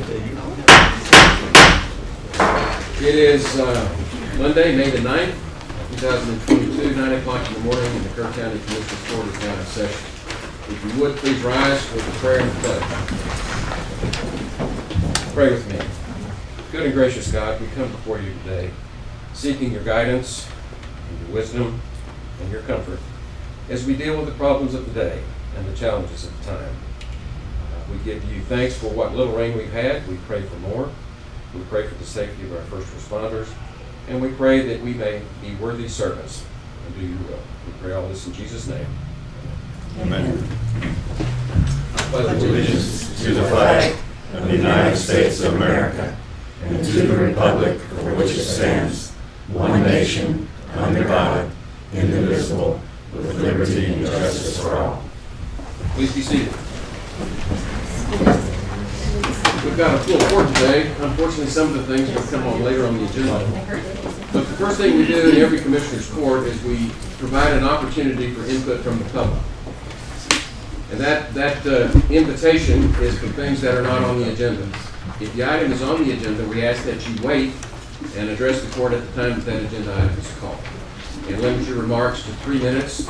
It is Monday, May the 9th, 2022, 9 o'clock in the morning, and the Kerr County Commissioners Court is now in session. If you would, please rise with the prayer and the pledge. Pray with me. Good and gracious God, we come before you today, seeking your guidance, and your wisdom, and your comfort, as we deal with the problems of the day and the challenges of the time. We give you thanks for what little rain we've had. We pray for more. We pray for the safety of our first responders, and we pray that we may be worthy servants and do your will. We pray all this in Jesus' name. Amen. I pledge Allegiance to the flag of the United States of America and to the republic for which it stands, one nation, under God, indivisible, with liberty and justice for all. Please be seated. We've got a full court today. Unfortunately, some of the things will come on later on the agenda. But the first thing we do in every commissioner's court is we provide an opportunity for input from the public. And that invitation is for things that are not on the agenda. If the item is on the agenda, we ask that you wait and address the court at the time that agenda item is called. And limit your remarks to 3 minutes.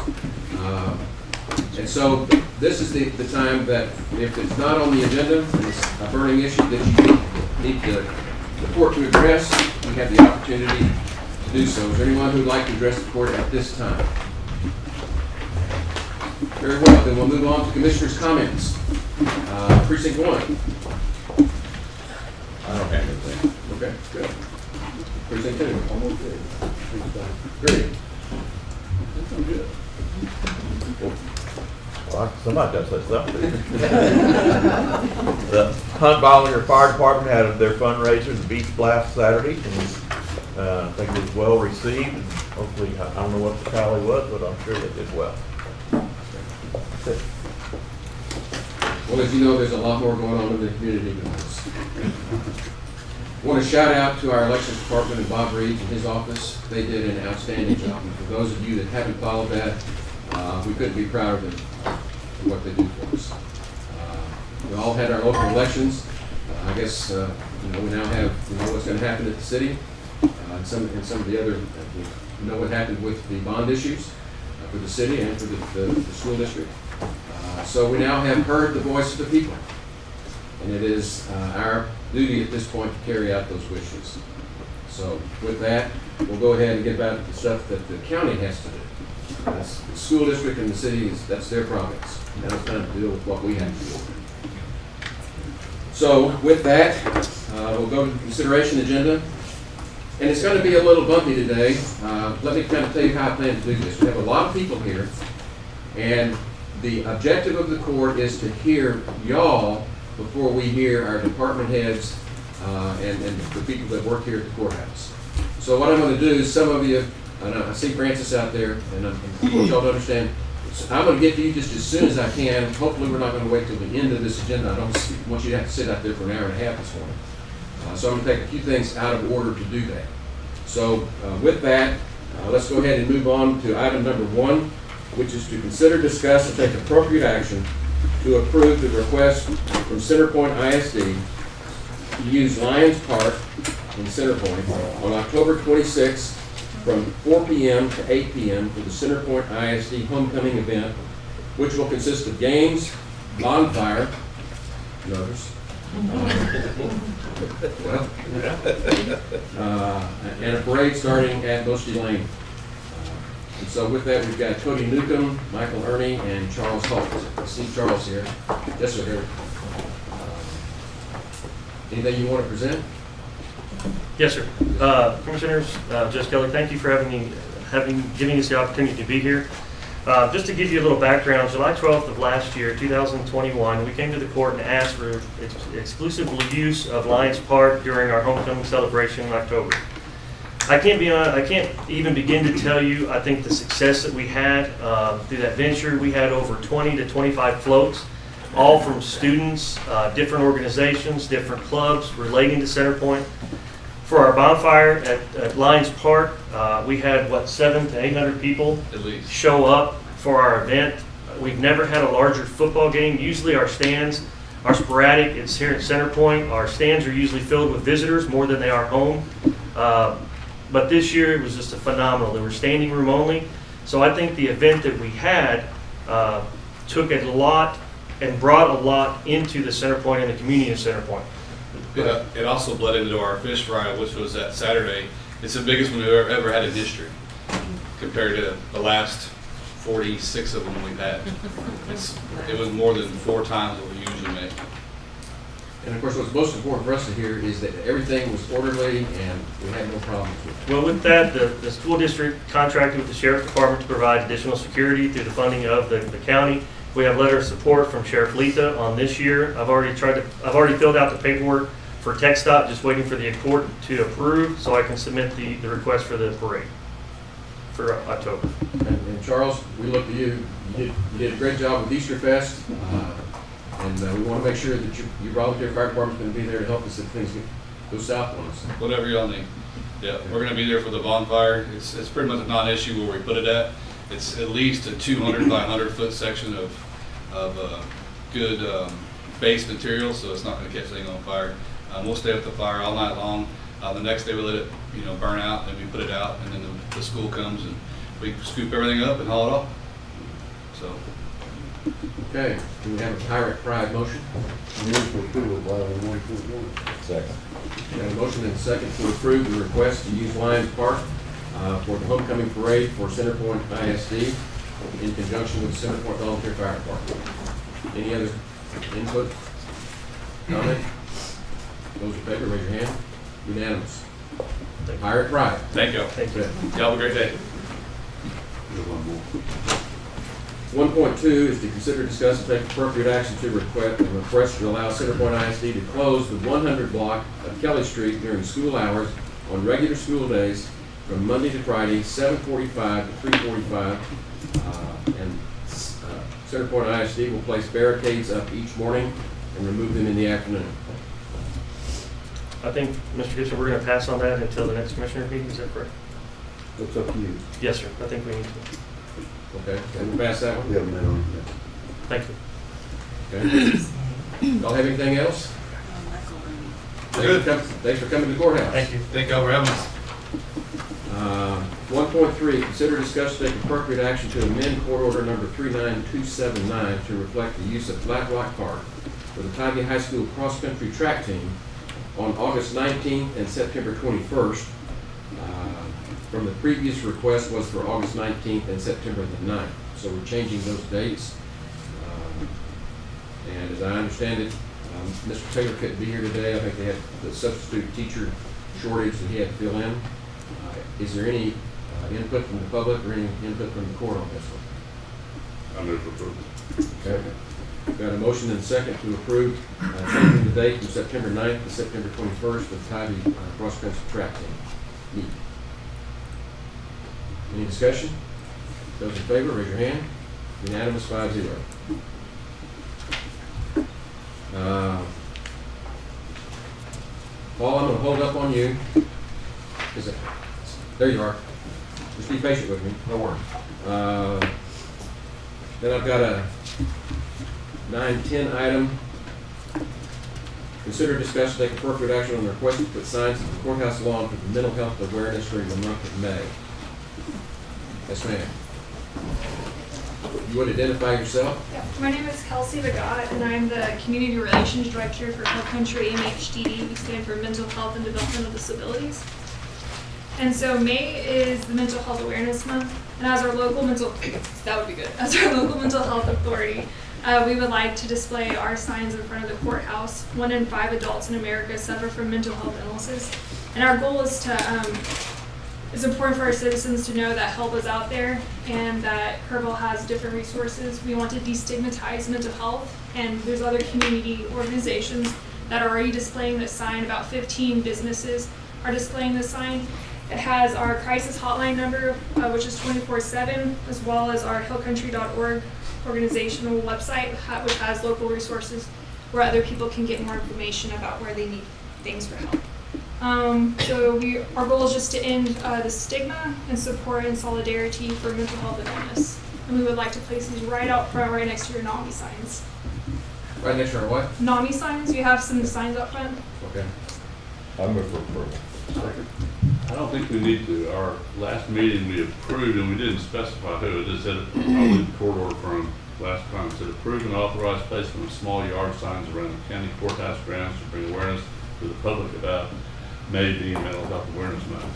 And so this is the time that if it's not on the agenda, it's a burning issue that you need the court to address, you have the opportunity to do so. Is there anyone who would like to address the court at this time? Very well, then we'll move on to commissioners' comments. Precinct 1. I don't have anything. Okay, good. Precinct 2. Almost good. 3. That's good. Well, somebody does say something. The Hunt Volunteer Fire Department had their fundraiser, the Beach Blast Saturday, and I think it was well received. And hopefully, I don't know what the tally was, but I'm sure they did well. Well, as you know, there's a lot more going on in the community than this. I want to shout out to our elections department and Bob Reed and his office. They did an outstanding job. And for those of you that haven't followed that, we couldn't be prouder of them for what they do for us. We all had our local elections. I guess we now have what's going to happen at the city and some of the other. We know what happened with the bond issues for the city and for the school district. So we now have heard the voice of the people, and it is our duty at this point to carry out those wishes. So with that, we'll go ahead and get back to the stuff that the county has to do. The school district and the city, that's their province. Now it's time to deal with what we have to do. So with that, we'll go to the consideration agenda. And it's going to be a little bumpy today. Let me kind of tell you how I plan to do this. We have a lot of people here, and the objective of the court is to hear y'all before we hear our department heads and the people that work here at the courthouse. So what I'm going to do is, some of you, I see Francis out there, and I want y'all to understand, I'm going to get to you just as soon as I can. Hopefully we're not going to wait till the end of this agenda. I don't want you to have to sit out there for an hour and a half this morning. So I'm going to take a few things out of order to do that. So with that, let's go ahead and move on to item number 1, which is to consider, discuss, and take appropriate action to approve the request from Centerpoint ISD to use Lions Park in Centerpoint on October 26th from 4 p.m. to 8 p.m. for the Centerpoint ISD homecoming event, which will consist of games, bonfire, notice, and a parade starting at Mosty Lane. And so with that, we've got Cody Newcomb, Michael Ernie, and Charles Holt. I see Charles here. Yes, sir. Anything you want to present? Yes, sir. Commissioners, Judge Kelly, thank you for giving us the opportunity to be here. Just to give you a little background, July 12th of last year, 2021, we came to the court and asked for exclusive use of Lions Park during our homecoming celebration in October. I can't even begin to tell you, I think, the success that we had through that venture. We had over 20 to 25 floats, all from students, different organizations, different clubs relating to Centerpoint. For our bonfire at Lions Park, we had, 700 to 800 people At least. show up for our event. We've never had a larger football game. Usually our stands are sporadic. It's here at Center Point. Our stands are usually filled with visitors more than they are home. But this year it was just a phenomenal. They were standing room only. So I think the event that we had took a lot and brought a lot into the Center Point and the community of Center Point. It also bled into our fish fry, which was that Saturday. It's the biggest one we've ever had in history compared to the last 46 of them we've had. It was more than 4 times what we usually make. And of course, what's most important for us to hear is that everything was orderly and we had no problems with it. Well, with that, the school district contracted with the sheriff's department to provide additional security through the funding of the county. We have letter of support from Sheriff Lita on this year. I've already filled out the paperwork for TxDOT, just waiting for the court to approve so I can submit the request for the parade for October. And Charles, we look at you. You did a great job with Easter Fest. And we want to make sure that your volunteer fire department's going to be there to help us if things go south on us. Whatever y'all need. Yeah, we're going to be there for the bonfire. It's pretty much a non-issue where we put it at. It's at least a 200 by 100 foot section of good base material, so it's not going to catch anything on fire. We'll stay with the fire all night long. The next day we let it, burn out, and we put it out, and then the school comes and we scoop everything up and haul it off. So. Okay, do we have a Pirate Pride motion? Second. We have a motion and a second to approve the request to use Lions Park for the homecoming parade for Center Point ISD in conjunction with the Center Point Volunteer Fire Department. Any other input? Comment? Those in favor, raise your hand. Unanimous. Pirate Pride. Thank you. Thank you. Y'all have a great day. 1.2 is to consider, discuss, and take appropriate action to request to allow Center Point ISD to close the 100 block of Kelly Street during school hours on regular school days from Monday to Friday, 7:45 to 3:45. And Center Point ISD will place barricades up each morning and remove them in the afternoon. I think, Mr. Gibson, we're going to pass on that until the next commissioner meeting. Is that correct? It's up to you. Yes, sir. I think we need to. Okay, can we pass that one? We have a minute on Thank you. Okay. Y'all have anything else? Thanks for coming to the courthouse. Thank you. Thank y'all for having us. 1.3, consider, discuss, take appropriate action to amend court order number 39279 to reflect the use of Flat Rock Park for the Tybee High School cross-country track team on August 19th and September 21st. From the previous request was for August 19th and September the 9th. So we're changing those dates. And as I understand it, Mr. Taylor couldn't be here today. I think they had the substitute teacher shortage that he had to fill in. Is there any input from the public or any input from the court on this one? I move for approval. Okay. Got a motion and a second to approve changing the date from September 9th to September 21st for the Tybee cross-country track team. Any discussion? Those in favor, raise your hand. Unanimous, 5-0. Paul, I'm going to hold up on you. There you are. Just be patient with me. No worries. Then I've got a 9-10 item. Consider, discuss, take appropriate action on the request to put signs at the courthouse lawn for the mental health awareness during the month of May. Yes, ma'am. You would identify yourself? Yeah. My name is Kelsey Bagot, and I'm the Community Relations Director for Hill Country MHDD. We stand for Mental Health and Developmental Disabilities. And so May is the Mental Health Awareness Month, and as our local mental health authority, we would like to display our signs in front of the courthouse. 1 in 5 adults in America suffer from mental health illnesses, and our goal is to it's important for our citizens to know that help is out there and that Kerrville has different resources. We want to destigmatize mental health, and there's other community organizations that are already displaying this sign. About 15 businesses are displaying this sign. It has our crisis hotline number, which is 24/7, as well as our hillcountry.org organizational website, which has local resources where other people can get more information about where they need things for help. So our goal is just to end the stigma and support and solidarity for mental health and illness. And we would like to place these right out front, right next to your NAMI signs. Right next to our what? NAMI signs, you have some signs up front. Okay. I move for approval. I don't think we need to. Our last meeting, we approved, and we didn't specify who. It just said, probably the court order from last time, it said approve and authorize placement of small yard signs around the county courthouse grounds to bring awareness to the public about May being Mental Health Awareness Month.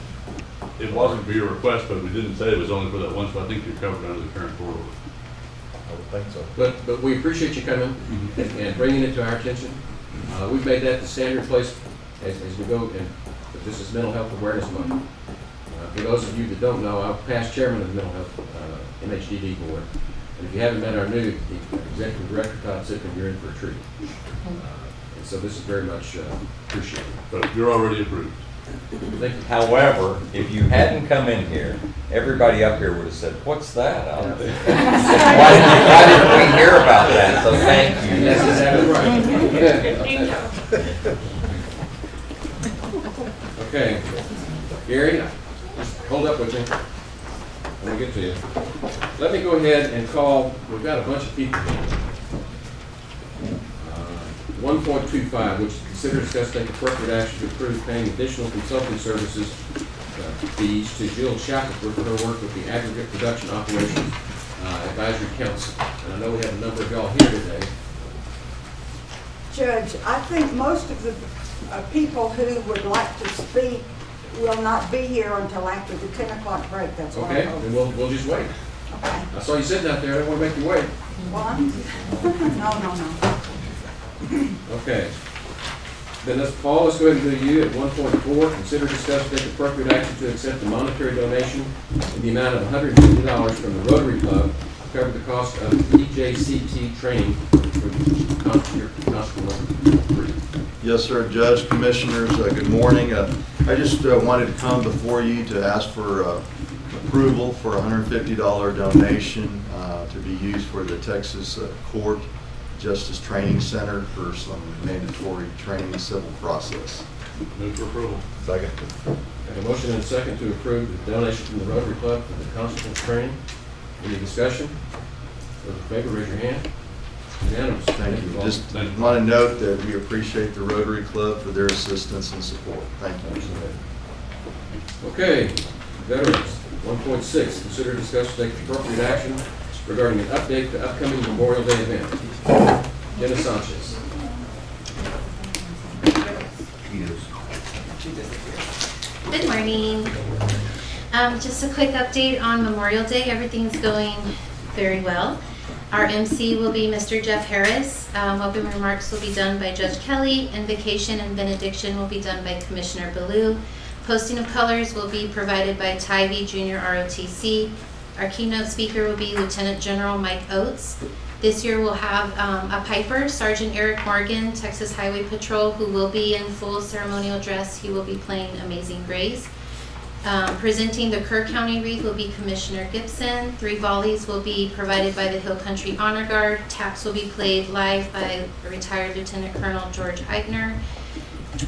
It wasn't for your request, but we didn't say it was only for that one, so I think you're covered under the current court order. I would think so. But we appreciate you coming and bringing it to our attention. We've made that the standard place as we go, and this is Mental Health Awareness Month. For those of you that don't know, I'm past chairman of the Mental Health MHDD board. And if you haven't met our new executive director, Todd Sickman, you're in for a treat. And so this is very much appreciated. But you're already approved. Thank you. However, if you hadn't come in here, everybody up here would have said, what's that? Why didn't we hear about that? So thank you. That's exactly right. Thank you. Okay. Gary, just hold up with me. When we get to you. Let me go ahead and call, we've got a bunch of people here. 1.25, which is consider discuss take appropriate action to approve paying additional consulting services fees to Jill Shackelford for her work with the Aggregate Production Operations Advisory Council. And I know we have a number of y'all here today. Judge, I think most of the people who would like to speak will not be here until after the 10 o'clock break. That's what I Okay, hope. then we'll just wait. Okay. I saw you sitting out there, I don't want to make you wait. One? No. Okay. Then Paul, let's go ahead and do you at 1.4. Consider discuss take appropriate action to accept a monetary donation in the amount of $150 from the Rotary Club to cover the cost of EJCT training for the Constable 3. Yes, sir, Judge, Commissioners, good morning. I just wanted to come before you to ask for approval for a $150 donation to be used for the Texas Court Justice Training Center for some mandatory training in civil process. Move for approval. Second. Got a motion and a second to approve the donation from the Rotary Club for the Constable training. Any discussion? Those in favor, raise your hand. Unanimous. Thank you. Just want to note that we appreciate the Rotary Club for their assistance and support. Thank you. Okay, veterans, 1.6, consider discuss take appropriate action regarding an update to upcoming Memorial Day event. Jenna Sanchez. Good morning. Just a quick update on Memorial Day. Everything's going very well. Our MC will be Mr. Jeff Harris. Welcome remarks will be done by Judge Kelly. Invocation and benediction will be done by Commissioner Ballou. Posting of colors will be provided by Tybee Junior ROTC. Our keynote speaker will be Lieutenant General Mike Oates. This year we'll have a piper, Sergeant Eric Morgan, Texas Highway Patrol, who will be in full ceremonial dress. He will be playing Amazing Grace. Presenting the Kerr County wreath will be Commissioner Gibson. 3 volleys will be provided by the Hill Country Honor Guard. Taps will be played live by retired Lieutenant Colonel George Eigner.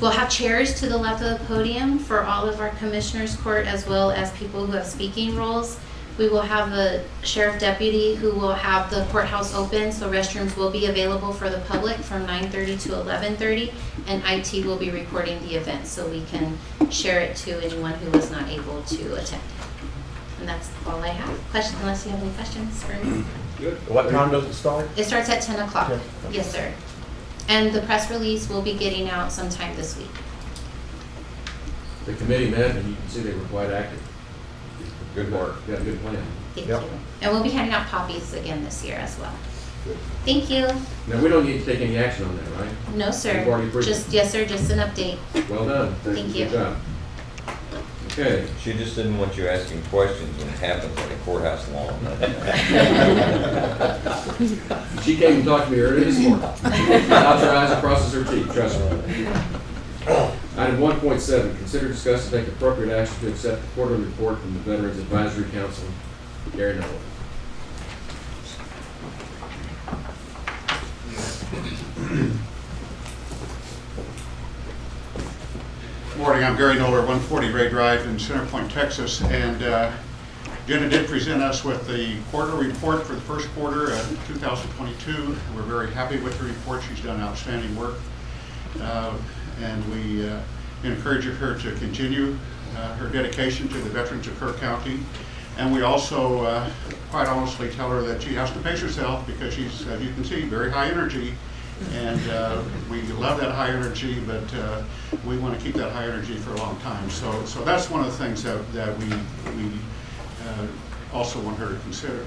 We'll have chairs to the left of the podium for all of our commissioners court as well as people who have speaking roles. We will have a sheriff deputy who will have the courthouse open, so restrooms will be available for the public from 9:30 to 11:30, and IT will be recording the event so we can share it to anyone who was not able to attend. And that's all I have. Questions, unless you have any questions for me? Good. What time does it start? It starts at 10 o'clock. 10. Yes, sir. And the press release will be getting out sometime this week. The committee met, and you can see they were quite active. Good work. Got a good plan. Thank Yep. you. And we'll be handing out poppies again this year as well. Thank you. Now, we don't need to take any action on that, right? No, sir. You've already approved Just, it. yes, sir, just an update. Well done. Thank you. Good job. Okay. She just didn't want you asking questions when it happens on the courthouse lawn. She came and talked to me earlier this morning. Dots her eyes and crosses her teeth, trust me. Item 1.7, consider discuss and take appropriate action to accept the quarterly report from the Veterans Advisory Council. Gary Nolan. Morning, I'm Gary Noller, 140 Ray Drive in Center Point, Texas, and Jenna did present us with the quarterly report for the first quarter of 2022. We're very happy with the report. She's done outstanding work. And we encourage her to continue her dedication to the veterans of Kerr County. And we also quite honestly tell her that she has to pace herself because she's, as you can see, very high energy. And we love that high energy, but we want to keep that high energy for a long time. So that's one of the things that we also want her to consider.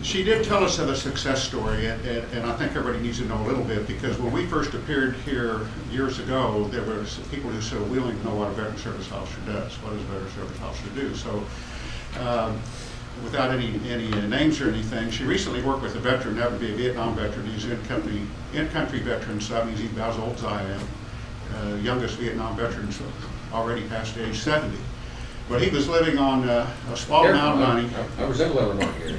She did tell us of a success story, and I think everybody needs to know a little bit, because when we first appeared here years ago, there were people who said, we don't even know what a veteran service officer does. What does a veteran service officer do? So without any names or anything, she recently worked with a veteran. That would be a Vietnam veteran. He's an in-country veteran, so that means he's about as old as I am. Youngest Vietnam veteran, so already past age 70. But he was living on a small amount of money. I resemble that remark here.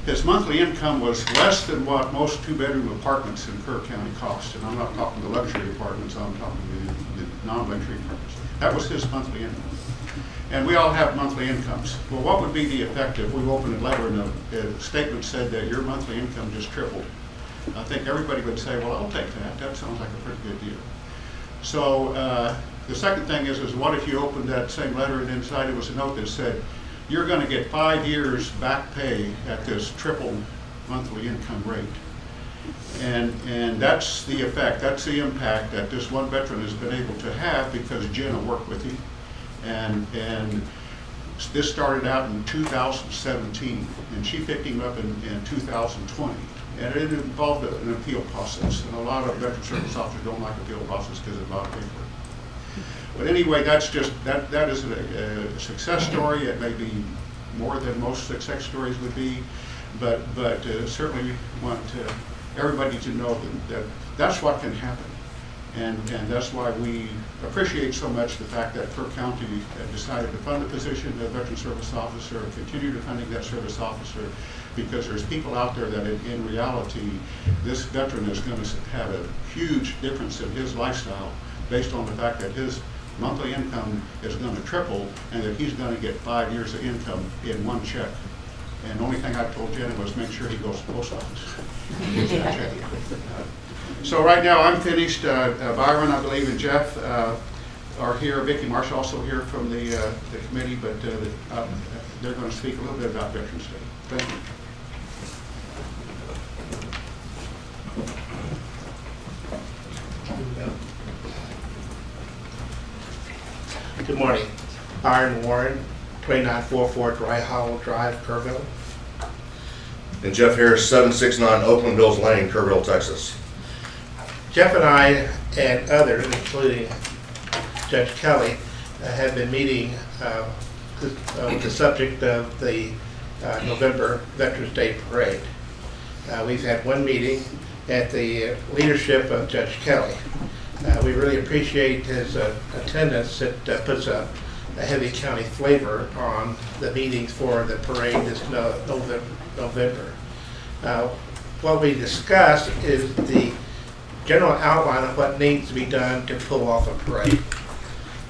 His monthly income was less than what most two-bedroom apartments in Kerr County cost. And I'm not talking the luxury apartments, I'm talking the non-luxury apartments. That was his monthly income. And we all have monthly incomes. Well, what would be the effect if we opened a letter and a statement said that your monthly income just tripled? I think everybody would say, well, I'll take that. That sounds like a pretty good deal. So the second thing is what if you opened that same letter and inside it was a note that said, you're going to get 5 years back pay at this triple monthly income rate. And that's the effect, that's the impact that this one veteran has been able to have because Jenna worked with him. And this started out in 2017, and she picked him up in 2020. And it involved an appeal process, and a lot of veteran service officers don't like appeal process because it's a lot of paperwork. But anyway, that's just that is a success story. It may be more than most success stories would be, but certainly want everybody to know that that's what can happen, and that's why we appreciate so much the fact that Kerr County decided to fund the position of veteran service officer and continue to funding that service officer, because there's people out there that in reality this veteran is going to have a huge difference in his lifestyle based on the fact that his monthly income is going to triple and that he's going to get 5 years of income in one check. And the only thing I told Jenna was make sure he goes to the post office and gets that check. So right now I'm finished. Byron, I believe, and Jeff are here. Vicki Marsh also here from the committee, but they're going to speak a little bit about Veterans Day. Thank you. Good morning. Byron Warren, 2944 Dry Hollow Drive, Kerrville. And Jeff Harris, 769 Oakland Hills Lane, Kerrville, Texas. Jeff and I and others, including Judge Kelly, have been meeting with the subject of the November Veterans Day Parade. We've had one meeting at the leadership of Judge Kelly. We really appreciate his attendance. It puts a heavy county flavor on the meetings for the parade this November. What we discussed is the general outline of what needs to be done to pull off a parade.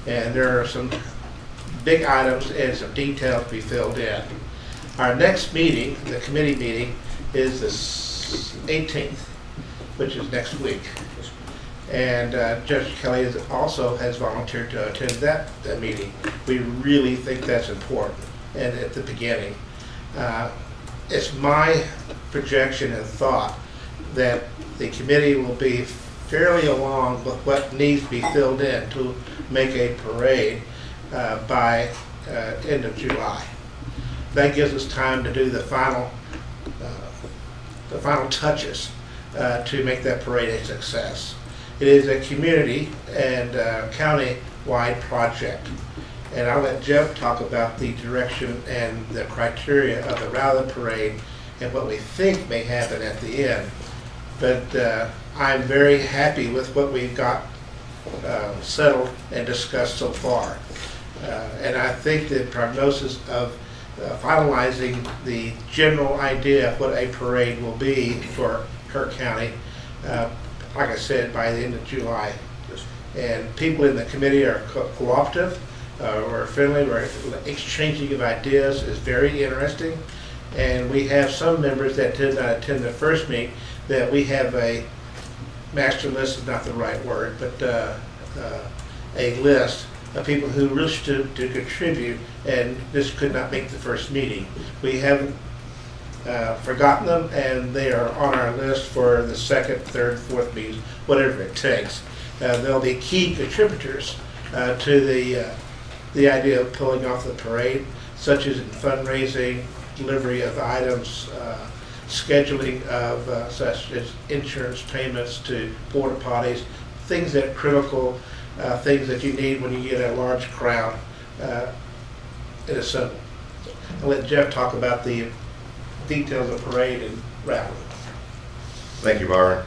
And there are some big items and some details to be filled in. Our next meeting, the committee meeting, is the 18th, which is next week. And Judge Kelly also has volunteered to attend that meeting. We really think that's important. And at the beginning, it's my projection and thought that the committee will be fairly along with what needs to be filled in to make a parade by end of July. That gives us time to do the final touches to make that parade a success. It is a community and county-wide project. And I'll let Jeff talk about the direction and the criteria of the route of the parade and what we think may happen at the end. But I'm very happy with what we've got settled and discussed so far. And I think the prognosis of finalizing the general idea of what a parade will be for Kerr County, like I said, by the end of July And people in the committee are cooperative, we're friendly, we're exchanging of ideas is very interesting. And we have some members that did not attend the first meeting, that we have a master list is not the right word, but a list of people who wish to contribute, and this could not make the first meeting. We haven't forgotten them, and they are on our list for the second, third, fourth meetings, whatever it takes. They'll be key contributors to the idea of pulling off the parade, such as in fundraising, delivery of items, scheduling of such as insurance payments to porta potties, things that are critical, things that you need when you get a large crowd in a symbol. I'll let Jeff talk about the details of parade and rally. Thank you, Byron.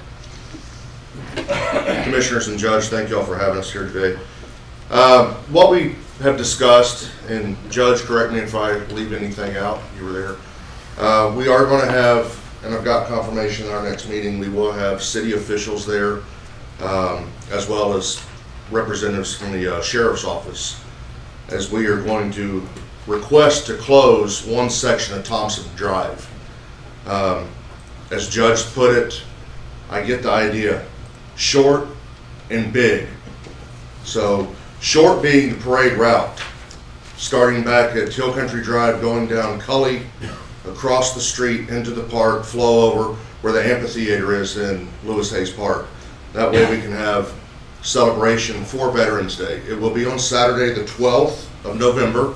Commissioners and Judge, thank you all for having us here today. What we have discussed, and Judge, correct me if I leave anything out, you were there. We are going to have, and I've got confirmation in our next meeting, we will have city officials there, as well as representatives from the Sheriff's Office, as we are going to request to close one section of Thompson Drive. As Judge put it, I get the idea, short and big. So short being the parade route, starting back at Hill Country Drive, going down Cully, across the street into the park, flow over where the amphitheater is in Lewis Hayes Park. That way we can have celebration for Veterans Day. It will be on Saturday the 12th of November,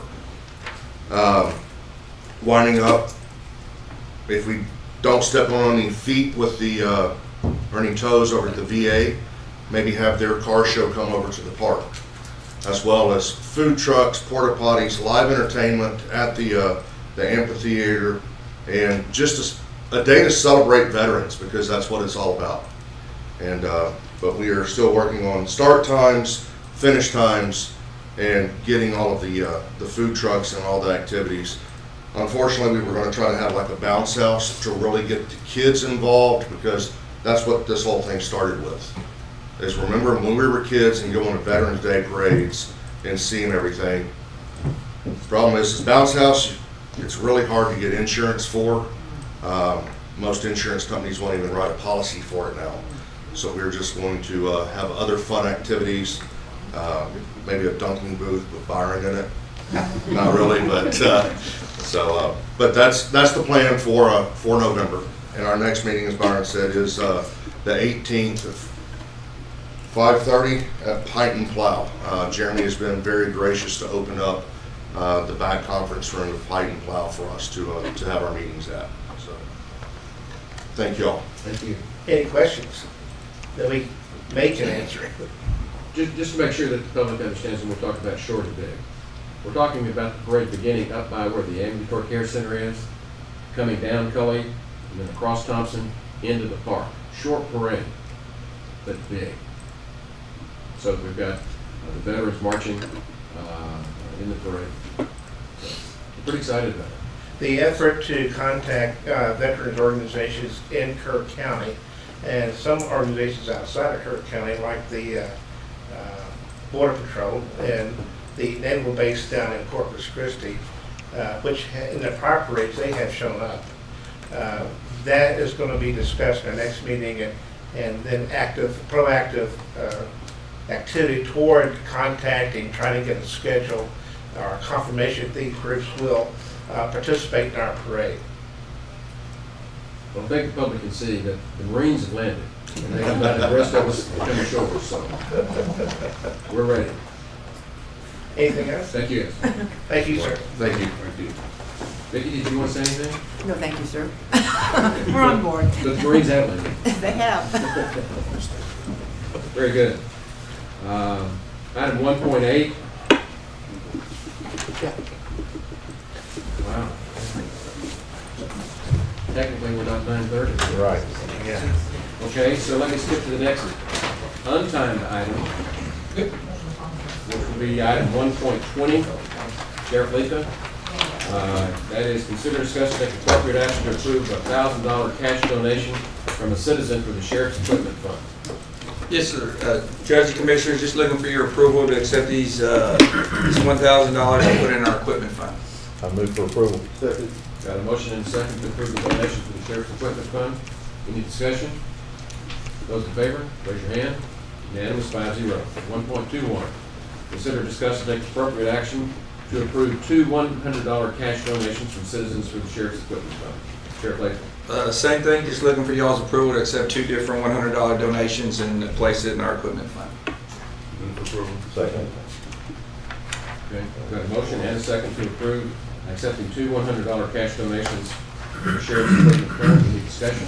winding up, if we don't step on any feet with the or any toes over at the VA, maybe have their car show come over to the park, as well as food trucks, porta potties, live entertainment at the amphitheater, and just a day to celebrate veterans, because that's what it's all about. And but we are still working on start times, finish times, and getting all of the food trucks and all the activities. Unfortunately, we were going to try to have like a bounce house to really get the kids involved, because that's what this whole thing started with. Is remember when we were kids and going to Veterans Day parades and seeing everything. The problem is bounce house, it's really hard to get insurance for. Most insurance companies won't even write a policy for it now. So we're just going to have other fun activities, maybe a dunking booth with Byron in it. Not really, but but that's the plan for November. And our next meeting, as Byron said, is the 18th of 5:30 at Pint and Plow. Jeremy has been very gracious to open up the back conference room of Pint and Plow for us to have our meetings at. So, thank you all. Thank you. Any questions that we can answer? Just to make sure that the public understands when we're talking about short and big. We're talking about the parade beginning up by where the Ambulatory Care Center is, coming down Cully, and then across Thompson into the park. Short parade, but big. So we've got the veterans marching in the parade. So I'm pretty excited about it. The effort to contact veterans organizations in Kerr County and some organizations outside of Kerr County, like the Border Patrol and the naval base down in Corpus Christi, which in the prior parades they have shown up. That is going to be discussed in our next meeting, and then proactive activity toward contacting, trying to get a schedule or confirmation that these groups will participate in our parade. Well, I think the public can see that the Marines have landed, and they invited the rest of us to come ashore, so we're ready. Anything else? Thank you. Thank you, sir. Thank you. Thank you. Vicki, did you want to say anything? No, thank you, sir. We're on board. The Marines have landed. They have. Very good. Item 1.8. Wow. Technically, we're not 9:30. Right. Yeah. Okay, so let me skip to the next untimed item, which will be item 1.20. Sheriff Letha. That is consider discuss take appropriate action to approve a $1,000 cash donation from a citizen for the Sheriff's Equipment Fund. Yes, sir. Judge and Commissioners, just looking for your approval to accept these $1,000 and put in our equipment fund. I move for approval. Second. Got a motion and a second to approve the donation to the Sheriff's Equipment Fund. Any discussion? Those in favor, raise your hand. Unanimous, 5-0. 1.21, consider, discuss, and take appropriate action to approve two $100 cash donations from citizens for the Sheriff's Equipment Fund. Sheriff Latham. Same thing, just looking for y'all's approval to accept two different $100 donations and place it in our equipment fund. Move for approval. Second. Okay, I've got a motion and a second to approve accepting two $100 cash donations from the Sheriff's Equipment Fund. Any discussion?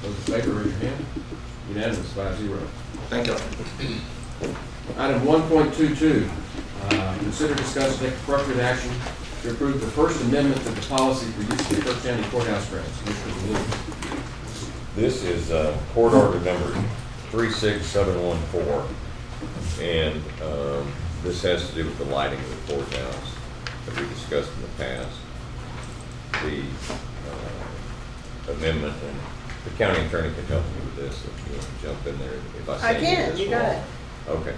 Those in favor, raise your hand. Unanimous, 5-0. Thank y'all. Item 1.22, consider, discuss, and take appropriate action to approve the First Amendment to the policy for use of the Kerr County Courthouse grounds. Mr. Lewis. This is court order number 36714, and this has to do with the lighting of the courthouse that we discussed in the past. The amendment, and the county attorney can help me with this if you want to jump in there. If I I say any of can, this you got wrong. it. Okay,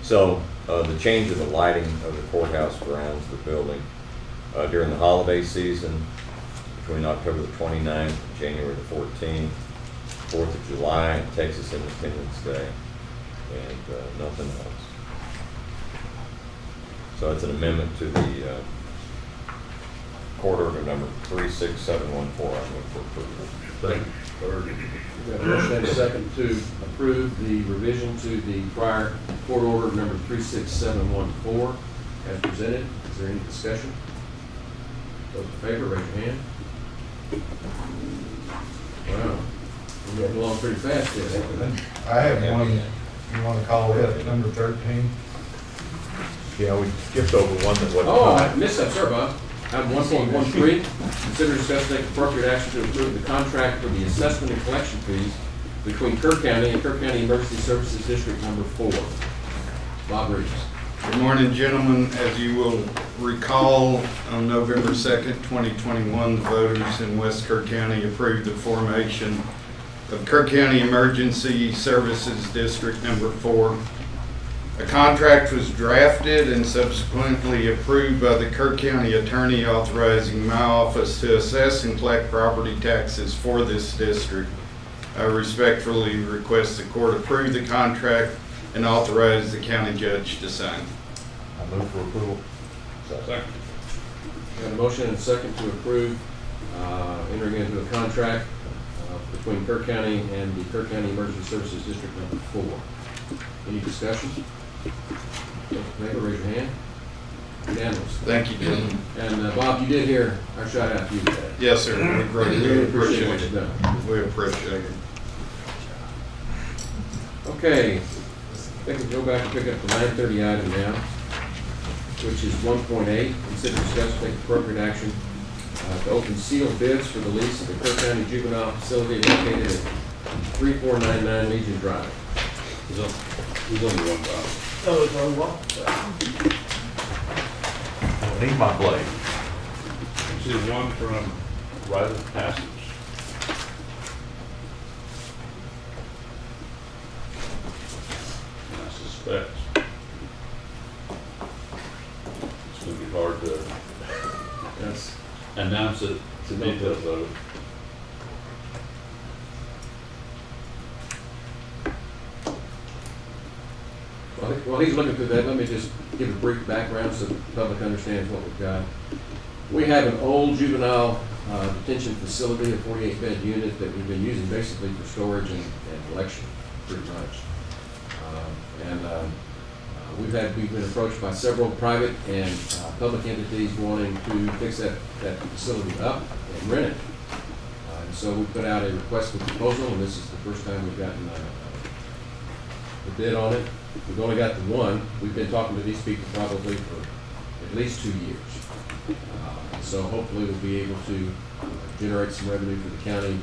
so the change of the lighting of the courthouse grounds, the building, during the holiday season, between October the 29th and January the 14th, 4th of July, Texas Independence Day, and nothing else. So it's an amendment to the court order number 36714. I move for approval. Second. Third. We've got a motion and a second to approve the revision to the prior court order number 36714 as presented. Is there any discussion? Those in favor, raise your hand. Wow, we're moving along pretty fast here. I have one, you want to call it number 13? Yeah, we skipped over one that wasn't. Oh, I missed that, sorry, Bob. Item 1.13, consider, discuss, and take appropriate action to approve the contract for the assessment and collection fees between Kerr County and Kerr County Emergency Services District Number 4. Bob Reeves. Good morning, gentlemen. As you will recall, on November 2nd, 2021, the voters in West Kerr County approved the formation of Kerr County Emergency Services District Number 4. A contract was drafted and subsequently approved by the Kerr County Attorney, authorizing my office to assess and collect property taxes for this district. I respectfully request the court approve the contract and authorize the county judge to sign. I move for approval. Second. Got a motion and a second to approve entering into a contract between Kerr County and the Kerr County Emergency Services District Number 4. Any discussion? Those in favor, raise your hand. Unanimous. Thank you, gentlemen. And Bob, you did hear our shout out to you today. Yes, sir. We We greatly appreciate what appreciate you've it. done. We appreciate it. Okay, I think we'll go back and pick up the 9:30 item now, which is 1.8, consider, discuss, and take appropriate action to open sealed bids for the lease of the Kerr County Juvenile Facility located at 3499 Legion Drive. Who's on the one, Bob? Oh, it's on what? I need my blade. See one from right of passage. And I suspect it's gonna be hard to That's, announce it to details of it. while he's looking through that, let me just give a brief background so the public understands what we've got. We have an old juvenile detention facility, a 48-bed unit that we've been using basically for storage and collection, pretty much. We've been approached by several private and public entities wanting to fix that facility up and rent it. And so we put out a request for proposal, and this is the first time we've gotten the bid on it. We've only got the one. We've been talking to these people probably for at least 2 years. So hopefully we'll be able to generate some revenue for the county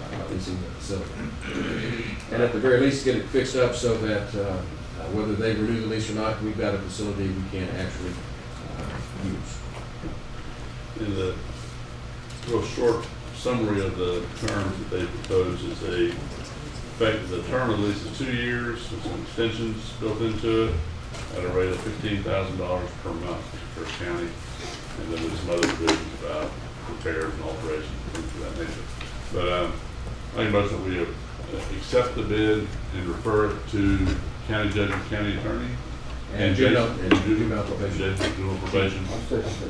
by leasing the facility. And at the very least, get it fixed up so that whether they renew the lease or not, we've got a facility we can actually use. In the real short summary of the terms that they propose is a effect, the term of the lease is 2 years, with some extensions built into it, at a rate of $15,000 per month for Kerr County. And then there's some other provisions about repairs and alterations, things of that nature. But I make a motion that we accept the bid and refer it to county judge and county attorney. And juvenile probation. Juvenile probation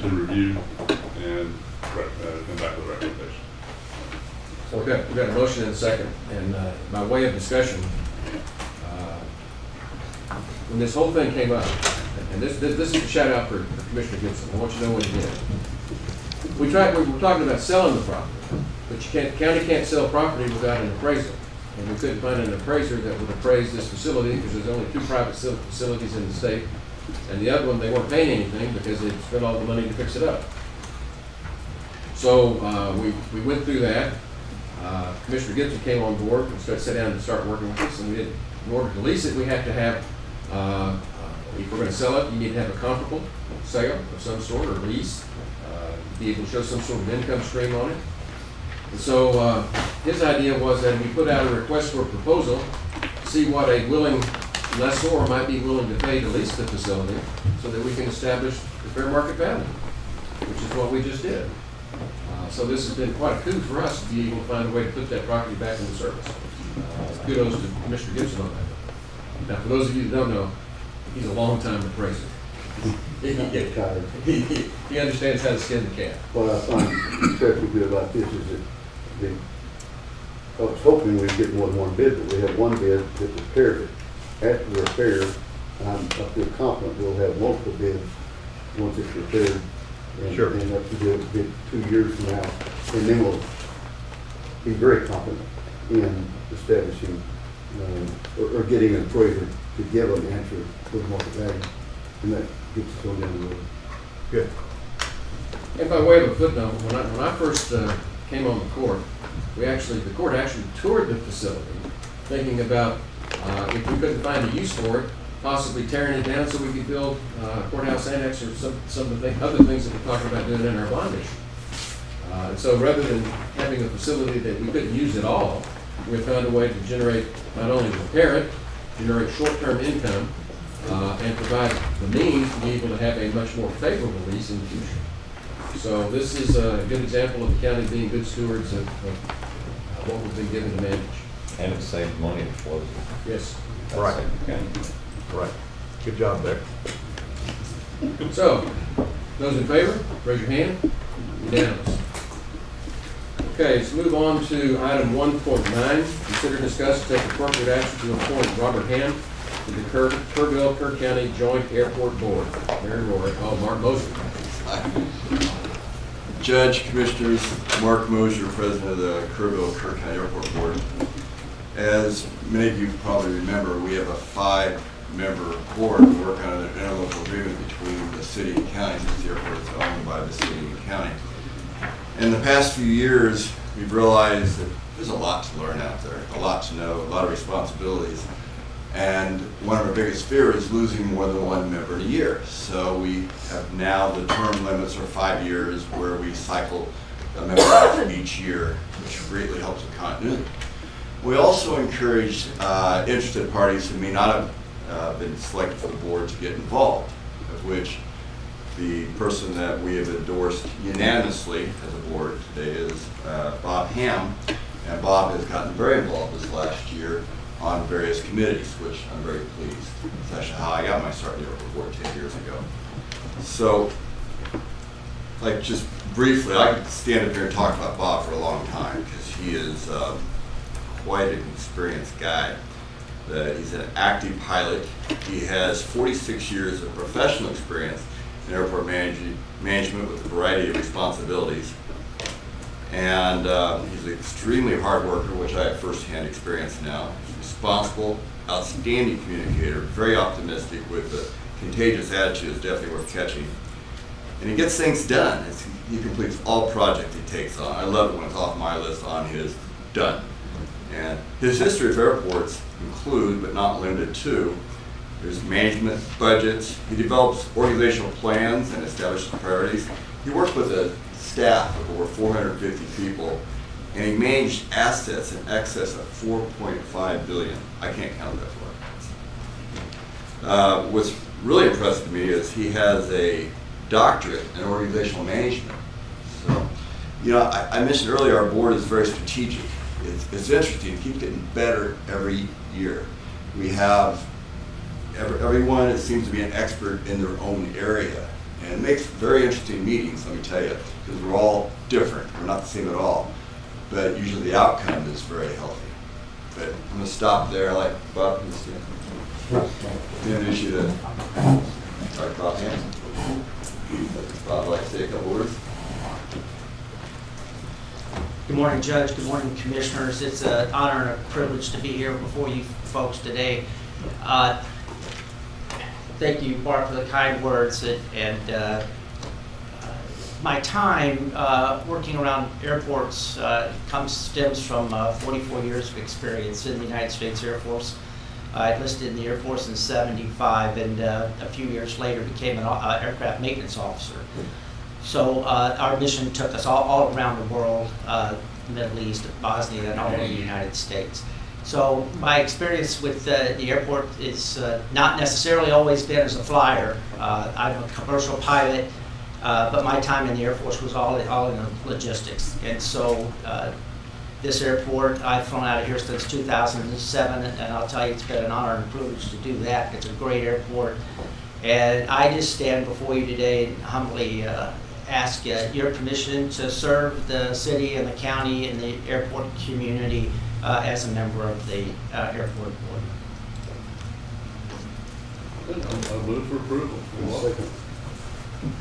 to review and come back with a recommendation. So we've got a motion and a second, and by way of discussion, when this whole thing came up, and this is a shout out for Commissioner Gibson, I want you to know what he did. We were talking about selling the property, but county can't sell property without an appraisal. And we couldn't find an appraiser that would appraise this facility because there's only 2 private facilities in the state. And the other one, they weren't paying anything because they'd spent all the money to fix it up. So we went through that. Commissioner Gibson came on board and sat down and started working with us. And in order to lease it, we have to have, if we're going to sell it, you need to have a comparable sale of some sort or lease, be able to show some sort of income stream on it. And so his idea was that we put out a request for a proposal to see what a willing lessor might be willing to pay to lease the facility so that we can establish the fair market value, which is what we just did. So this has been quite a coup for us to be able to find a way to put that property back into service. Kudos to Commissioner Gibson on that. Now, for those of you that don't know, he's a long-time appraiser. He understands how to skin the cat. What I find especially good about this is that I was hoping we'd get more than one bid, but we have one bid that repairs it. After the repair, I feel confident we'll have multiple bids once it's repaired. And, Sure. And up to bid 2 years from now. And then we'll be very confident in establishing or getting an appraiser to give an answer for the market value. And that gets us on down the road. Good. And by way of a footnote, when I first came on the court, the court actually toured the facility, thinking about if we couldn't find a use for it, possibly tearing it down so we could build courthouse annex or some of the other things that we're talking about doing in our bond issue. And so rather than having a facility that we couldn't use at all, we found a way to generate, not only repair it, generate short-term income, and provide the means to be able to have a much more favorable lease in the future. So this is a good example of the county being good stewards of what we've been given to manage. And it saved money for us. Yes. Right. Right. Good job there. So, those in favor, raise your hand. Unanimous. Okay, let's move on to item 1.9. Consider, discuss, and take appropriate action to appoint Robert Ham to the Kerr County Joint Airport Board. Mayor Roy, Mark Moser. Judge, Commissioners, Mark Mosier, President of the Kerr County Airport Board. As many of you probably remember, we have a 5-member board to work on an interlocal agreement between the city and county, since the airport is owned by the city and county. In the past few years, we've realized that there's a lot to learn out there, a lot to know, a lot of responsibilities. And one of our biggest fears is losing more than one member in a year. So we have now, the term limits are 5 years, where we cycle a member out each year, which greatly helps with continuity. We also encourage interested parties who may not have been selected for the board to get involved, of which the person that we have endorsed unanimously as a board today is Bob Ham. And Bob has gotten very involved this last year on various committees, which I'm very pleased. It's actually how I got my start in the airport board 10 years ago. So, like, just briefly, I could stand up here and talk about Bob for a long time, because he is quite an experienced guy. He's an active pilot. He has 46 years of professional experience in airport management with a variety of responsibilities. And he's an extremely hard worker, which I have firsthand experience now. He's responsible, outstanding communicator, very optimistic with a contagious attitude is definitely worth catching. And he gets things done. He completes all projects he takes on. I love it when it's off my list on his done. And his history of airports include, but not limited to, there's management, budgets. He develops organizational plans and establishes priorities. He works with a staff of over 450 people and he managed assets in excess of $4.5 billion. I can't count that far. What's really impressive to me is he has a doctorate in organizational management. So, you know, I mentioned earlier our board is very strategic. It's interesting, it keeps getting better every year. We have everyone that seems to be an expert in their own area. And it makes very interesting meetings, let me tell you, because we're all different. We're not the same at all. But usually the outcome is very healthy. But I'm going to stop there. I like Bob to introduce you to Dr. Bob Hanson. Bob, I'd like to say a couple words. Good morning, Judge. Good morning, Commissioners. It's an honor and a privilege to be here before you folks today. Thank you, Bart, for the kind words. My time working around airports stems from 44 years of experience in the United States Air Force. I enlisted in the Air Force in '75, and a few years later became an aircraft maintenance officer. So our mission took us all around the world, Middle East, Bosnia, and all over the United States. So my experience with the airport is not necessarily always been as a flyer. I'm a commercial pilot, but my time in the Air Force was all in the logistics. And so this airport, I've flown out of here since 2007, and I'll tell you it's been an honor and a privilege to do that. It's a great airport. And I just stand before you today and humbly ask your permission to serve the city and the county and the airport community as a member of the airport board. I'll move for approval.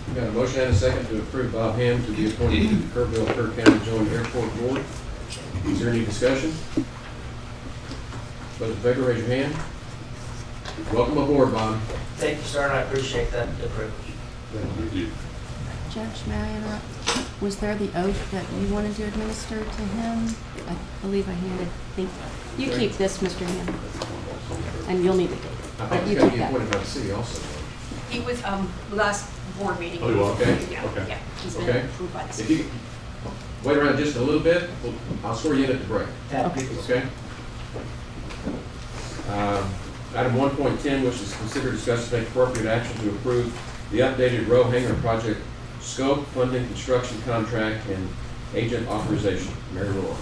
We got a motion and a second to approve Bob Ham to be appointed to the Kerrville County Joint Airport Board. Is there any discussion? Those in favor, raise your hand. Welcome aboard, Bob. Thank you, sir, and I appreciate that privilege. Thank you. Judge, may I interrupt? Was there the oath that you wanted to administer to him? I believe I handed. You keep this, Mr. Ham, and you'll need it. I think You he's going to keep be that. appointed by the city also. He was, last board meeting. Oh, you are? Okay. Yeah, Okay. yeah, he's been Okay. approved by the If city. you wait around just a little bit, I'll swear you in at the break. Okay? Item 1.10, which is consider, discuss, and take appropriate action to approve the updated row hanger project scope, funding, construction contract, and agent authorization. Mary Rohr.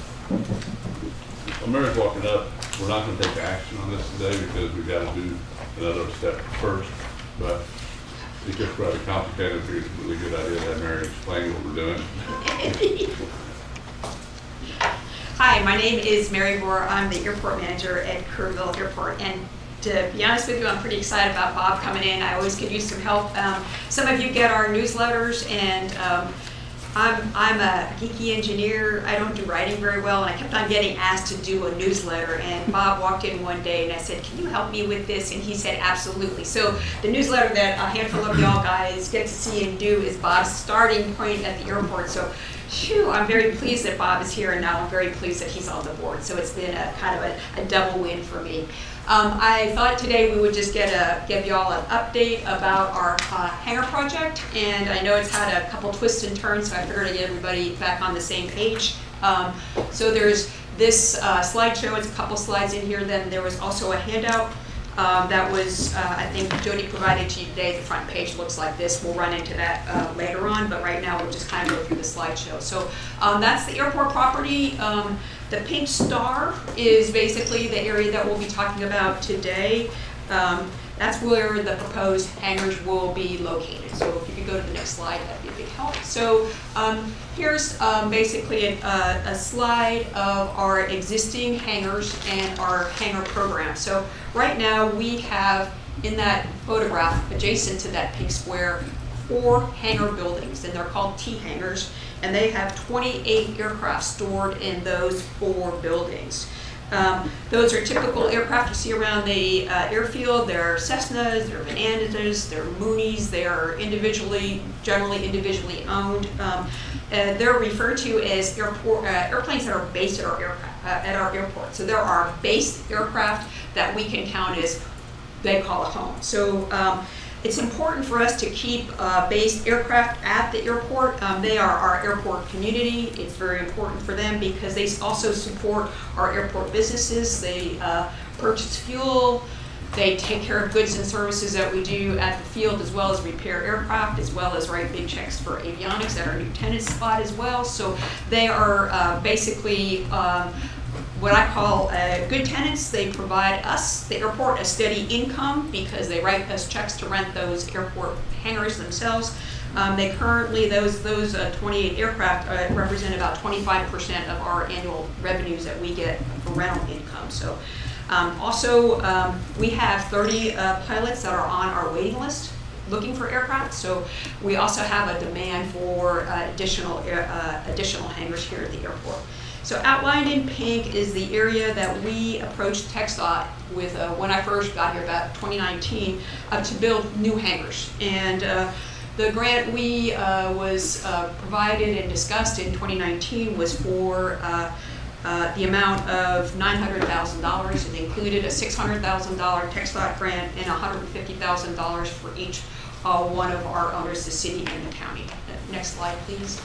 Well, Mary's walking up. We're not going to take action on this today because we've got to do another step first. But it gets rather complicated. I figured it's a really good idea to have Mary explain what we're doing. Hi, my name is Mary Rohr. I'm the airport manager at Kerrville Airport. And to be honest with you, I'm pretty excited about Bob coming in. I always could use some help. Some of you get our newsletters, and I'm a geeky engineer. I don't do writing very well, and I kept on getting asked to do a newsletter. And Bob walked in one day, and I said, "Can you help me with this?" And he said, "Absolutely." So the newsletter that a handful of y'all guys get to see and do is Bob's starting point at the airport. So, phew, I'm very pleased that Bob is here, and now I'm very pleased that he's on the board. So it's been a kind of a double win for me. I thought today we would just give y'all an update about our hangar project, and I know it's had a couple twists and turns, so I figured I'd get everybody back on the same page. So there's this slideshow, it's a couple slides in here, then there was also a handout that was, I think Jody provided to you today. The front page looks like this. We'll run into that later on, but right now we'll just kind of go through the slideshow. So that's the airport property. The pink star is basically the area that we'll be talking about today. That's where the proposed hangars will be located. So if you could go to the next slide, that'd be a big help. So here's basically a slide of our existing hangars and our hangar program. So right now we have in that photograph adjacent to that pink square 4 hangar buildings, and they're called T hangars, and they have 28 aircraft stored in those 4 buildings. Those are typical aircraft you see around the airfield. They're Cessnas, they're Vanandas, they're Moonies. They are generally individually owned. They're referred to as airplanes that are based at our airport. So there are base aircraft that we can count as they call a home. So It's important for us to keep based aircraft at the airport. They are our airport community. It's very important for them because they also support our airport businesses. They purchase fuel. They take care of goods and services that we do at the field, as well as repair aircraft, as well as write big checks for avionics at our new tenant spot as well. So they are basically what I call good tenants. They provide us, the airport, a steady income because they write us checks to rent those airport hangars themselves. They currently, those 28 aircraft represent about 25% of our annual revenues that we get for rental income. So also, we have 30 pilots that are on our waiting list looking for aircraft. So we also have a demand for additional hangars here at the airport. So outlined in pink is the area that we approached TxDOT with when I first got here about 2019 to build new hangars. And the grant we was provided and discussed in 2019 was for the amount of $900,000. It included a $600,000 TxDOT grant and $150,000 for each one of our owners, the city and the county. Next slide, please.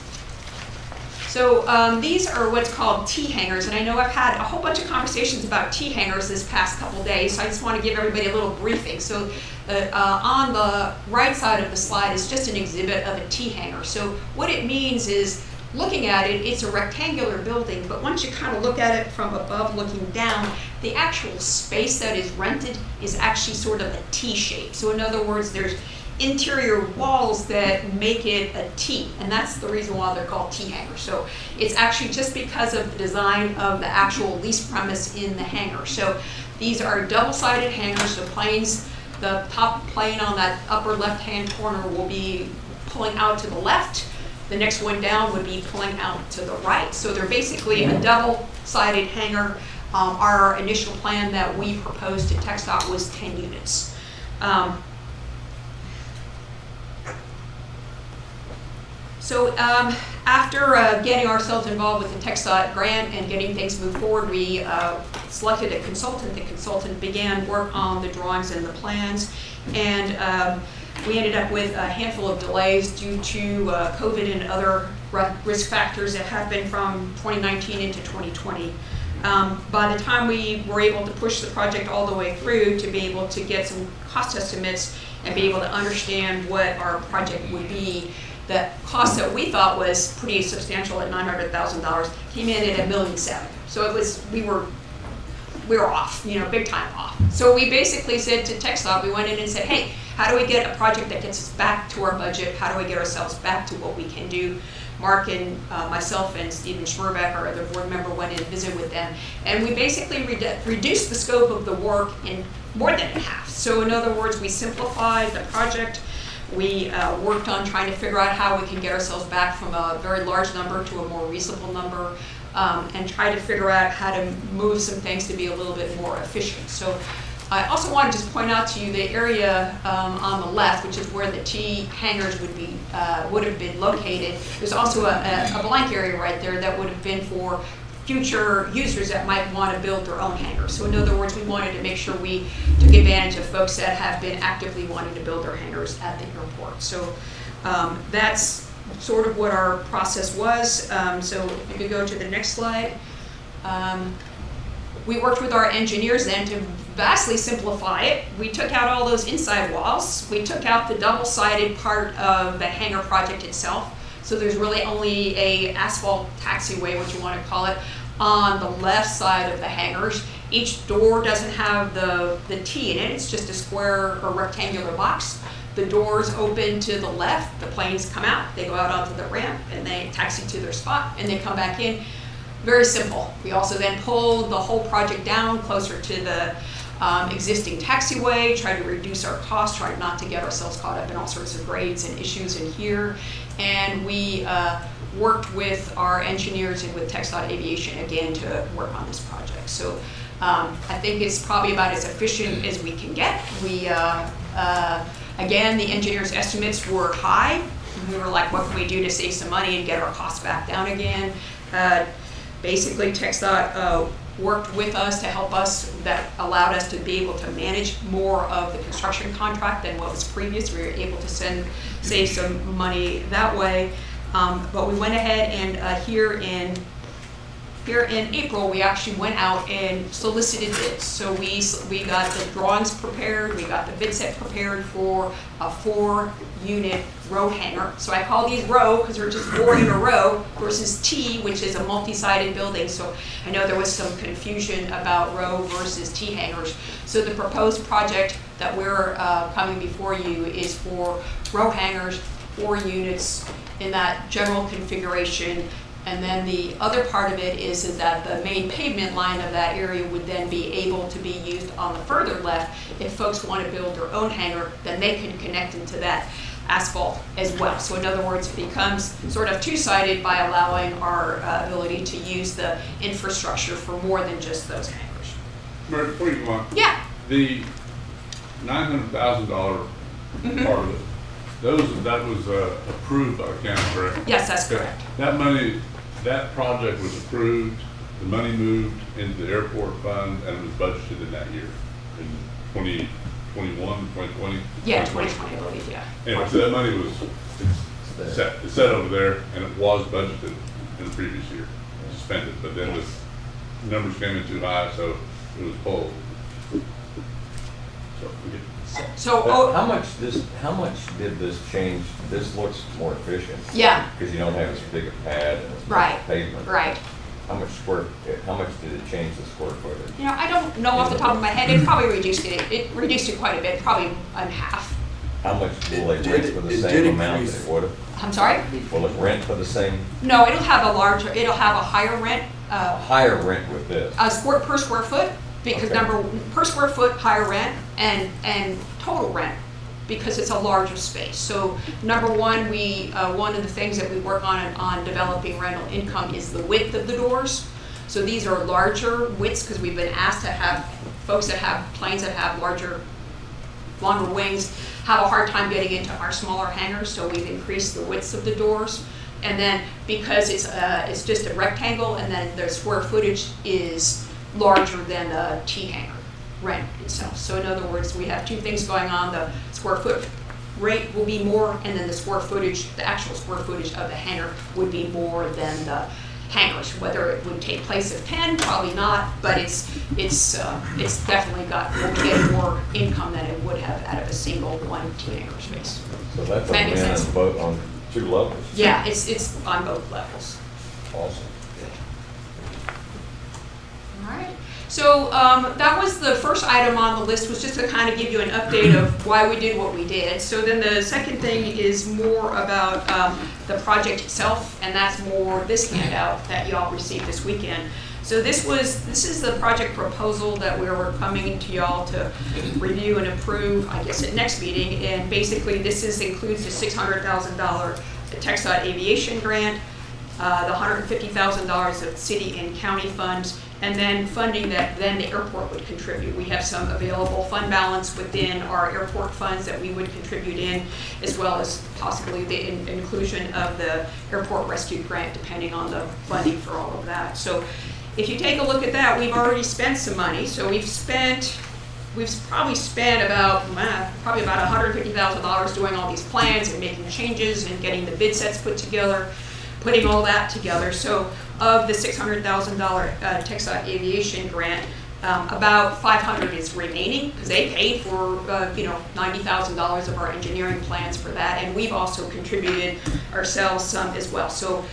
So these are what's called T-hangars, and I know I've had a whole bunch of conversations about T-hangars this past couple days, so I just want to give everybody a little briefing. So on the right side of the slide is just an exhibit of a T-hanger. So what it means is, looking at it, it's a rectangular building, but once you kind of look at it from above looking down, the actual space that is rented is actually sort of a T shape. So in other words, there's interior walls that make it a T, and that's the reason why they're called T-hangars. So it's actually just because of the design of the actual lease premise in the hangar. So these are double-sided hangars, so planes, the top plane on that upper left-hand corner will be pulling out to the left. The next one down would be pulling out to the right. So they're basically a double-sided hangar. Our initial plan that we proposed to TxDOT was 10 units. So after getting ourselves involved with the TxDOT grant and getting things moved forward, we selected a consultant. The consultant began work on the drawings and the plans, and we ended up with a handful of delays due to COVID and other risk factors that happened from 2019 into 2020. By the time we were able to push the project all the way through to be able to get some cost estimates and be able to understand what our project would be, the cost that we thought was pretty substantial at $900,000 came in at $1.7 million. So it was, we were off, big time off. So we basically said to TxDOT, we went in and said, hey, how do we get a project that gets us back to our budget? How do we get ourselves back to what we can do? Mark and myself and Stephen Schmerbeck, our other board member, went in and visited with them. And we basically reduced the scope of the work in more than half. So in other words, we simplified the project. We worked on trying to figure out how we can get ourselves back from a very large number to a more reasonable number, and try to figure out how to move some things to be a little bit more efficient. So I also want to just point out to you the area on the left, which is where the T-hangars would have been located. There's also a blank area right there that would have been for future users that might want to build their own hangars. So in other words, we wanted to make sure we took advantage of folks that have been actively wanting to build their hangars at the airport. So that's sort of what our process was. So if you could go to the next slide. We worked with our engineers then to vastly simplify it. We took out all those inside walls. We took out the double-sided part of the hangar project itself. So there's really only a asphalt taxiway, what you want to call it, on the left side of the hangars. Each door doesn't have the T in it. It's just a square or rectangular box. The doors open to the left. The planes come out. They go out onto the ramp and they taxi to their spot and they come back in. Very simple. We also then pulled the whole project down closer to the existing taxiway, try to reduce our costs, try not to get ourselves caught up in all sorts of grades and issues in here. And we worked with our engineers and with TxDOT Aviation again to work on this project. So I think it's probably about as efficient as we can get. We, again, the engineers' estimates were high. We were like, what can we do to save some money and get our costs back down again? Basically, TxDOT worked with us to help us, that allowed us to be able to manage more of the construction contract than what was previous. We were able to save some money that way. But we went ahead and here in April, we actually went out and solicited bids. So we got the drawings prepared, we got the bid set prepared for a 4-unit row hanger. So I call these row because they're just 4 in a row versus T, which is a multi-sided building. So I know there was some confusion about row versus T hangers. So the proposed project that we're coming before you is for row hangers, 4 units in that general configuration. And then the other part of it is that the main pavement line of that area would then be able to be used on the further left. If folks want to build their own hangar, then they can connect into that asphalt as well. So in other words, it becomes sort of two-sided by allowing our ability to use the infrastructure for more than just those hangars. Mary, before you go on. Yeah. The $900,000 part of it, that was approved by the county, correct? Yes, that's correct. That money, that project was approved, the money moved into the airport fund, and it was budgeted in that year, in 2021, 2020? Yeah, 2020, I believe, yeah. Anyway, so that money was it's set over there, and it was budgeted in the previous year, spent it, but then the numbers came in too high, so it was pulled. How much did this change? This looks more efficient. Yeah. Because you don't have as big a pad and as Right. much pavement. Right. How much did it change the square footage? You know, I don't know off the top of my head. It probably reduced it. It reduced it quite a bit, probably in half. How much will it rent for the same amount that it would have? I'm sorry? Will it rent for the same, No, it'll have a higher rent. higher rent with this? Per square foot, because Okay. per square foot, higher rent, and total rent, because it's a larger space. So number one, one of the things that we work on developing rental income is the width of the doors. So these are larger widths, because we've been asked to have folks that have planes that have longer wings have a hard time getting into our smaller hangars, so we've increased the widths of the doors. And then because it's just a rectangle, and then the square footage is larger than the T hangar rent itself. So in other words, we have two things going on. The square foot rate will be more, and then the actual square footage of the hangar would be more than the hangars. Whether it would take place of 10, probably not, but it's definitely will get more income than it would have out of a single 1 T hangar space. So that's That makes sense. on 2 levels? Yeah, it's on both levels. Awesome. All right. So that was the first item on the list, was just to kind of give you an update of why we did what we did. So then the second thing is more about the project itself, and that's more this handout that y'all received this weekend. So this is the project proposal that we were coming to y'all to review and approve, I guess, at next meeting. And basically, this includes the $600,000 TxDOT aviation grant, the $150,000 of city and county funds, and then funding that then the airport would contribute. We have some available fund balance within our airport funds that we would contribute in, as well as possibly the inclusion of the airport rescue grant, depending on the funding for all of that. So if you take a look at that, we've already spent some money. So we've probably spent about $150,000 doing all these plans and making changes and getting the bid sets put together, putting all that together. So of the $600,000 TxDOT aviation grant, about $500,000 is remaining, because they paid for $90,000 of our engineering plans for that, and we've also contributed ourselves some as well. So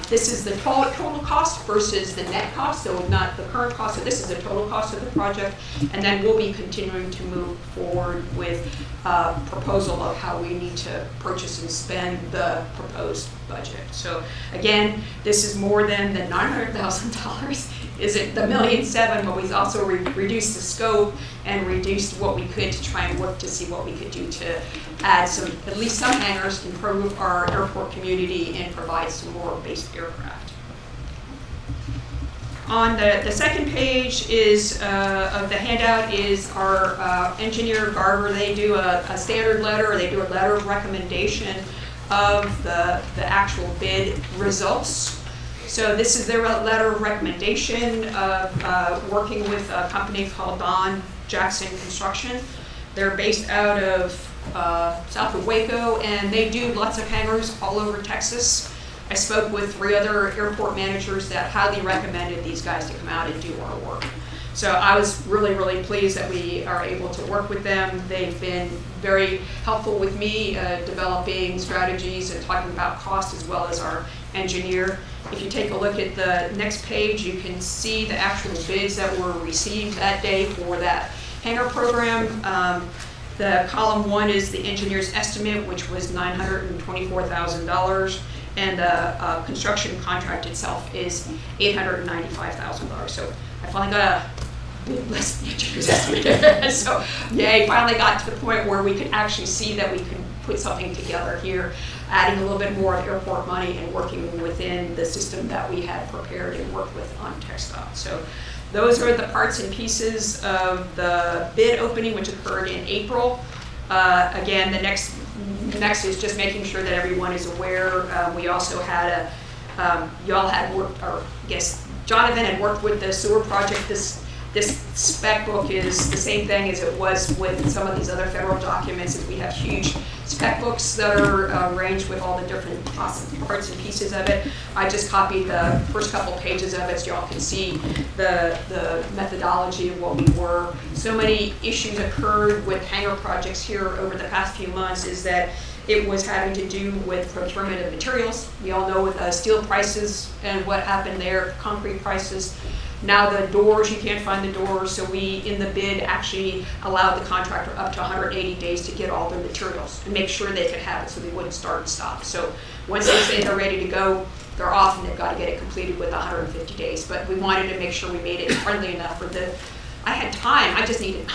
this is the total cost versus the net cost, so not the current cost. So this is the total cost of the project, and then we'll be continuing to move forward with a proposal of how we need to purchase and spend the proposed budget. So again, this is more than the $900,000. Isn't the $1.7 million, but we've also reduced the scope and reduced what we could to try and work to see what we could do to add at least some hangars, improve our airport community, and provide some more base aircraft. On the second page of the handout is our engineer Garver. They do a standard letter, or they do a letter of recommendation of the actual bid results. So this is their letter of recommendation of working with a company called Don Jackson Construction. They're based out of south of Waco, and they do lots of hangars all over Texas. I spoke with 3 other airport managers that highly recommended these guys to come out and do our work. So I was really, really pleased that we are able to work with them. They've been very helpful with me developing strategies and talking about cost, as well as our engineer. If you take a look at the next page, you can see the actual bids that were received that day for that hangar program. The column 1 is the engineer's estimate, which was $924,000, and the construction contract itself is $895,000. So I finally got a bid less than engineer's estimate. So yay, finally got to the point where we could actually see that we could put something together here, adding a little bit more of airport money and working within the system that we had prepared and worked with on TxDOT. So those are the parts and pieces of the bid opening, which occurred in April. Again, the next is just making sure that everyone is aware. We also had y'all had worked, or I guess Jonathan had worked with the sewer project. This spec book is the same thing as it was with some of these other federal documents, is we have huge spec books that are arranged with all the different parts and pieces of it. I just copied the first couple pages of it so y'all can see the methodology of what we were. So many issues occurred with hangar projects here over the past few months, is that it was having to do with procurement of materials. We all know with steel prices and what happened there, concrete prices. Now the doors, you can't find the doors, so we, in the bid, actually allowed the contractor up to 180 days to get all the materials and make sure they could have it so they wouldn't start and stop. So once they say they're ready to go, they're off, and they've got to get it completed with 150 days. But we wanted to make sure we made it friendly enough for the, I had time, I just needed,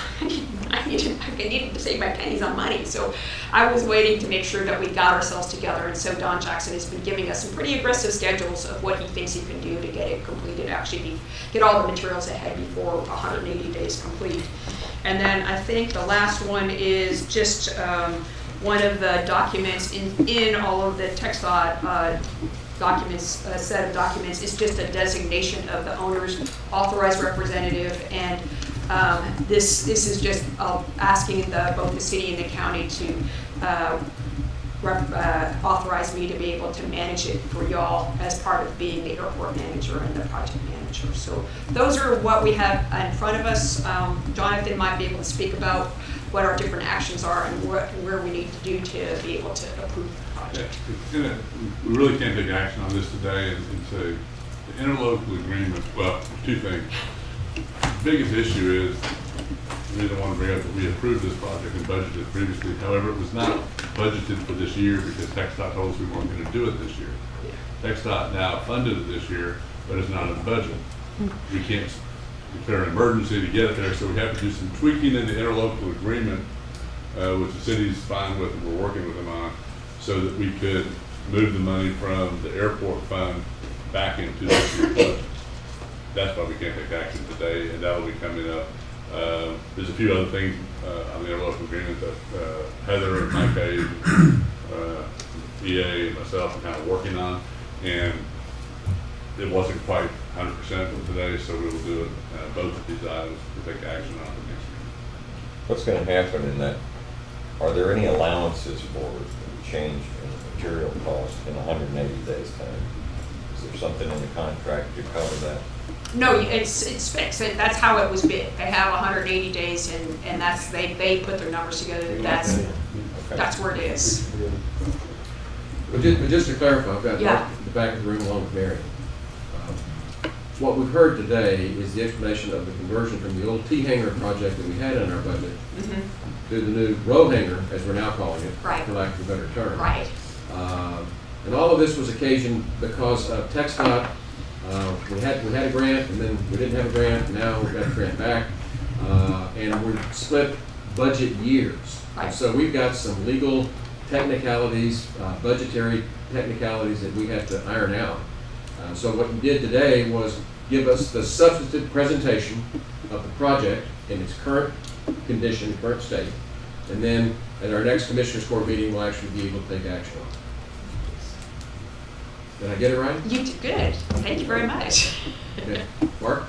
I needed to save my pennies on money. So I was waiting to make sure that we got ourselves together, and so Don Jackson has been giving us some pretty aggressive schedules of what he thinks he can do to get it completed, actually get all the materials ahead before 180 days complete. And then I think the last one is just one of the documents in all of the TxDOT documents, a set of documents, is just a designation of the owner's authorized representative, and this is just asking both the city and the county to authorize me to be able to manage it for y'all as part of being the airport manager and the project manager. So those are what we have in front of us. Jonathan might be able to speak about what our different actions are and where we need to do to be able to approve the project. Yeah, we really can't take action on this today, and so the interlocal agreements, well, 2 things. The biggest issue is, the reason I want to bring up that we approved this project and budgeted previously. However, it was not budgeted for this year because TxDOT told us we weren't going to do it this year. TxDOT now funded it this year, but it's not in the budget. We can't declare an emergency to get it there, so we have to do some tweaking in the interlocal agreement, which the city's fine with and we're working with them on, so that we could move the money from the airport fund back into this year's budget. That's why we can't take action today, and that will be coming up. There's a few other things on the interlocal agreement that Heather and Mike, EA, and myself are kind of working on, and it wasn't quite 100% today, so we will do it, both of these items to take action on the next meeting. What's going to happen in that? Are there any allowances for change in material cost in 180 days time? Is there something in the contract to cover that? No, it's fixed. That's how it was bid. They have 180 days, and that's they put their numbers together. That's where it is. But just to clarify, I've got Mark in the back of the room along with Mary. What we've heard today is the explanation of the conversion from the old T-hanger project that we had in our budget to the new row hanger, as we're now calling it, for lack of a better term. Right. And all of this was occasioned because of TxDOT. We had a grant, and then we didn't have a grant, and now we've got a grant back. And we're split budget years. Right. So we've got some legal technicalities, budgetary technicalities that we have to iron out. So what you did today was give us the substantive presentation of the project in its current condition, current state, and then at our next Commissioners Court meeting, we'll actually be able to take action on Did I get it right? You did good. Thank you very much. Okay. Mark?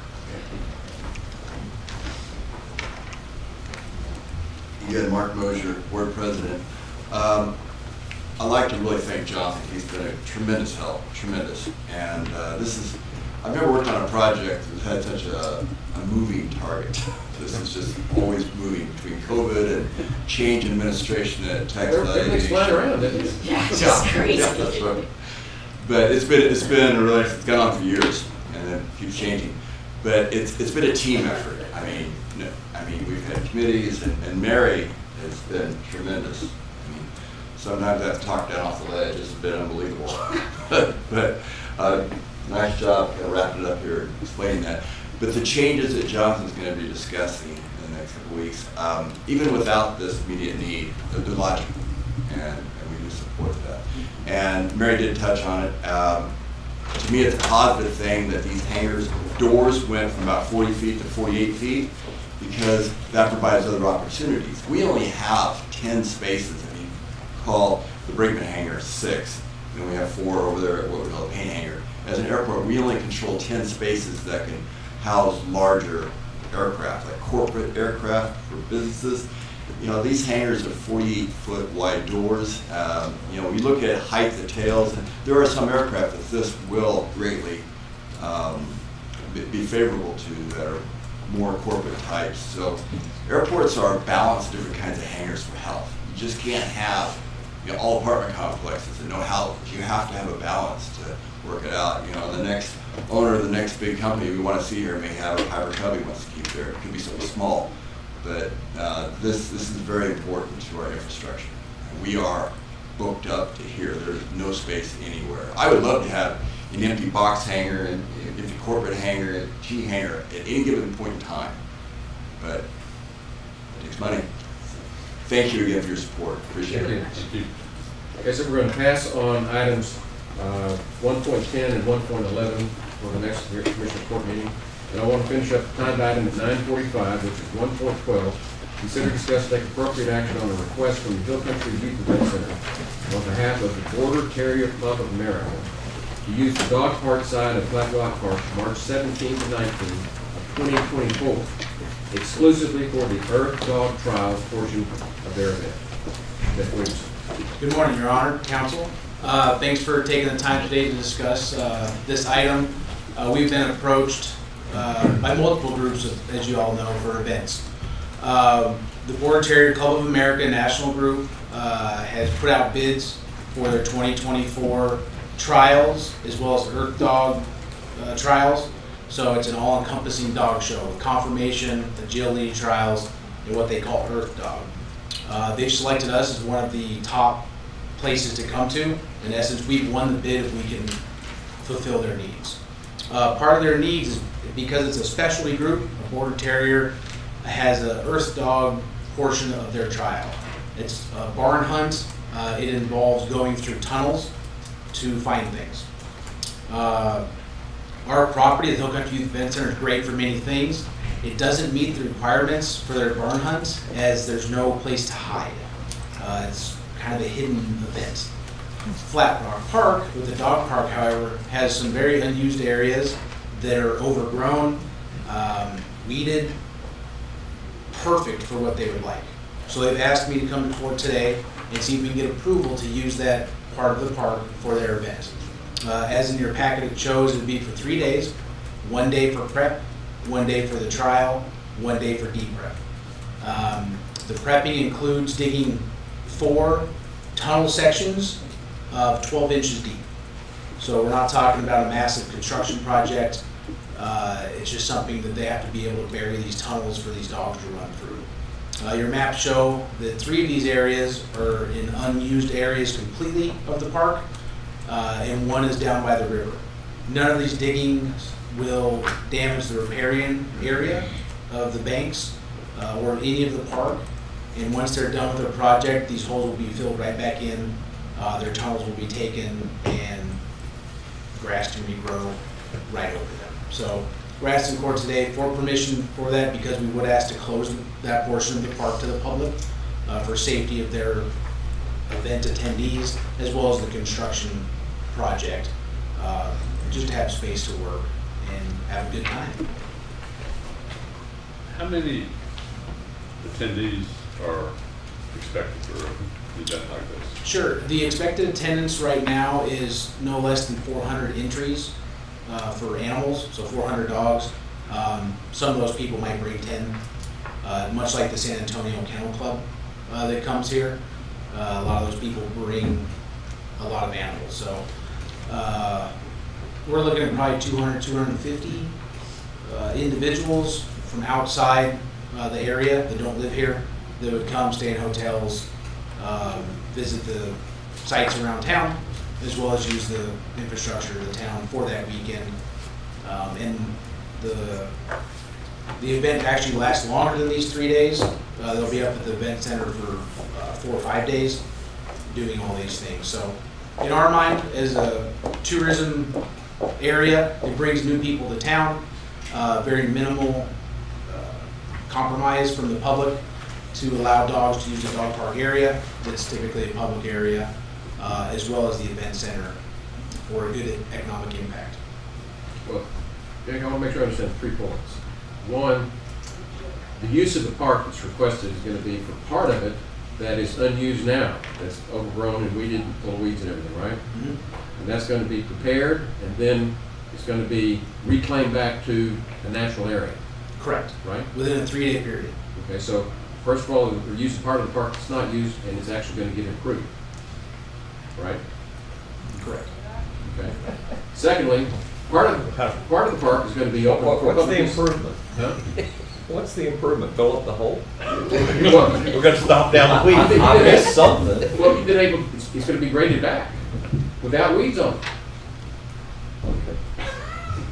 Again, Mark Mosier, Board President. I'd like to really thank Jonathan. He's been a tremendous help, tremendous. And I've never worked on a project that's had such a moving target. This is just always moving between COVID and change in administration at tax Everything's flying around, isn't it? Yeah, it's just crazy. Yeah, that's right. But it's been really, it's gone on for years and then keeps changing. But it's been a team effort. I mean, we've had committees and Mary has been tremendous. I mean, sometimes I've talked down off the ledge. It's been unbelievable. but nice job kind of wrapping it up here and explaining that. But the changes that Jonathan's going to be discussing in the next couple of weeks, even without this immediate need, they're logical, and we do support that. And Mary did touch on it. To me, it's a positive thing that these hangars doors went from about 40 feet to 48 feet because that provides other opportunities. We only have 10 spaces, if you call the Brinkman hangar 6, and we have 4 over there at what we call a paint hangar. As an airport, we only control 10 spaces that can house larger aircraft, like corporate aircraft for businesses. You know, these hangars are 48-foot wide doors. You know, we look at height of tails, and there are some aircraft that this will greatly be favorable to that are more corporate types. So airports are balanced different kinds of hangars for health. You just can't have, you know, all apartment complexes and no health. You have to have a balance to work it out. You know, the next owner of the next big company we want to see here may have a Piper Cub he wants to keep there. It could be something small. But this is very important to our infrastructure. We are booked up to here. There's no space anywhere. I would love to have an empty box hangar and empty corporate hangar and T hangar at any given point in time. But it takes money. Thank you again for your support. Appreciate it. Thank you. Okay, so we're going to pass on items 1.10 and 1.11 for the next Commissioner Court meeting. And I want to finish up the timed item at 9:45, which is 1.12. Consider, discuss, take appropriate action on a request from the Hill Country Youth Event Center on behalf of the Border Terrier Club of America to use the dog park side of Flat Rock Park March 17 to 19 of 2024 exclusively for the Earth Dog Trials portion of their event. Jeff Williams. Good morning, Your Honor, Council. Thanks for taking the time today to discuss this item. We've been approached by multiple groups, as you all know, for events. The Border Terrier Club of America National Group has put out bids for their 2024 trials, as well as Earth Dog trials. So it's an all-encompassing dog show with conformation, agility trials, and what they call Earth Dog. They've selected us as one of the top places to come to. In essence, we've won the bid if we can fulfill their needs. Part of their needs is because it's a specialty group. A Border Terrier has an Earth Dog portion of their trial. It's a barn hunt. It involves going through tunnels to find things. Our property, the Hill Country Youth Event Center, is great for many things. It doesn't meet the requirements for their barn hunts as there's no place to hide. It's kind of a hidden event. Flat Rock Park, with the dog park, however, has some very unused areas that are overgrown, weeded, perfect for what they would like. So they've asked me to come to court today and see if we can get approval to use that part of the park for their event. As in your packet, it shows it would be for 3 days, 1 day for prep, 1 day for the trial, 1 day for deep prep. The prepping includes digging 4 tunnel sections of 12 inches deep. So we're not talking about a massive construction project. It's just something that they have to be able to bury these tunnels for these dogs to run through. Your maps show that 3 of these areas are in unused areas completely of the park, and 1 is down by the river. None of these diggings will damage the riparian area of the banks or any of the park. And once they're done with their project, these holes will be filled right back in. Their tunnels will be taken and grass can regrow right over them. So we're asking court today for permission for that because we would ask to close that portion of the park to the public for safety of their event attendees as well as the construction project. just to have space to work and have a good time. How many attendees are expected for an event like this? Sure. The expected attendance right now is no less than 400 entries for animals, so 400 dogs. Some of those people might bring 10, much like the San Antonio Kennel Club that comes here. A lot of those people bring a lot of animals. So we're looking at probably 200, 250 individuals from outside the area that don't live here that would come stay in hotels, visit the sites around town, as well as use the infrastructure of the town for that weekend. And the event actually lasts longer than these 3 days. They'll be up at the event center for 4 or 5 days doing all these things. So in our mind, as a tourism area, it brings new people to town, very minimal compromise from the public to allow dogs to use the dog park area that's typically a public area, as well as the event center for a good economic impact. Well, Jake, I want to make sure I understand 3 points. One, the use of the park that's requested is going to be for part of it that is unused now, that's overgrown and weeded, full of weeds and everything, right? Mm-hmm. And that's going to be prepared, and then it's going to be reclaimed back to a natural area, Correct. right? Within a 3-day period. Okay, so first of all, we're using part of the park that's not used, and it's actually going to get improved, right? Correct. Okay. Secondly, part of the park is going to be open. for What's the public use. improvement? Huh? What's the improvement? Fill up the hole? Well, We're gonna stop down the weeds. I think I you did missed have- something. Well, you did able, it's going to be graded back without weeds on it.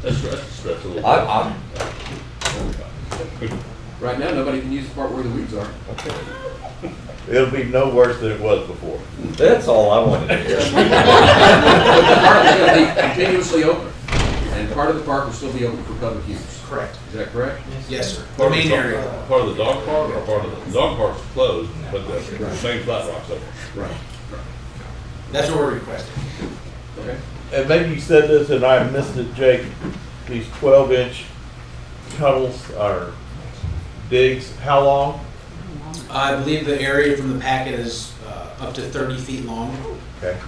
That's stretch a little. I'm, Right now, nobody can use the part where the weeds are. It'll be no worse than it was before. that's all I wanted to hear. But the park is going to be continuously open, and part of the park will still be open for public use. Correct. Is that correct? Yes, sir. The Part of main the area. Part of the dog park or part of the dog park's closed, but the main flat rock's open. Right. That's what we're requesting. Okay. And maybe you said this and I missed it, Jake, these 12-inch tunnels or digs, how long? I believe the area from the packet is up to 30 feet long. Okay.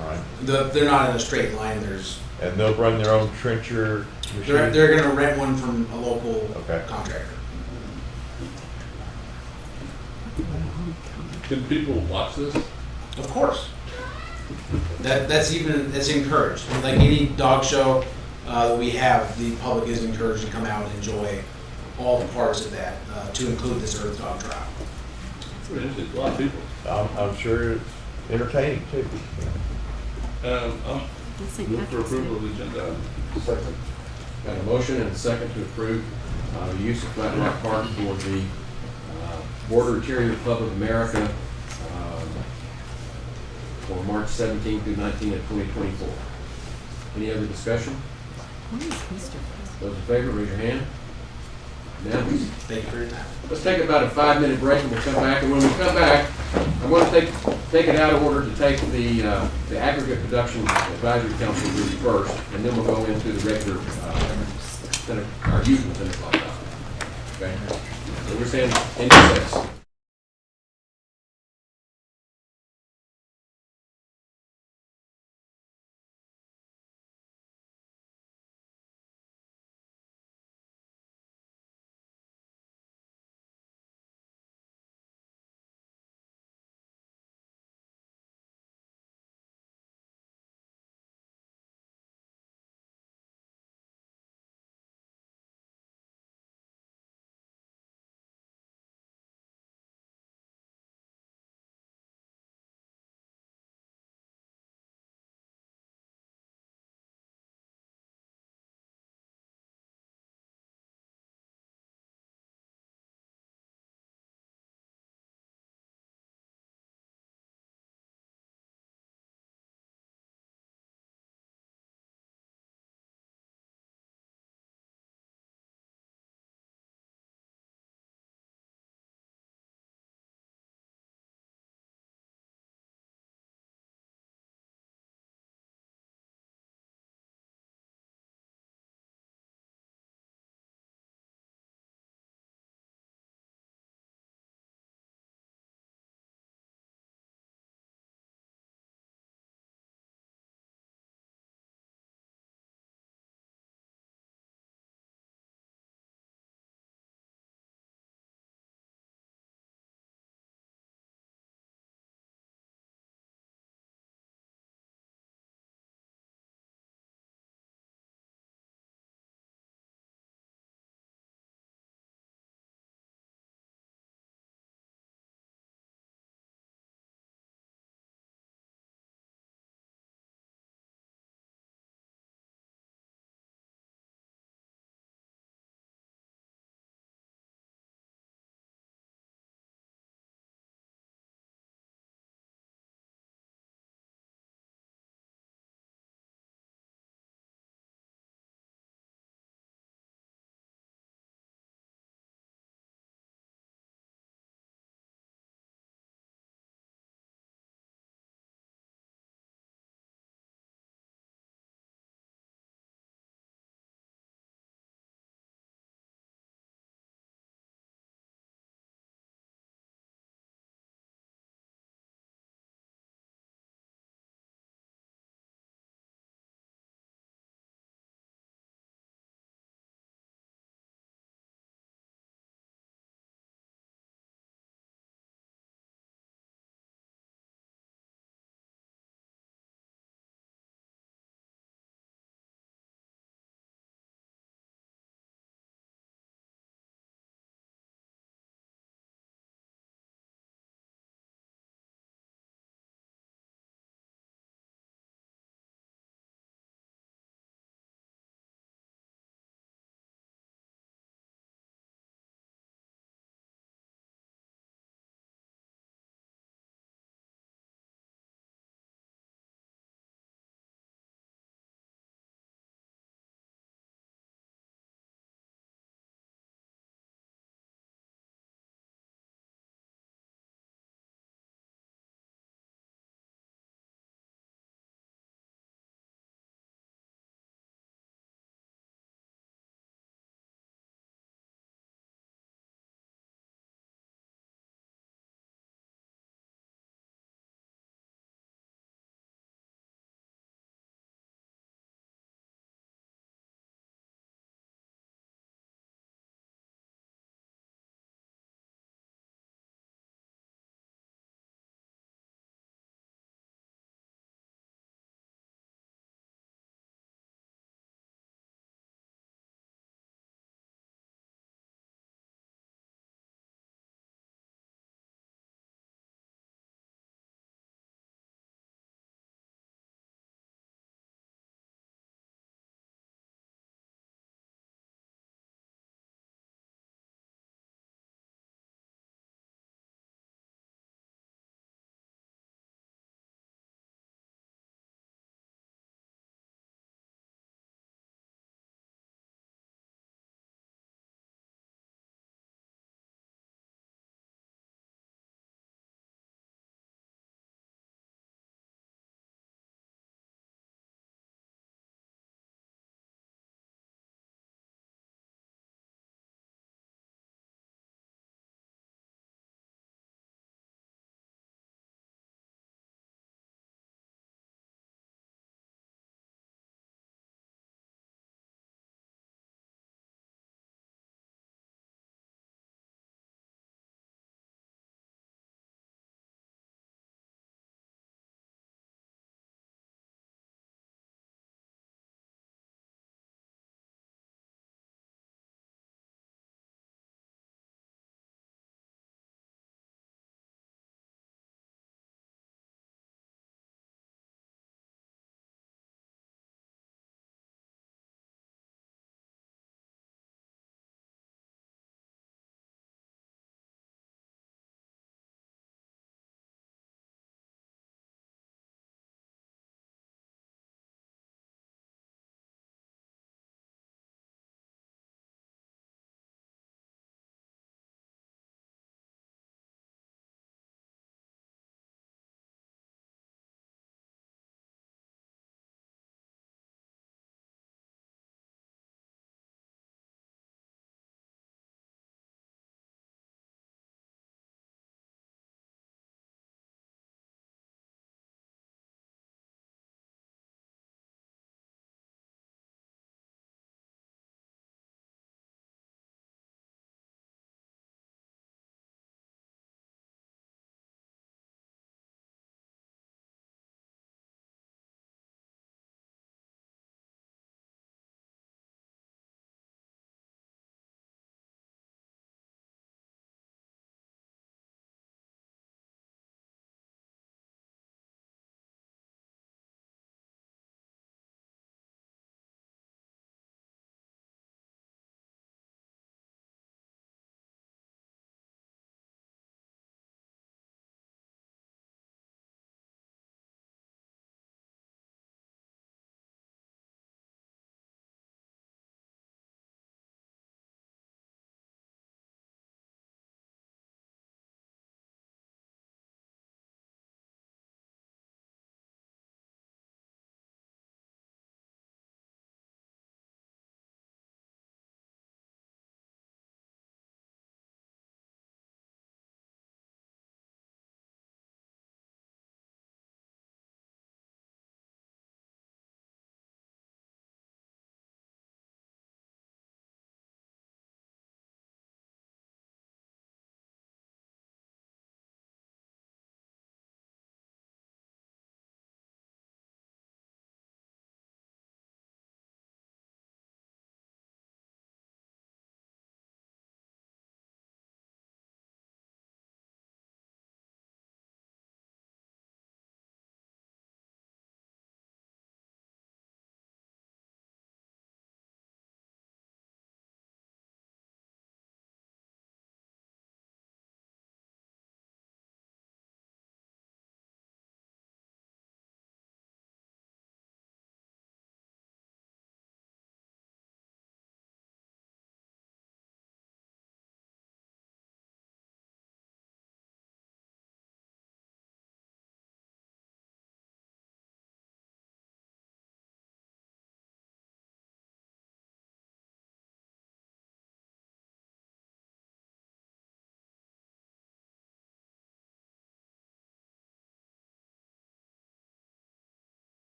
All right. They're not in a straight line. There's And they'll run their own trencher machine? they're going to rent one from a local Okay. contractor. Can people watch this? Of course. That's encouraged. Like any dog show that we have, the public is encouraged to come out and enjoy all the parts of that, to include this Earth Dog Trial. It's a lot of people. I'm sure it's entertaining too. Move for approval of the agenda item. Second. Got a motion and a second to approve the use of Flat Rock Park for the Border Interior Club of America for March 17 through 19 of 2024. Any other discussion? Where is Mr. Those in favor, raise your hand. Unanimous. Thank you for your time. Let's take about a 5-minute break and we'll come back. And when we come back, I'm going to take it out of order to take the aggregate production advisory council group first, and then we'll go into the regular, our usual 10 o'clock. Okay? So we're saying in recess.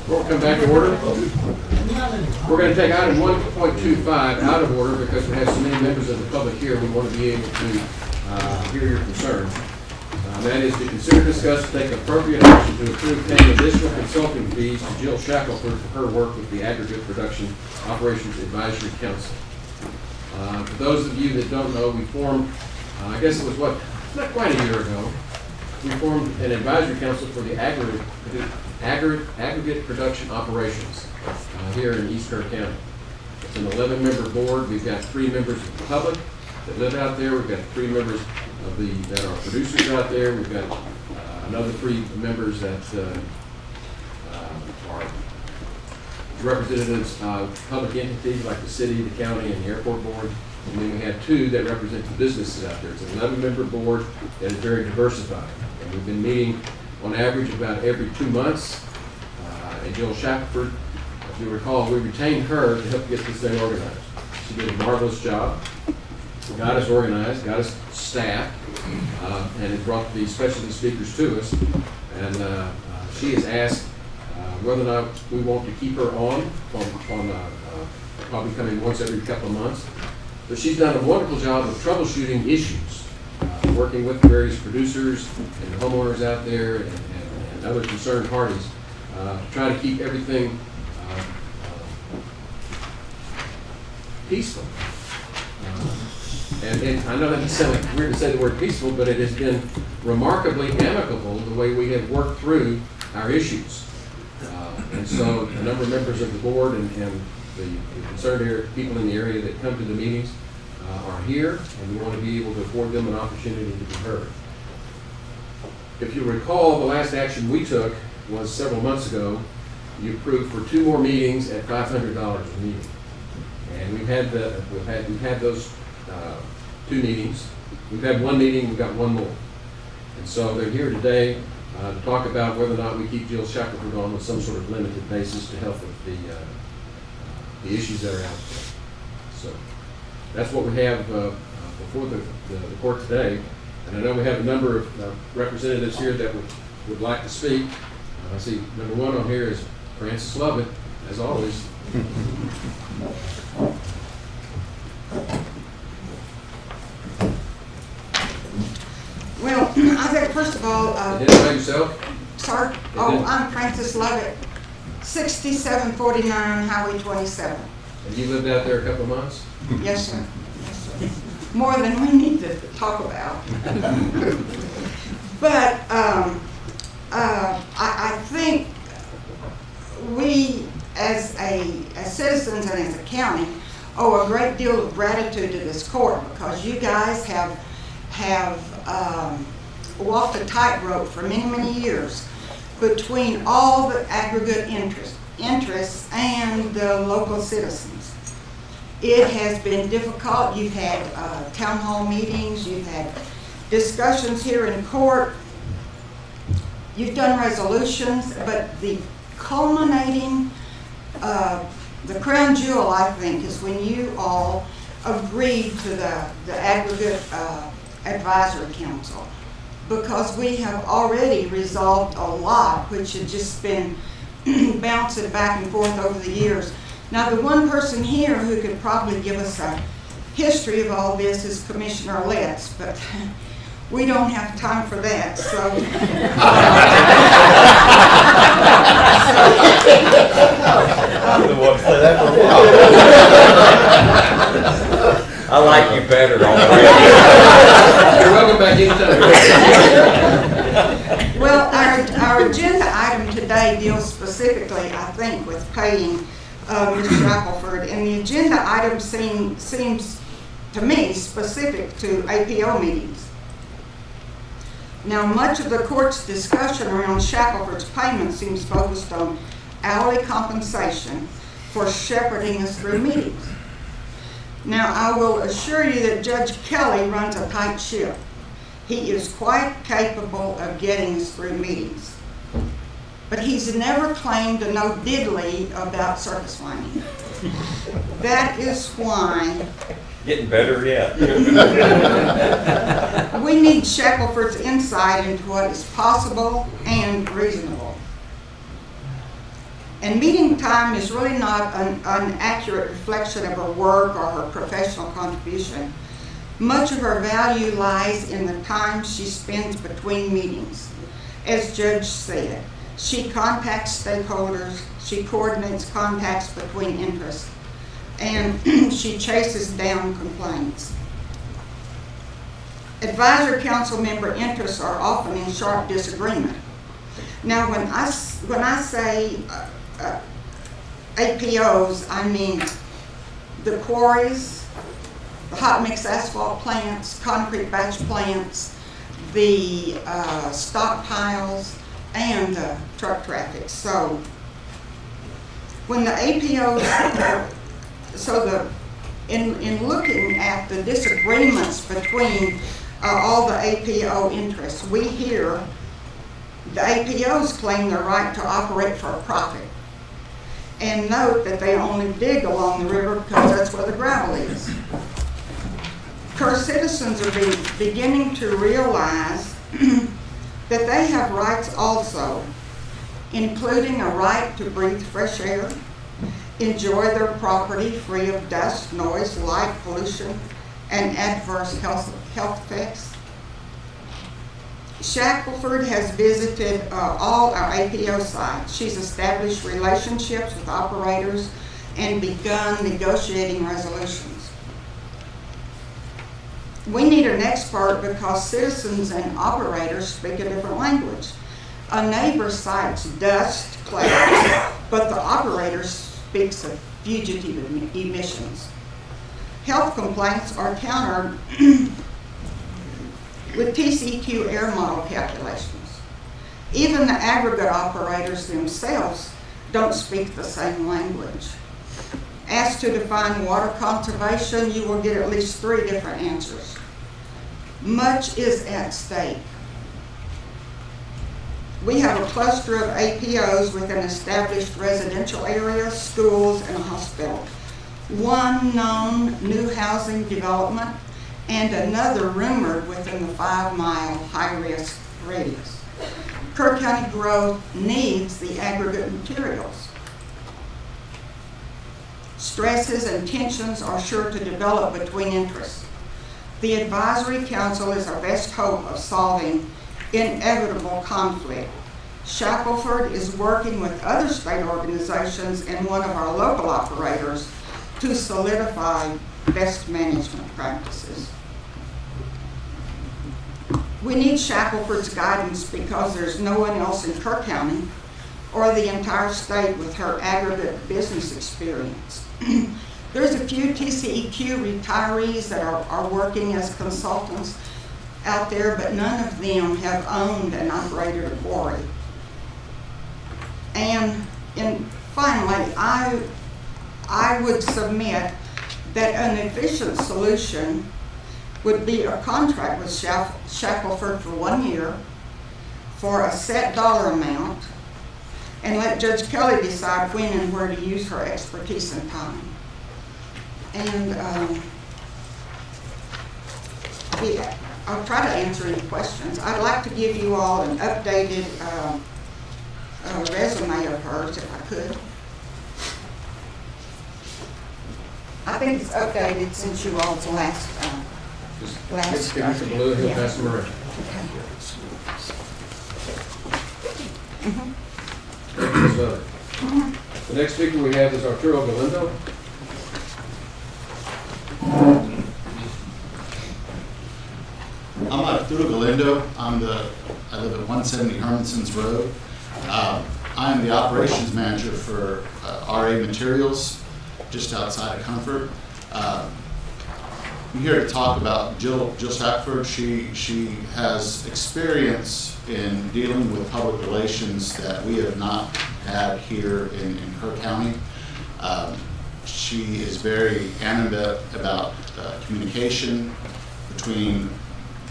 We'll come back to order. We're going to take item 1.25 out of order because we have so many members of the public here. We want to be able to hear your concerns. That is to consider, discuss, and take appropriate action to approve paying additional consulting fees to Jill Shackelford for her work with the Aggregate Production Operations Advisory Council. For those of you that don't know, we formed, I guess it was not quite a year ago, we formed an advisory council for the aggregate production operations here in East Kerr County. It's an 11-member board. We've got 3 members of the public that live out there. We've got 3 members that are producers out there. We've got another 3 members that are representatives of public entities like the city, the county, and the airport board. And then we have 2 that represent the businesses out there. It's an 11-member board that is very diversified. And we've been meeting on average about every 2 months. And Jill Shackelford, if you recall, we retained her to help get this thing organized. She did a marvelous job. Got us organized, got us staffed, and has brought the specialty speakers to us. And she has asked whether or not we want to keep her on probably coming once every couple of months. But she's done a wonderful job of troubleshooting issues, working with the various producers and the homeowners out there and other concerned parties to try to keep everything peaceful. And I know that doesn't sound like weird to say the word peaceful, but it has been remarkably amicable the way we have worked through our issues. And so a number of members of the board and the concerned people in the area that come to the meetings are here, and we want to be able to afford them an opportunity to be heard. If you recall, the last action we took was several months ago. You approved for 2 more meetings at $500 a meeting, and we've had those 2 meetings. We've had 1 meeting. We've got 1 more, and so they're here today to talk about whether or not we keep Jill Shackelford on with some sort of limited basis to help with the issues that are out there. So that's what we have before the court today. And I know we have a number of representatives here that would like to speak. I see number 1 on here is Francis Lovett, as always. Well, I think first of all, Identify yourself. Sir? Oh, I'm Francis Lovett, 6749 Highway 27. And you lived out there a couple of months? Yes, sir. Yes, sir. More than we need to talk about. But I think we, as citizens and as a county, owe a great deal of gratitude to this court because you guys have walked a tightrope for many, many years between all the aggregate interests and the local citizens. It has been difficult. You've had town hall meetings, you've had discussions here in court, you've done resolutions, but the culminating, the crown jewel, I think, is when you all agreed to the aggregate advisory council, because we have already resolved a lot which had just been bouncing back and forth over the years. Now, the one person here who could probably give us a history of all this is Commissioner Letts, but we don't have time for that, so. I'm the one to say that for a while. I like you better already. You're welcome back anytime. Well, our agenda item today deals specifically, I think, with paying Ms. Shackelford, and the agenda item seems to me specific to APO meetings. Now, much of the court's discussion around Shackelford's payment seems focused on hourly compensation for shepherding us through meetings. Now, I will assure you that Judge Kelly runs a tight ship. He is quite capable of getting us through meetings. But he's never claimed to know diddly about circus lining. That is why Getting better yet. we need Shackelford's insight into what is possible and reasonable. And meeting time is really not an accurate reflection of her work or her professional contribution. Much of her value lies in the time she spends between meetings. As Judge said, she contacts stakeholders, she coordinates contacts between interests, and she chases down complaints. Advisory council member interests are often in sharp disagreement. Now, when I say APOs, I mean the quarries, the hot mix asphalt plants, concrete batch plants, the stockpiles, and the truck traffic. So when the APOs, in looking at the disagreements between all the APO interests, we hear the APOs claim their right to operate for a profit. And note that they only dig along the river because that's where the gravel is. Kerr citizens are beginning to realize that they have rights also, including a right to breathe fresh air, enjoy their property free of dust, noise, light pollution, and adverse health effects. Shackelford has visited all our APO sites. She's established relationships with operators and begun negotiating resolutions. We need an expert because citizens and operators speak a different language. A neighbor cites dust clouds, but the operator speaks of fugitive emissions. Health complaints are countered with TCEQ air model calculations. Even the aggregate operators themselves don't speak the same language. Asked to define water conservation, you will get at least 3 different answers. Much is at stake. We have a cluster of APOs within established residential areas, schools, and a hospital. One known new housing development and another rumored within the 5-mile high-risk radius. Kerr County growth needs the aggregate materials. Stresses and tensions are sure to develop between interests. The advisory council is our best hope of solving inevitable conflict. Shackelford is working with other state organizations and one of our local operators to solidify best management practices. We need Shackelford's guidance because there's no one else in Kerr County or the entire state with her aggregate business experience. There's a few TCEQ retirees that are working as consultants out there, but none of them have owned and operated a quarry. And finally, I would submit that an efficient solution would be a contract with Shackelford for 1 year for a set dollar amount, and let Judge Kelly decide when and where to use her expertise and time. And I'll try to answer any questions. I'd like to give you all an updated resume of hers if I could. I think it's updated since you all's last. Just give me some blue and he'll pass them around. So, the next speaker we have is Arturo Galindo. I'm Arturo Galindo. I live at 170 Hermanson's Road. I am the operations manager for RA Materials, just outside of Comfort. I'm here to talk about Jill Shackelford. She has experience in dealing with public relations that we have not had here in Kerr County. She is very animate about communication between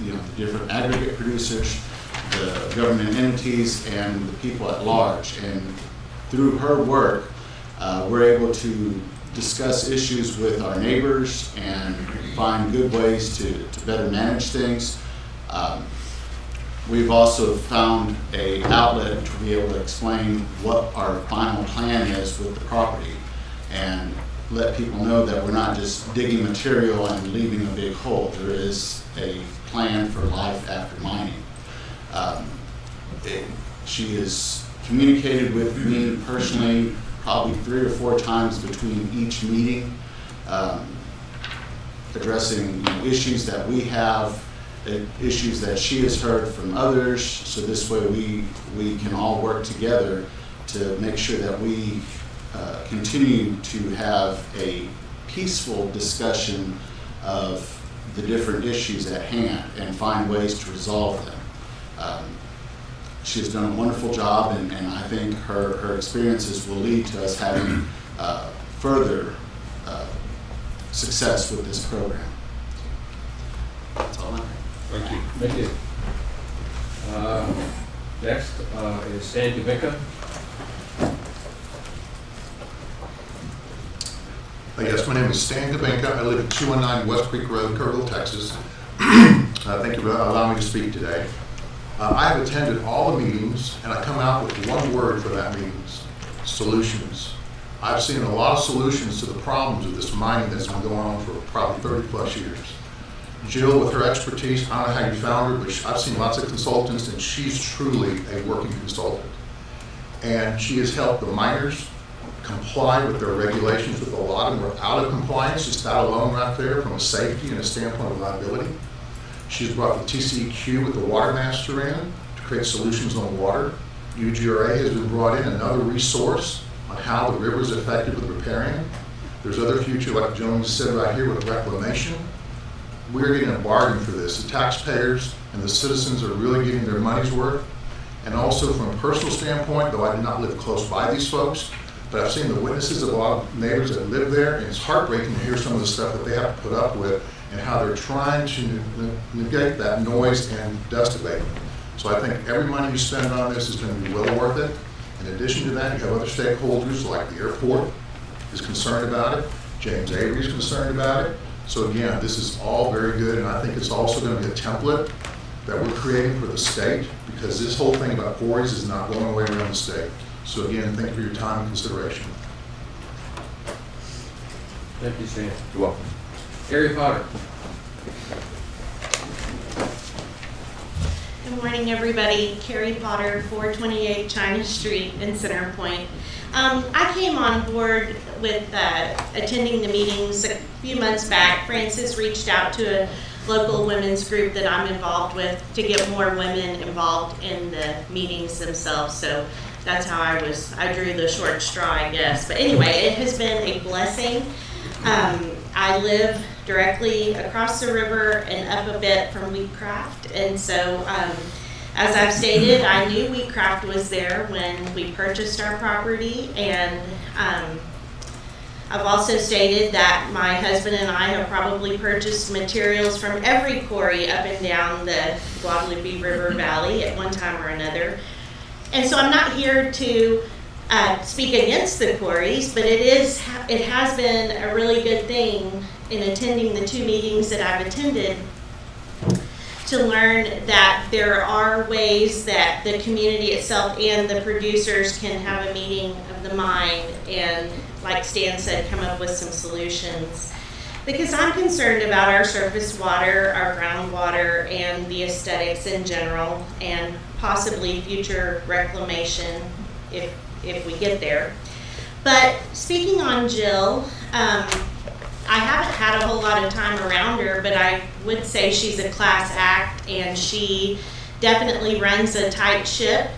the different aggregate producers, the government entities, and the people at large. And through her work, we're able to discuss issues with our neighbors and find good ways to better manage things. We've also found a outlet to be able to explain what our final plan is with the property and let people know that we're not just digging material and leaving a big hole. There is a plan for life after mining. She has communicated with me personally probably 3 or 4 times between each meeting, addressing issues that we have, issues that she has heard from others, so this way we can all work together to make sure that we continue to have a peaceful discussion of the different issues at hand and find ways to resolve them. She has done a wonderful job, and I think her experiences will lead to us having further success with this program. That's all I have. Thank you. Thank you. Next is Stan Kubicka. Yes, my name is Stan Kubicka. I live at 219 West Creek Road, Kerrville, Texas. Thank you for allowing me to speak today. I have attended all the meetings, and I come out with one word for that meetings: solutions. I've seen a lot of solutions to the problems of this mining that's been going on for probably 30 plus years. Jill, with her expertise, I don't know how you found her, but I've seen lots of consultants, and she's truly a working consultant. And she has helped the miners comply with their regulations. With a lot of them are out of compliance, just that alone right there from a safety and a standpoint of liability. She's brought the TCEQ with the water master in to create solutions on water. UGRA has been brought in, another resource on how the river is affected with repairing. There's other future, like the gentleman said right here, with reclamation. We're getting a bargain for this. The taxpayers and the citizens are really getting their money's worth. And also from a personal standpoint, though I did not live close by these folks, but I've seen the witnesses of a lot of neighbors that live there, and it's heartbreaking to hear some of the stuff that they have to put up with and how they're trying to negate that noise and dust abatement. So I think every money you spend on this is going to be well worth it. In addition to that, you have other stakeholders like the airport is concerned about it, James Avery is concerned about it. So again, this is all very good, and I think it's also going to be a template that we're creating for the state, because this whole thing about quarries is not going away around the state. So again, thank you for your time and consideration. Thank you, Stan. You're welcome. Gary Potter. Good morning, everybody. Carrie Potter, 428 China Street in Center Point. I came on board with attending the meetings a few months back. Francis reached out to a local women's group that I'm involved with to get more women involved in the meetings themselves. So that's how I drew the short straw, I guess. But anyway, it has been a blessing. I live directly across the river and up a bit from Wheatcraft, and so as I've stated, I knew Wheatcraft was there when we purchased our property, and I've also stated that my husband and I have probably purchased materials from every quarry up and down the Guadalupe River Valley at one time or another. And so I'm not here to speak against the quarries, but it has been a really good thing in attending the 2 meetings that I've attended to learn that there are ways that the community itself and the producers can have a meeting of the mind and, like Stan said, come up with some solutions. Because I'm concerned about our surface water, our groundwater, and the aesthetics in general, and possibly future reclamation if we get there. But speaking on Jill, I haven't had a whole lot of time around her, but I would say she's a class act, and she definitely runs a tight ship.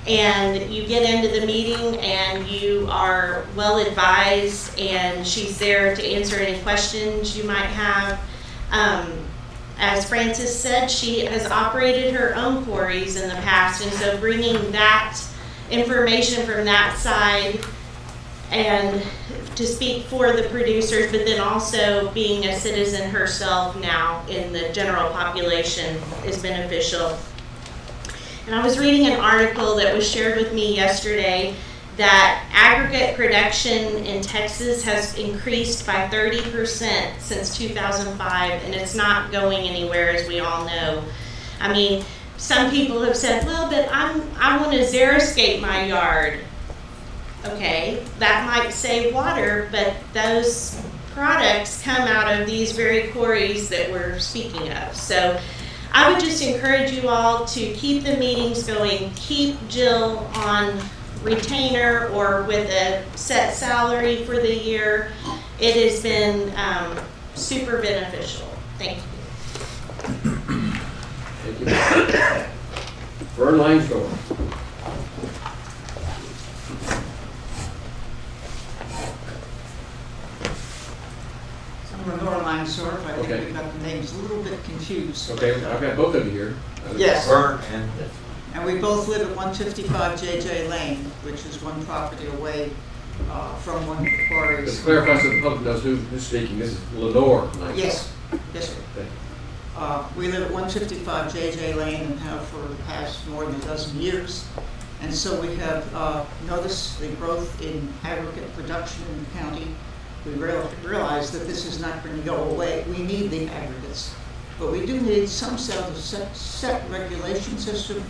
And you get into the meeting and you are well advised, and she's there to answer any questions you might have. As Francis said, she has operated her own quarries in the past, and so bringing that information from that side and to speak for the producers, but then also being a citizen herself now in the general population is beneficial. And I was reading an article that was shared with me yesterday that aggregate production in Texas has increased by 30% since 2005, and it's not going anywhere, as we all know. I mean, some people have said, well, but I want to xeriscape my yard. Okay, that might save water, but those products come out of these very quarries that we're speaking of. So I would just encourage you all to keep the meetings going, keep Jill on retainer or with a set salary for the year. It has been super beneficial. Thank you. Thank you. Vern Langsdorf. I'm Lenore Langsdorf. I think Okay. we got the names a little bit confused. Okay, I've got both of you here. Yes. Vern And we both live at 155 JJ Lane, which is one property away from one of the quarries. Just clarify so the public knows who's speaking. This is Lenore Langsdorf. Yes, yes, sir. Thank you. We live at 155 JJ Lane and have for the past more than a dozen years. And so we have noticed the growth in aggregate production in the county. We realize that this is not going to go away. We need the aggregates. But we do need some sort of set regulation system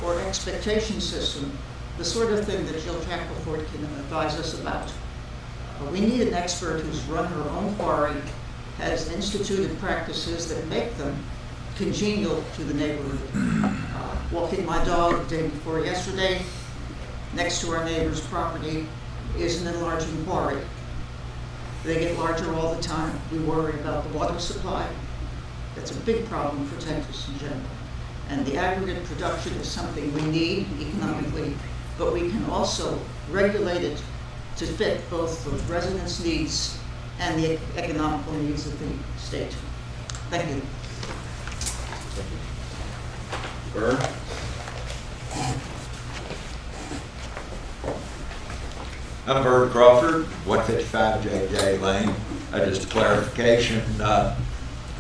or expectation system, the sort of thing that Jill Shackelford can advise us about. We need an expert who's run her own quarry, has instituted practices that make them congenial to the neighborhood. Walking my dog the day before yesterday, next to our neighbor's property is an enlarging quarry. They get larger all the time. We worry about the water supply. That's a big problem for Texas in general. And the aggregate production is something we need economically, but we can also regulate it to fit both the residents' needs and the economical needs of the state. Thank you. Vern? I'm Vern Crawford, 155 JJ Lane. Just a clarification,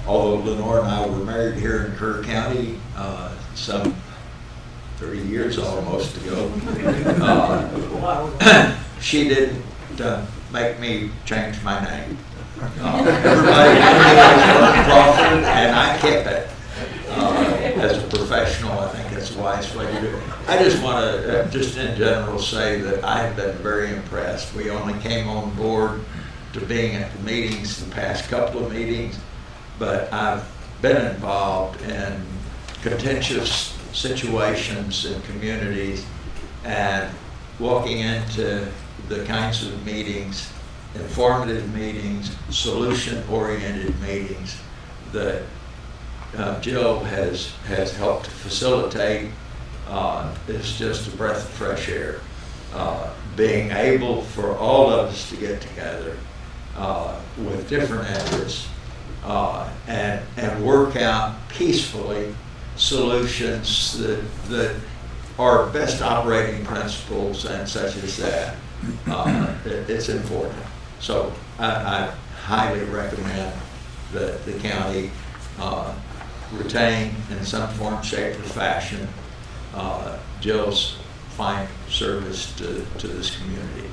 although Lenore and I were married here in Kerr County some 30 years almost ago, she didn't make me change my name. Everybody knew me as Vern Crawford, and I kept it. As a professional, I think that's the wise way to do it. I just want to, just in general, say that I have been very impressed. We only came on board to being at the meetings, the past couple of meetings, but I've been involved in contentious situations in communities and walking into the kinds of meetings, informative meetings, solution-oriented meetings that Jill has helped facilitate. It's just a breath of fresh air. Being able for all of us to get together with different interests and work out peacefully solutions that are best operating principles and such as that. It's important. So I highly recommend that the county retain in some form, shape, or fashion Jill's fine service to this community.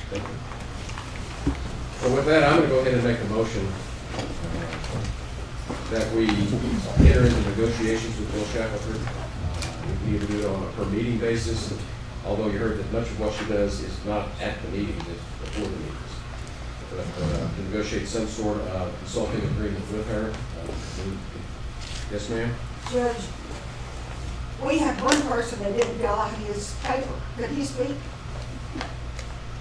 Thank you. So with that, I'm going to go ahead and make a motion that we enter into negotiations with Jill Shackelford. We need to do it on a per meeting basis, although you heard that much of what she does is not at the meetings, it's before the meetings. But to negotiate some sort of consulting agreement with her. Yes, ma'am? Judge, we have one person that didn't fill out his paper. Could he speak?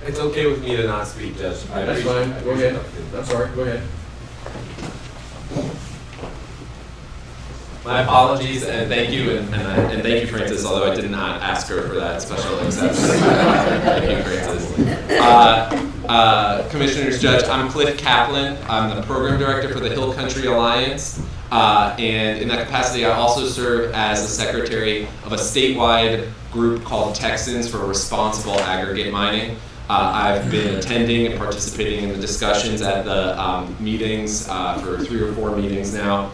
It's okay with me to not speak, Judge. That's fine. Go ahead. I'm sorry. Go ahead. My apologies and thank you, and thank you, Francis, although I did not ask her for that special exception. Thank you, Francis. Commissioners, Judge, I'm Cliff Kaplan. I'm the Program Director for the Hill Country Alliance. And in that capacity, I also serve as the secretary of a statewide group called Texans for Responsible Aggregate Mining. I've been attending and participating in the discussions at the meetings for 3 or 4 meetings now.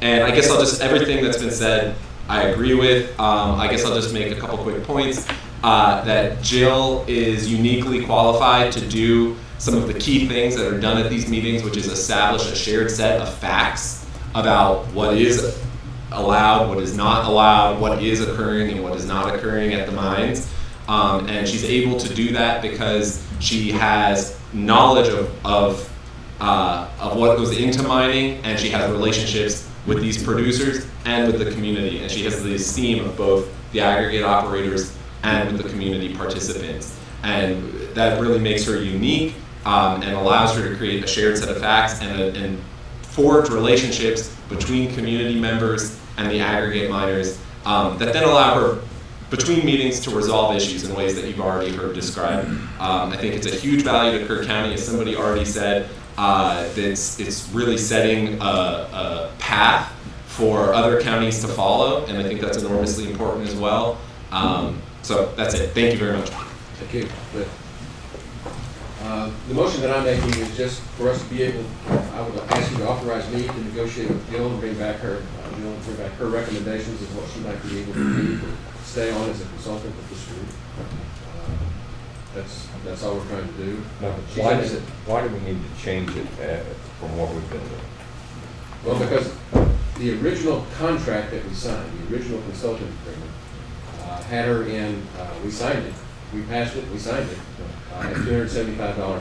And I guess everything that's been said, I agree with. I guess I'll just make a couple quick points. That Jill is uniquely qualified to do some of the key things that are done at these meetings, which is establish a shared set of facts about what is allowed, what is not allowed, what is occurring and what is not occurring at the mines. And she's able to do that because she has knowledge of what goes into mining, and she has relationships with these producers and with the community, and she has the esteem of both the aggregate operators and with the community participants. And that really makes her unique and allows her to create a shared set of facts and forge relationships between community members and the aggregate miners that then allow her between meetings to resolve issues in ways that you've already heard described. I think it's a huge value to Kerr County, as somebody already said. It's really setting a path for other counties to follow, and I think that's enormously important as well. So that's it. Thank you very much. Thank you. The motion that I'm making is just for us to be able, I would ask you to authorize me to negotiate with Jill and bring back her recommendations of what she might be able to do to stay on as a consultant with this group. That's all we're trying to do. Now, why do we need to change it from what we've been doing? Well, because the original contract that we signed, the original consultant agreement, had her in, we signed it, we passed it, we signed it, at $275 an hour.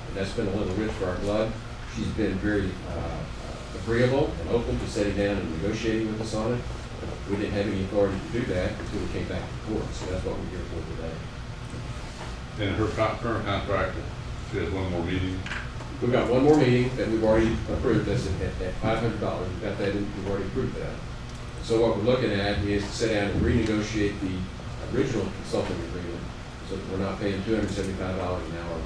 And that's been a little rich for our blood. She's been very agreeable and open to sitting down and negotiating with us on it. We didn't have any authority to do that until we came back to court, so that's what we're here for today. And her current contract, she has one more meeting. We've got one more meeting that we've already approved, that's at $500. We've got that, we've already approved that. So what we're looking at is to sit down and renegotiate the original consulting agreement so that we're not paying $275 an hour.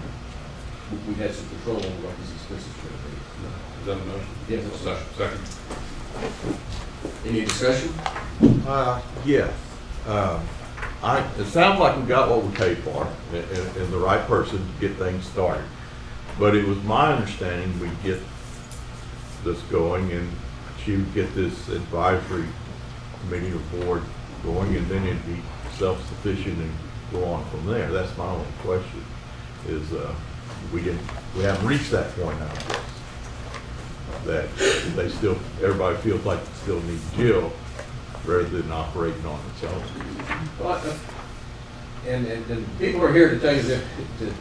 We had some control over what these expenses are going to be. Is that a motion? Yes, that's a motion. Second. Any discussion? Yes. It sounds like we got what we paid for and the right person to get things started. But it was my understanding we'd get this going and she would get this advisory committee or board going, and then it'd be self-sufficient and go on from there. That's my only question, is we haven't reached that point, I guess. That everybody feels like they still need Jill rather than operating on its own. Well, and people are here to tell you to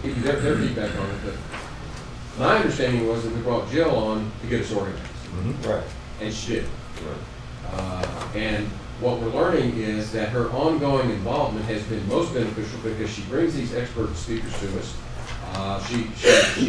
give you their feedback on it, but my understanding was that we brought Jill on to get us organized. Mm-hmm. Right. And she did. Right. And what we're learning is that her ongoing involvement has been most beneficial because she brings these expert speakers to us. She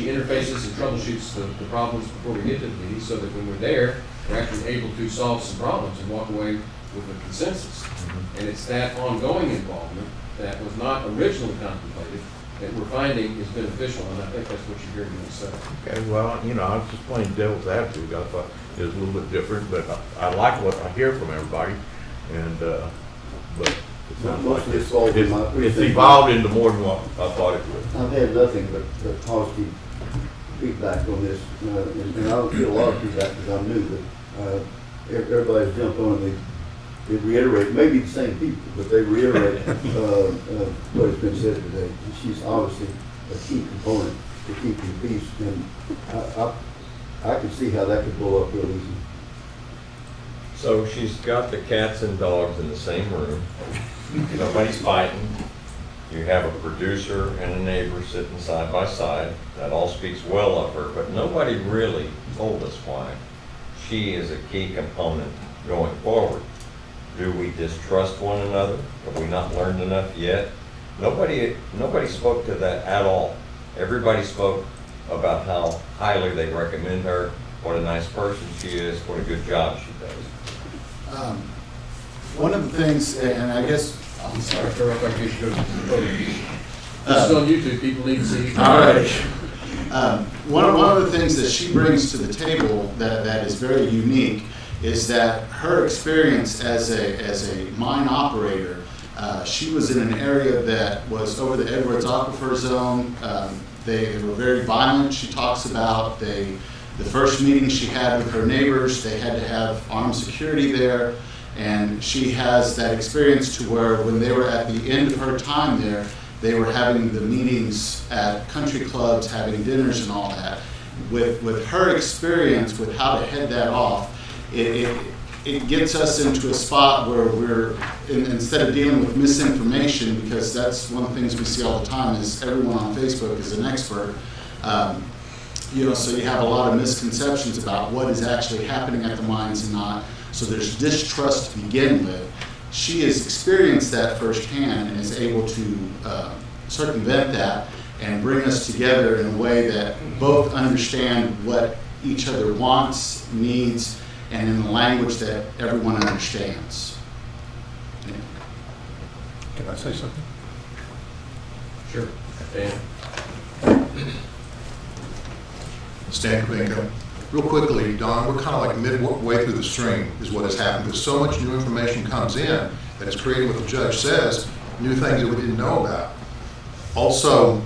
interfaces and troubleshoots the problems before we get to the meeting, so that when we're there, we're actually able to solve some problems and walk away with a consensus. Mm-hmm. And it's that ongoing involvement that was not originally contemplated that we're finding is beneficial, and I think that's what you're hearing me say. Okay, well, I was just playing devil's advocate. I thought it was a little bit different, but I like what I hear from everybody, and but it sounds like it's evolved into more than what I thought it would. I've had nothing but positive feedback on this, and I don't get a lot of feedback because I'm new, but everybody's jumped on and they reiterate, maybe the same people, but they reiterate what has been said today. And she's obviously a key component to keeping peace, and I can see how that could blow up real easy. So she's got the cats and dogs in the same room. Nobody's fighting. You have a producer and a neighbor sitting side by side. That all speaks well of her, but nobody really told us why she is a key component going forward. Do we distrust one another? Have we not learned enough yet? Nobody spoke to that at all. Everybody spoke about how highly they recommend her, what a nice person she is, what a good job she does. One of the things, and I guess, I'm sorry. This is on YouTube, people need to see. All right. One of the things that she brings to the table that is very unique is that her experience as a mine operator, she was in an area that was over the Edwards Aquifer Zone. They were very violent. She talks about the first meeting she had with her neighbors, they had to have armed security there, and she has that experience to where when they were at the end of her time there, they were having the meetings at country clubs, having dinners and all that. With her experience with how to head that off, it gets us into a spot where we're, instead of dealing with misinformation, because that's one of the things we see all the time is everyone on Facebook is an expert. You know, so you have a lot of misconceptions about what is actually happening at the mines and not. So there's distrust to begin with. She has experienced that firsthand and is able to circumvent that and bring us together in a way that both understand what each other wants, needs, and in a language that everyone understands. Can I say something? Sure. Dan? Stan Kabinko. Real quickly, Don, we're kind of like midway through the string is what has happened, because so much new information comes in that is creating what the judge says, new things that we didn't know about. Also,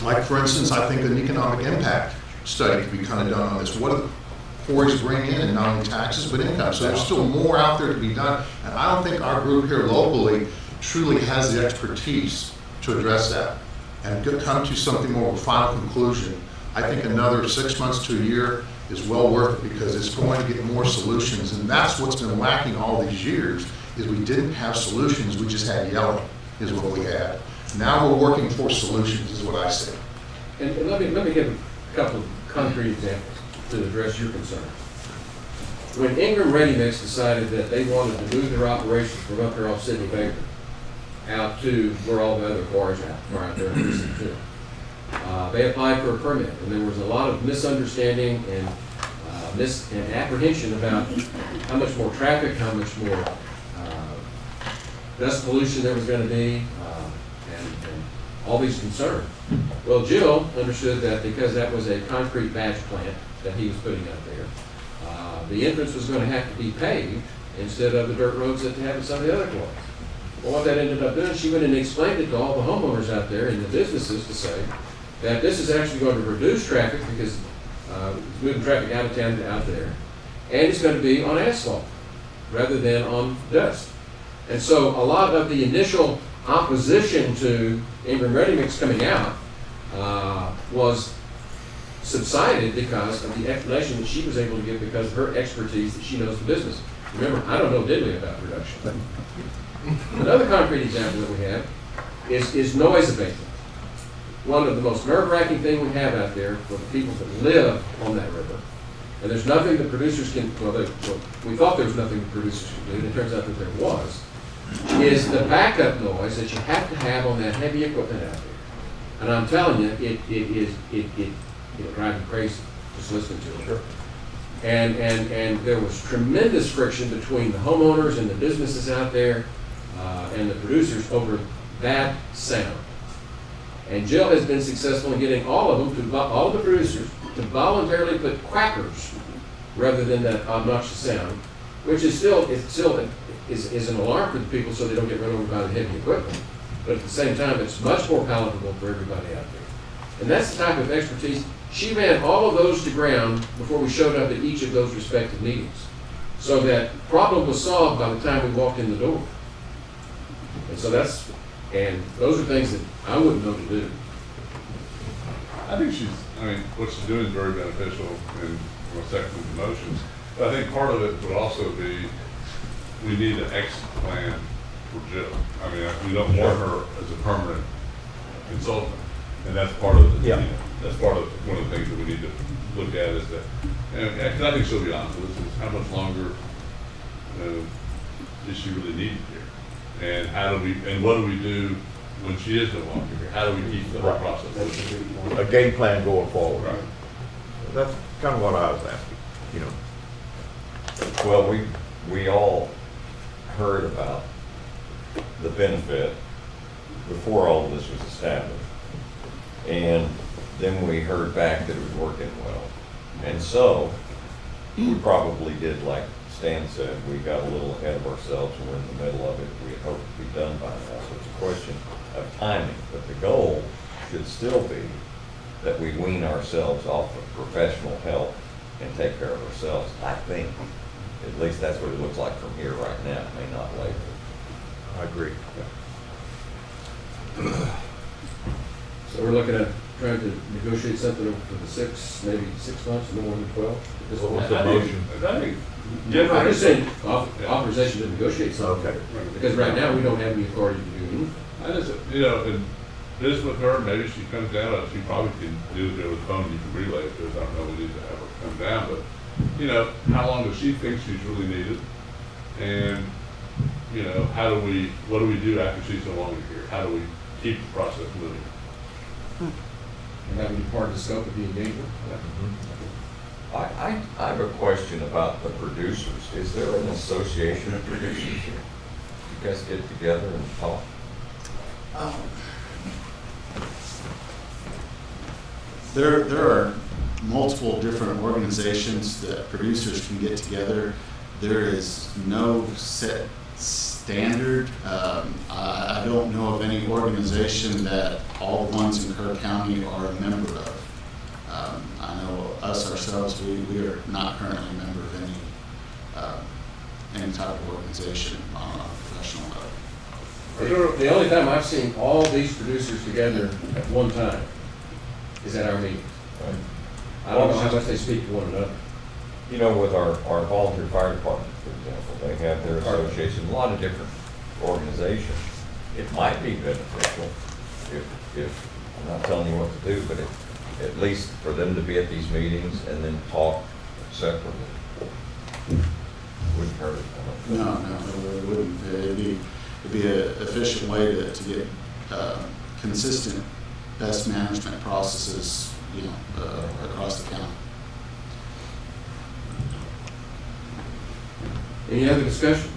like for instance, I think an economic impact study could be kind of done on this. What do the quarries bring in, and not only taxes, but income? So there's still more out there to be done, and I don't think our group here locally truly has the expertise to address that and come to something more of a final conclusion. I think another 6 months to a year is well worth it, because it's going to get more solutions, and that's what's been lacking all these years, is we didn't have solutions, we just had yelling, is what we had. Now we're working for solutions, is what I say. And let me give a couple of concrete examples to address your concern. When Ingram Ready Mix decided that they wanted to move their operations from up here off Sidney Baker out to where all the other quarries are out there in Houston too, they applied for a permit, and there was a lot of misunderstanding and apprehension about how much more traffic, how much more dust pollution there was going to be, and all these concerns. Well, Jill understood that because that was a concrete batch plant that he was putting out there, the entrance was going to have to be paved instead of the dirt roads that they have in some of the other quarries. Well, what that ended up doing, she went and explained it to all the homeowners out there and the businesses to say that this is actually going to reduce traffic because it's moving traffic out of town to out there, and it's going to be on asphalt rather than on dust. And so a lot of the initial opposition to Ingram Ready Mix coming out was subsided because of the explanation that she was able to give because of her expertise that she knows the business. Remember, I don't know diddly about production. Another concrete example that we have is noise abatement. One of the most nerve-wracking things we have out there for the people that live on that river, and there's nothing that producers can, we thought there was nothing that producers could do, and it turns out that there was, is the backup noise that you have to have on that heavy equipment out there. And I'm telling you, it'll drive you crazy just listening to it. Sure. And there was tremendous friction between the homeowners and the businesses out there and the producers over that sound. And Jill has been successful in getting all of the producers to voluntarily put quackers rather than that obnoxious sound, which is still an alarm for the people so they don't get run over by the heavy equipment. But at the same time, it's much more palatable for everybody out there. And that's the type of expertise. She ran all of those to ground before we showed up at each of those respective meetings, so that problem was solved by the time we walked in the door. And so and those are things that I wouldn't know to do. I think what she's doing is very beneficial and will second the motions. But I think part of it would also be, we need an exit plan for Jill. I mean, we don't want her as a permanent consultant. And that's part of the, that's part of one of the things that we need to look at is that, and I think she'll be honest with us, is how much longer is she really needed here? And what do we do when she is no longer here? How do we keep the whole process moving? A game plan going forward. Right. That's kind of what I was asking, Well, we all heard about the benefit before all of this was established. And then we heard back that it was working well. And so we probably did, like Stan said, we got a little ahead of ourselves and we're in the middle of it. We had hoped to be done by now. So it's a question of timing. But the goal should still be that we wean ourselves off of professional help and take care of ourselves, I think. At least that's what it looks like from here right now, it may not later. I agree. So we're looking at trying to negotiate something for the 6 months, no more than 12? What's the motion? I'm just saying authorization to negotiate something. Okay. Because right now, we don't have any authority to do anything. I just, you know, and this with her, maybe she comes down, she probably can do it over the phone, you can relay it to us, I don't know, we need to have her come down, but, you know, how long does she think she's really needed? And, you know, what do we do after she's no longer here? How do we keep the process moving? And that would be part of the scope of the engagement. I have a question about the producers. Is there an association of producers here? You guys get together and talk? There are multiple different organizations that producers can get together. There is no set standard. I don't know of any organization that all the ones in Kerr County are a member of. I know us ourselves, we are not currently a member of any type of organization on a professional level. The only time I've seen all these producers together at one time is at our meetings. I don't know how much they speak to one another. You know, with our volunteer fire department, for example, they have their association, a lot of different organizations. It might be beneficial if I'm not telling you what to do, but at least for them to be at these meetings and then talk separately. Wouldn't hurt. No, it wouldn't. It'd be an efficient way to get consistent best management processes, you know, across the county. Any other discussion?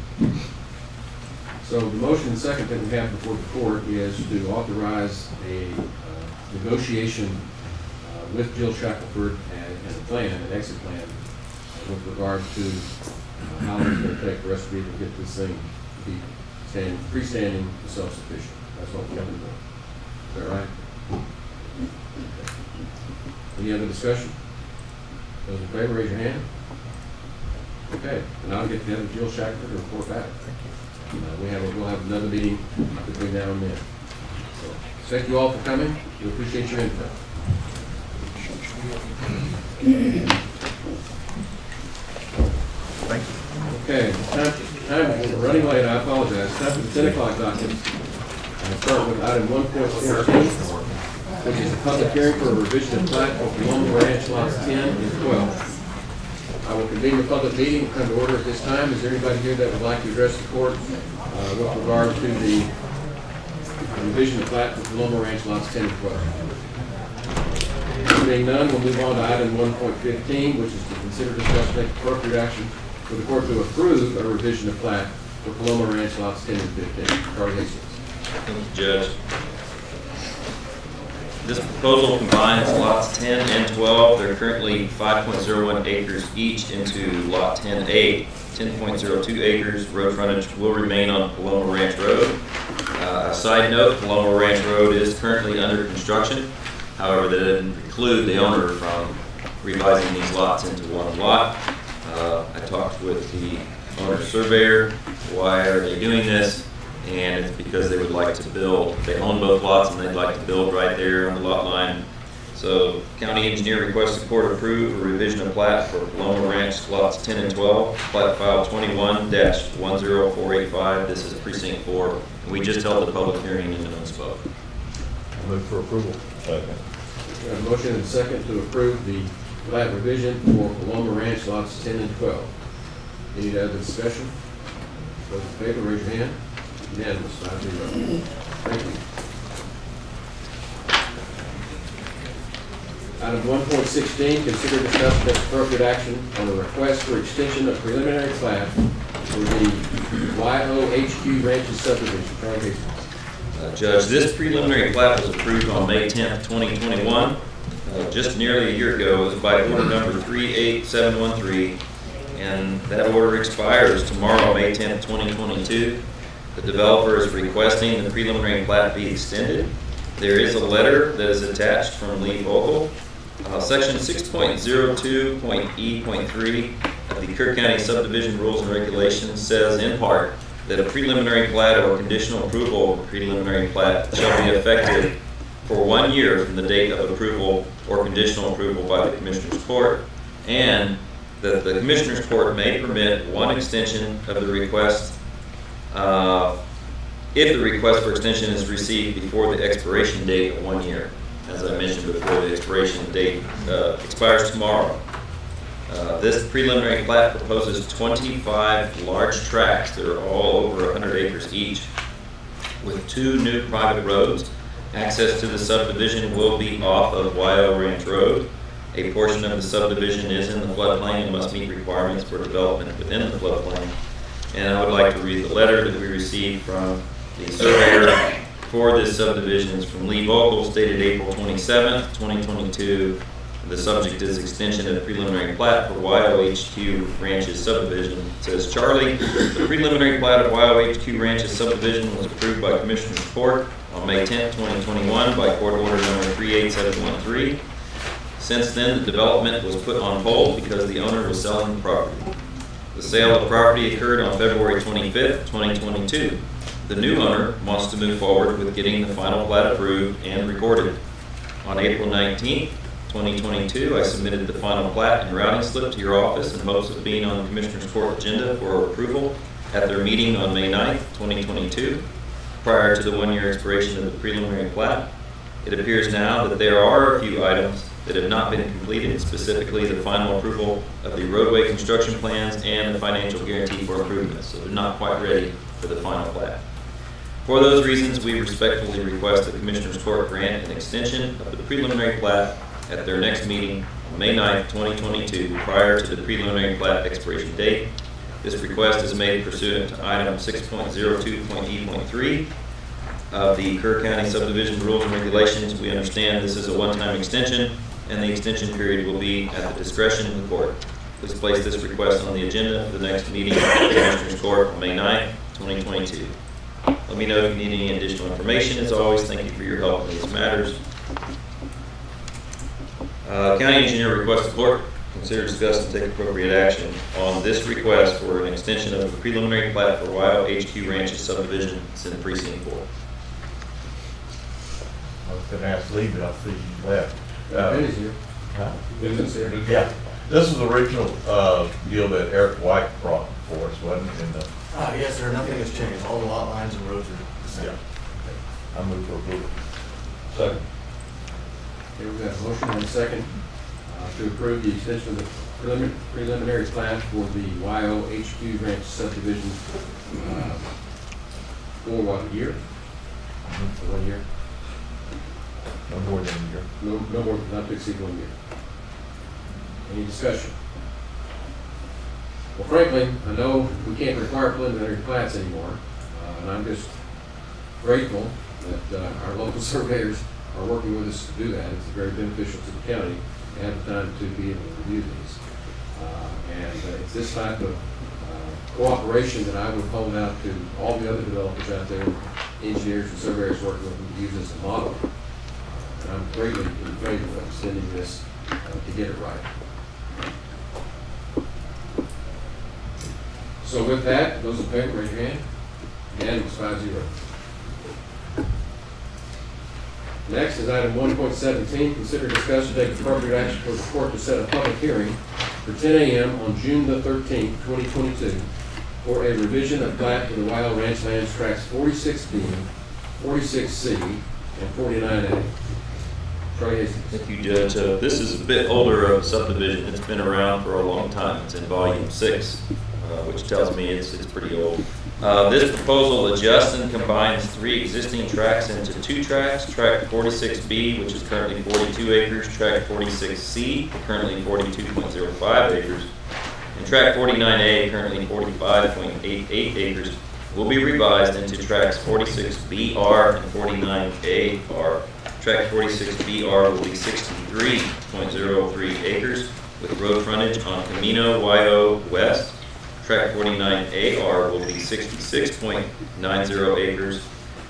So the motion and second that we have before the court is to authorize a negotiation with Jill Shackelford and a plan, an exit plan, with regard to how long it's going to take for us to be able to get this thing to be freestanding and self-sufficient. That's what we're looking for. Is that right? Any other discussion? Those in favor, raise your hand. Okay, and I'll get together with Jill Shackelford and report back. We'll have another meeting between now and then. So, thank you all for coming. We appreciate your input. Thank you. Okay, we're running late, I apologize. Time for the 10 o'clock document. I'll start with item 1.14, which is a public hearing for a revision of plat for Paloma Ranch lots 10 and 12. I will convene the public meeting and come to order at this time. Is there anybody here that would like to address the court with regard to the revision of plat for Paloma Ranch lots 10 and 12? Being none, we'll move on to item 1.15, which is to consider, discuss, and take appropriate action for the court to approve a revision of plat for Paloma Ranch lots 10 and 15. Charlie Hastings. Thank you, Judge. This proposal combines lots 10 and 12. They're currently 5.01 acres each into lot 10A. 10.02 acres road frontage will remain on Paloma Ranch Road. A side note, Paloma Ranch Road is currently under construction. However, that didn't preclude the owner from revising these lots into one lot. I talked with the owner surveyor. Why are they doing this? And it's because they would like to build. They own both lots and they'd like to build right there on the lot line. So county engineer requests the court approve a revision of plat for Paloma Ranch lots 10 and 12, plat file 21-10485. This is precinct 4. And we just held the public hearing and no one spoke. I move for approval. Second. We have a motion and a second to approve the plat revision for Paloma Ranch lots 10 and 12. Any other discussion? Those in favor, raise your hand. Unanimous, 5-0. Thank you. Item 1.16, consider, discuss, and take appropriate action on a request for extension of preliminary plat for the YOHQ Ranches subdivision. Charlie Hastings. Judge, this preliminary plat was approved on May 10th, 2021. Just nearly a year ago. It was by order number 38713, and that order expires tomorrow, May 10th, 2022. The developer is requesting the preliminary plat be extended. There is a letter that is attached from Lee Vogel. Section 6.02.E.3 of the Kerr County Subdivision Rules and Regulations says in part that a preliminary plat or conditional approval of a preliminary plat shall be effective for 1 year from the date of approval or conditional approval by the Commissioners Court, and that the Commissioners Court may permit one extension of the request if the request for extension is received before the expiration date of 1 year. As I mentioned before, the expiration date expires tomorrow. This preliminary plat proposes 25 large tracts that are all over 100 acres each, with 2 new private roads. Access to the subdivision will be off of Wyo Ranch Road. A portion of the subdivision is in the floodplain and must meet requirements for development within the floodplain. And I would like to read the letter that we received from the surveyor for this subdivision. It's from Lee Vogel, dated April 27th, 2022. The subject is extension of preliminary plat for YOHQ Ranches subdivision. It says, Charlie, the preliminary plat of YOHQ Ranches subdivision was approved by Commissioners Court on May 10th, 2021 by court order number 38713. Since then, the development was put on hold because the owner was selling the property. The sale of the property occurred on February 25th, 2022. The new owner wants to move forward with getting the final plat approved and recorded. On April 19th, 2022, I submitted the final plat and routing slip to your office in hopes of being on the Commissioners Court agenda for approval at their meeting on May 9th, 2022, prior to the 1-year expiration of the preliminary plat. It appears now that there are a few items that have not been completed, specifically the final approval of the roadway construction plans and the financial guarantee for improvements, so they're not quite ready for the final plat. For those reasons, we respectfully request the Commissioners Court grant an extension of the preliminary plat at their next meeting on May 9th, 2022, prior to the preliminary plat expiration date. This request is made pursuant to item 6.02.E.3 of the Kerr County Subdivision Rules and Regulations. We understand this is a one-time extension, and the extension period will be at the discretion of the court. Please place this request on the agenda for the next meeting of the Commissioners Court on May 9th, 2022. Let me know if you need any additional information. As always, thank you for your help in these matters. County Engineer requests the clerk consider, discuss, and take appropriate action on this request for an extension of the preliminary plat for YOHQ Ranches subdivision. It's in Precinct 4. I was going to ask Lee, but I see you left. Benny's here. Huh? Benny's here. Yeah. This is the original deal that Eric White brought for us, wasn't it? In the, Yes, sir. Nothing has changed. All the lot lines and roads are the same. yeah. I move for approval. Second. Okay, we've got a motion and a second to approve the extension of the preliminary plat for the YOHQ Ranch subdivision for what, a year? For 1 year? No more than a year. No more, not to exceed 1 year. Any discussion? Well, frankly, I know we can't require preliminary plats anymore, and I'm just grateful that our local surveyors are working with us to do that. It's very beneficial to the county to have the time to be able to review these. And it's this type of cooperation that I would hold out to all the other developers out there, engineers and surveyors working with them to use as a model. And I'm greatly in favor of extending this to get it right. So with that, those in favor, raise your hand. Unanimous, 5-0. Next is item 1.17, consider discussion take appropriate action for the court to set a public hearing for 10 a.m. on June the 13th, 2022, for a revision of plat for the Wild Ranch Lands Tracts 46B, 46C, and 49A. Troy Hastings. Thank you, Judge. This is a bit older of a subdivision. It's been around for a long time. It's in volume 6, which tells me it's pretty old. This proposal adjusts and combines 3 existing tracts into 2 tracts. Tract 46B, which is currently 42 acres, tract 46C, currently 42.05 acres, and tract 49A, currently 45.88 acres, will be revised into tracts 46BR and 49AR. Tract 46BR will be 63.03 acres with road frontage on Camino Wyo West. Tract 49AR will be 66.90 acres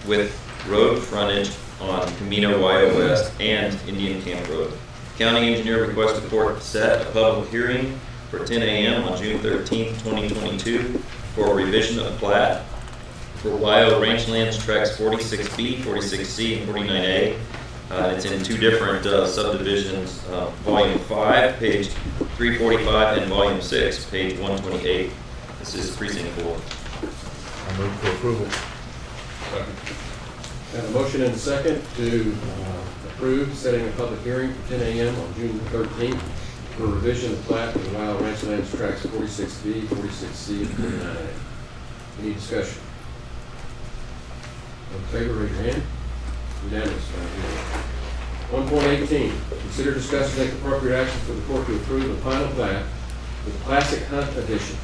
with road frontage on Camino Wyo West and Indian Camp Road. County engineer requests the court set a public hearing for 10 a.m. on June 13th, 2022 for a revision of plat for Wyo Ranchlands Tracts 46B, 46C, and 49A. It's in two different subdivisions, Volume 5, page 345, and Volume 6, page 128. This is Precinct 4. I move for approval. Have a motion and a second to approve setting a public hearing for 10 a.m. on June 13th for revision of plat of the Wild Ranch Lands Tracts 46B, 46C, and 49A. Any discussion? All in favor, raise your hand. Unanimous. 1.18, consider, discuss, and take appropriate action for the court to approve the final plat with Classic Hunt Edition.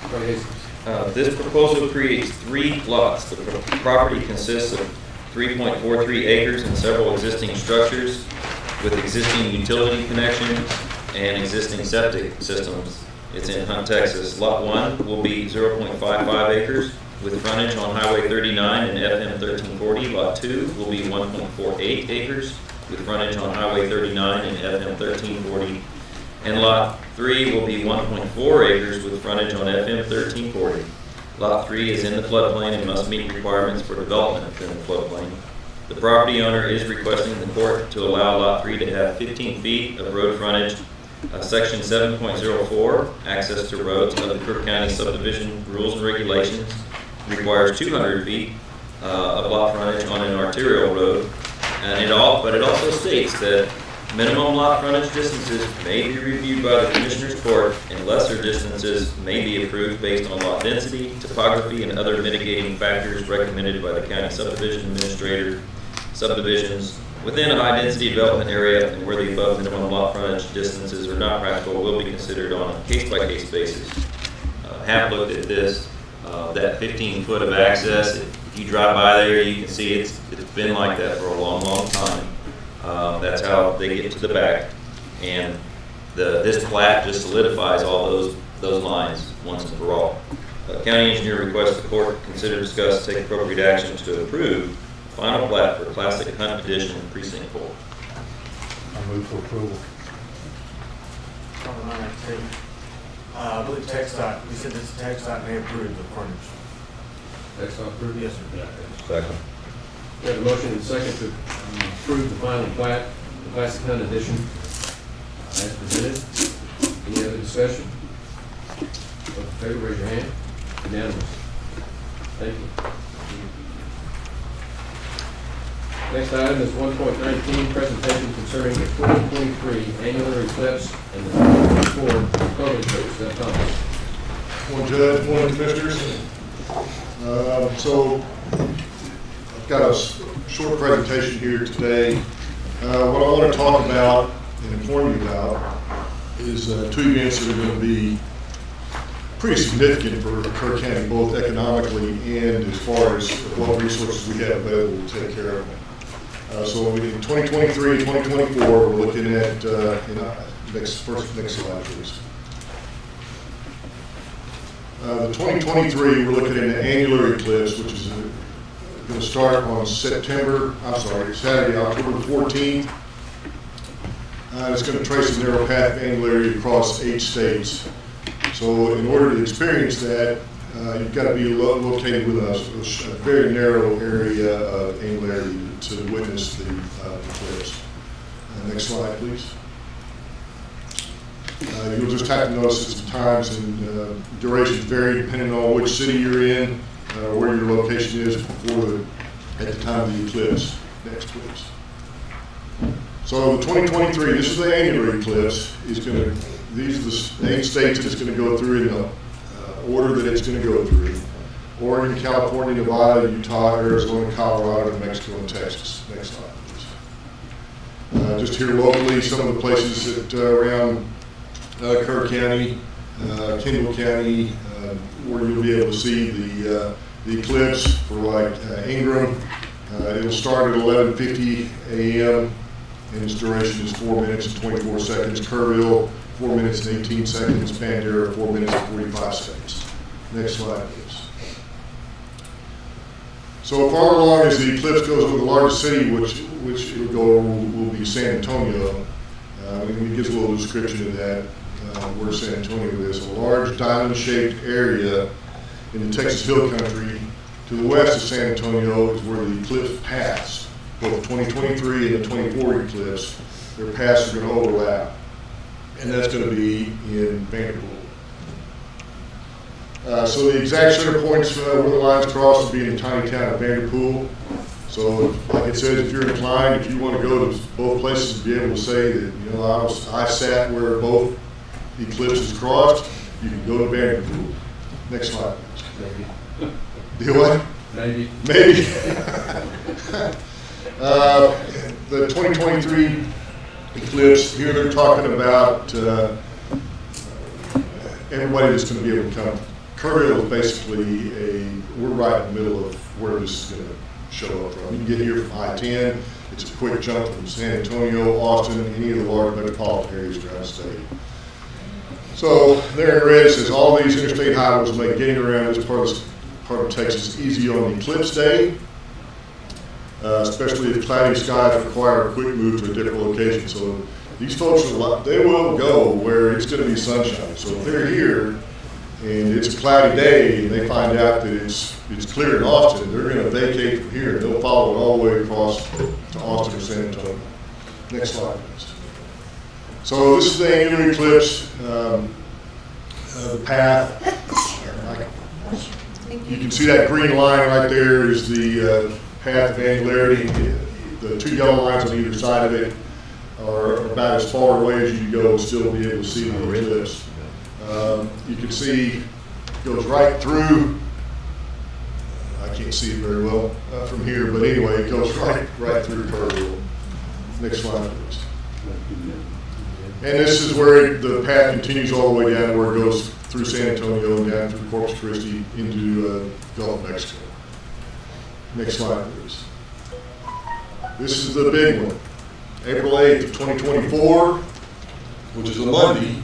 Charlie Hastings. This proposal creates 3 lots. The property consists of 3.43 acres and several existing structures with existing utility connections and existing septic systems. It's in Hunt, Texas. Lot 1 will be 0.55 acres with frontage on Highway 39 and FM 1340. Lot 2 will be 1.48 acres with frontage on Highway 39 and FM 1340. And Lot 3 will be 1.4 acres with frontage on FM 1340. Lot 3 is in the floodplain and must meet requirements for development within the floodplain. The property owner is requesting the court to allow Lot 3 to have 15 feet of road frontage. Section 7.04, access to roads of the Kerr County subdivision rules and regulations, requires 200 feet of lot frontage on an arterial road. But it also states that minimum lot frontage distances may be reviewed by the Commissioner's Court, and lesser distances may be approved based on lot density, topography, and other mitigating factors recommended by the county subdivision administrator. Subdivisions within a high-density development area and where the above minimum lot frontage distances are not practical will be considered on a case-by-case basis. Have looked at this, that 15-foot of access. If you drive by there, you can see it's been like that for a long, long time. That's how they get to the back, and this plat just solidifies all those lines once and for all. County engineer requests the court consider, discuss, take appropriate action to approve final plat for Classic Hunt Edition Precinct 4. I move for approval. I believe TxDOT, we said this TxDOT may approve the frontage. TxDOT approved? Yes, sir. Second. We have a motion and a second to approve the final plat, the Classic Hunt Edition, as presented. Any other discussion? All in favor, raise your hand. Unanimous. Thank you. Next item is 1.19, presentation concerning the 2023 annular eclipse and the 2024 COVID eclipse. That's Thomas. Morning, Judge, morning, Commissioners. So I've got a short presentation here today. What I want to talk about and inform you about is 2 events that are going to be pretty significant for Kerr County, both economically and as far as what resources we have available to take care of them. So in 2023, 2024, we're looking at, next slide, please. The 2023, we're looking at an annular eclipse, which is going to start on Saturday, October 14th. It's going to trace a narrow path of angularity across 8 states. So in order to experience that, you've got to be located with a very narrow area of angularity to witness the eclipse. Next slide, please. You'll just have to notice that the times and durations vary depending on which city you're in, where your location is at the time of the eclipse. Next, please. So the 2023, this is the annular eclipse. These are the 8 states that it's going to go through in the order that it's going to go through. Oregon, California, Nevada, Utah, Arizona, Colorado, New Mexico, and Texas. Next slide, please. Just here locally, some of the places that around Kerr County, Kendall County, where you'll be able to see the eclipse for like Ingram. It'll start at 11:50 a.m. and its duration is 4 minutes and 24 seconds. Kerrville, 4 minutes and 18 seconds. Bandera, 4 minutes and 45 seconds. Next slide, please. So far along as the eclipse goes over the largest city, which it will go will be San Antonio. It gives a little description of that, where San Antonio is. A large diamond-shaped area in the Texas Hill Country. To the west of San Antonio is where the eclipse paths both the 2023 and the 24 eclipse, their paths are going to overlap. And that's going to be in Vanderpool. So the exact center points where the lines cross will be in the tiny town of Vanderpool. So, like it says, if you're inclined, if you want to go to both places to be able to say that, you know, I sat where both eclipses crossed, you can go to Vanderpool. Next slide. Maybe. Do what? Maybe. Maybe. The 2023 eclipse, here they're talking about everybody that's going to be able to come. Kerrville is basically we're right in the middle of where this is going to show up from. You can get here from I-10. It's a quick jump from San Antonio, Austin, any of the large metropolitan areas around the state. So there in red it says all these interstate highways make getting around this part of Texas easy on the eclipse day, especially if cloudy skies require a quick move to a different location. So these folks, they will go where it's going to be sunshine. So if they're here and it's a cloudy day and they find out that it's clear in Austin, they're going to vacate from here. They'll follow it all the way across to Austin or San Antonio. Next slide, please. So this is the annular eclipse, the path. You can see that green line right there is the path of angularity. The two yellow lines on either side of it are about as far away as you can go and still be able to see the eclipse. You can see it goes right through. I can't see it very well from here, but anyway, it goes right through Kerrville. Next slide, please. And this is where the path continues all the way down where it goes through San Antonio and down through Corpus Christi into Gulf of Mexico. Next slide, please. This is the big one. April 8th of 2024, which is a Monday,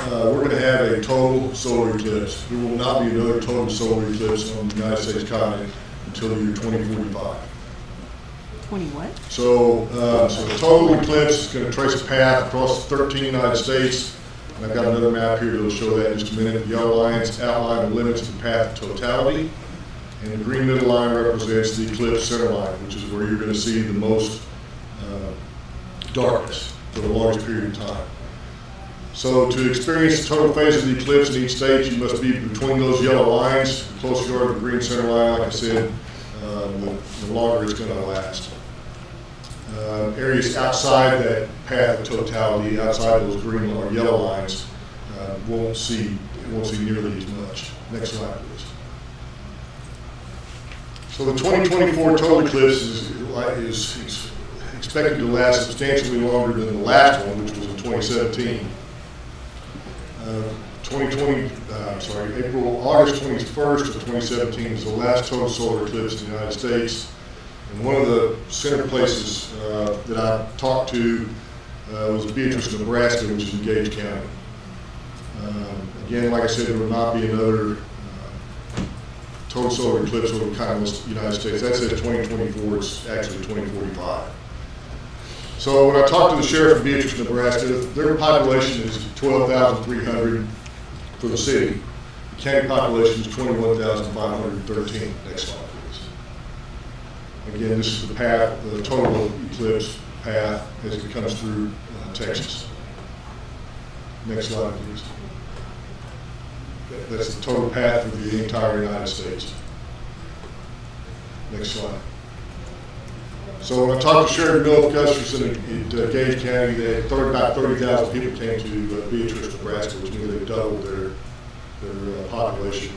we're going to have a total solar eclipse. There will not be another total solar eclipse on the United States continent until the year 2045. 20 what? So the total eclipse is going to trace a path across the 13 United States. And I've got another map here that will show that in just a minute. The yellow lines outline the limits of the path of totality. And the green middle line represents the eclipse center line, which is where you're going to see the most darkness for the longest period of time. So to experience the total phase of the eclipse in each state, you must be between those yellow lines. The closer you are to the green center line, like I said, the longer it's going to last. Areas outside that path of totality, outside those green or yellow lines, won't see nearly as much. Next slide, please. So the 2024 total eclipse is expected to last substantially longer than the last one, which was in 2017. August 21st of 2017 is the last total solar eclipse in the United States. And one of the center places that I talked to was Beatrice, Nebraska, which is in Gage County. Again, like I said, there will not be another total solar eclipse over the continental United States. That says 2024, it's actually 2045. So when I talked to the sheriff of Beatrice, Nebraska, their population is 12,300 for the city. The county population is 21,513. Next slide, please. Again, this is the path, the total eclipse path as it comes through Texas. Next slide, please. That's the total path for the entire United States. Next slide. So when I talked to Sheriff Bill Gustafson at Gage County, they had about 30,000 people came to Beatrice, Nebraska, which means they doubled their population.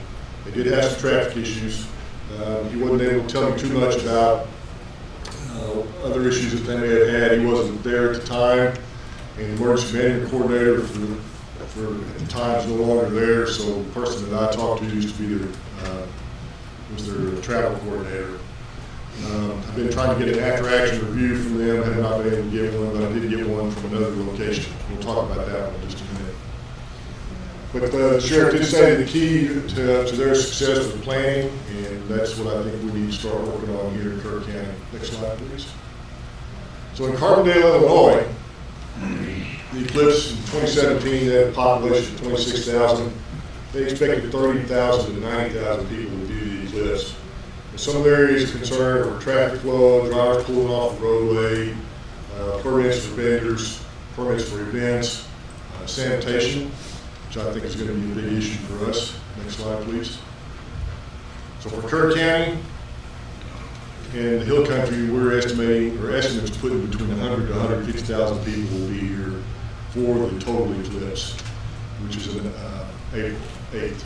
They did have some traffic issues. He wasn't able to tell me too much about other issues that they may have had. He wasn't there at the time, and the emergency management coordinator for at the time is no longer there. So the person that I talked to used to be was their travel coordinator. I've been trying to get an after-action review from them. I have not been able to get one, but I did get one from another location. We'll talk about that one in just a minute. But the sheriff did say the key to their success was planning, and that's what I think we need to start working on here in Kerr County. Next slide, please. So in Carbondale, Illinois, the eclipse in 2017 had a population of 26,000. They expected 30,000 to 90,000 people to view the eclipse. Some of the areas of concern are traffic flow, drivers pulling off the roadway, permits for vendors, permits for events, sanitation, which I think is going to be a big issue for us. Next slide, please. So for Kerr County and the Hill Country, we're estimating, or estimates putting between 100 to 150,000 people will be here for the total eclipse, which is on April 8th.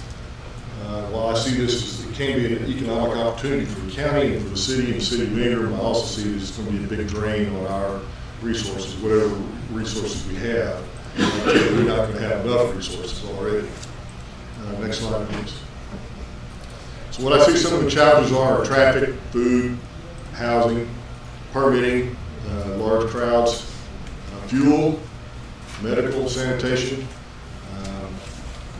While I see this as it can be an economic opportunity for the county and for the city and the city of Ingram, I also see this as going to be a big drain on our resources, whatever resources we have. We're not going to have enough resources already. Next slide, please. So what I see some of the challenges are traffic, food, housing, permitting, large crowds, fuel, medical, sanitation.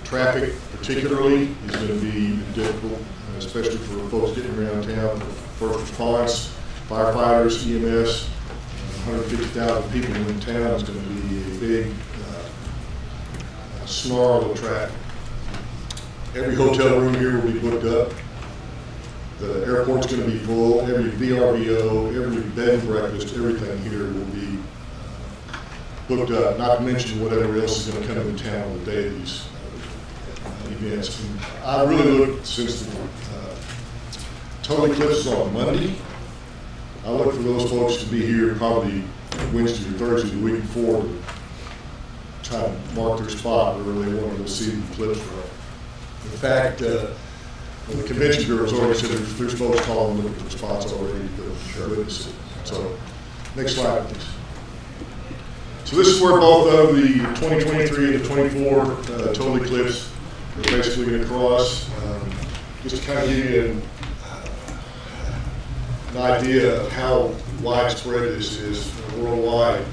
Traffic particularly is going to be difficult, especially for folks getting around town, for first response, firefighters, EMS. 150,000 people in town is going to be a big snarl of traffic. Every hotel room here will be booked up. The airport's going to be full. Every VRBO, every bed and breakfast, everything here will be booked up, not to mention whatever else is going to come into town on the day of these events. And I really look, since the total eclipse is on Monday, I look for those folks to be here probably Wednesday or Thursday the week before to try to mark their spot where they want to go see the eclipse from. In fact, the convention bureau has already said there's folks calling looking for spots already to witness it. So, next slide, please. So this is where both of the 2023 and the 24 total eclipse are basically going to cross. Just to kind of give you an idea of how widespread this is worldwide.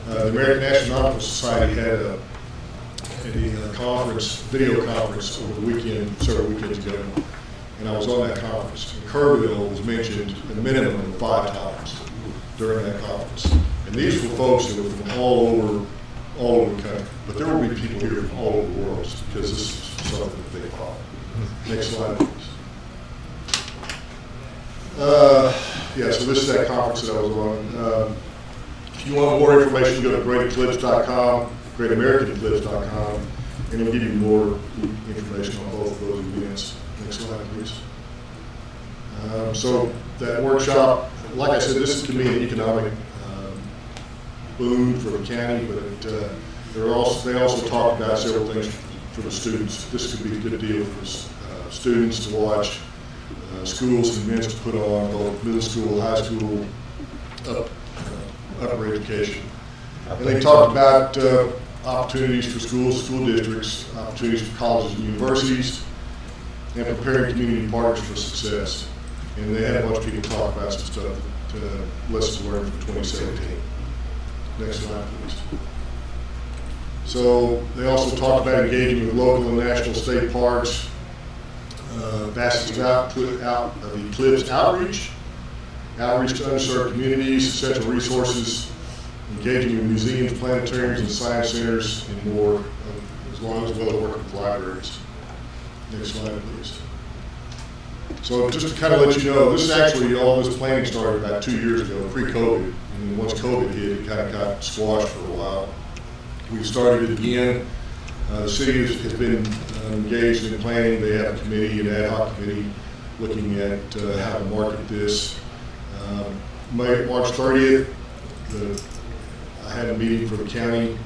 The American Astronomical Society had a conference, video conference over the weekend, several weekends ago, and I was on that conference. And Kerrville was mentioned a minimum of 5 times during that conference. And these were folks that were from all over the country. But there will be people here from all over the world because this is something that they follow. Next slide, please. Yeah, so this is that conference that I was on. If you want more information, go to greateclipse.com, greatamericaneclipse.com, and it'll give you more information on both of those events. Next slide, please. So that workshop, like I said, this can be an economic boon for the county, but they also talk about several things for the students. This could be a good deal for students to watch, schools and events to put on, both middle school, high school, upper education. And they talked about opportunities for schools, school districts, opportunities for colleges and universities, and preparing community partners for success. And they had a bunch of people talk about some stuff, lessons learned from 2017. Next slide, please. So they also talked about engaging with local and national state parks, facets of eclipse outreach to underserved communities, essential resources, engaging with museums, planetariums, and science centers, and more, as well as working with libraries. Next slide, please. So just to kind of let you know, this is actually, all this planning started about 2 years ago, pre-COVID. And once COVID hit, it kind of got squashed for a while. We've started it again. The city has been engaged in planning. They have a committee, an ad hoc committee, looking at how to market this. March 30th, I had a meeting for the county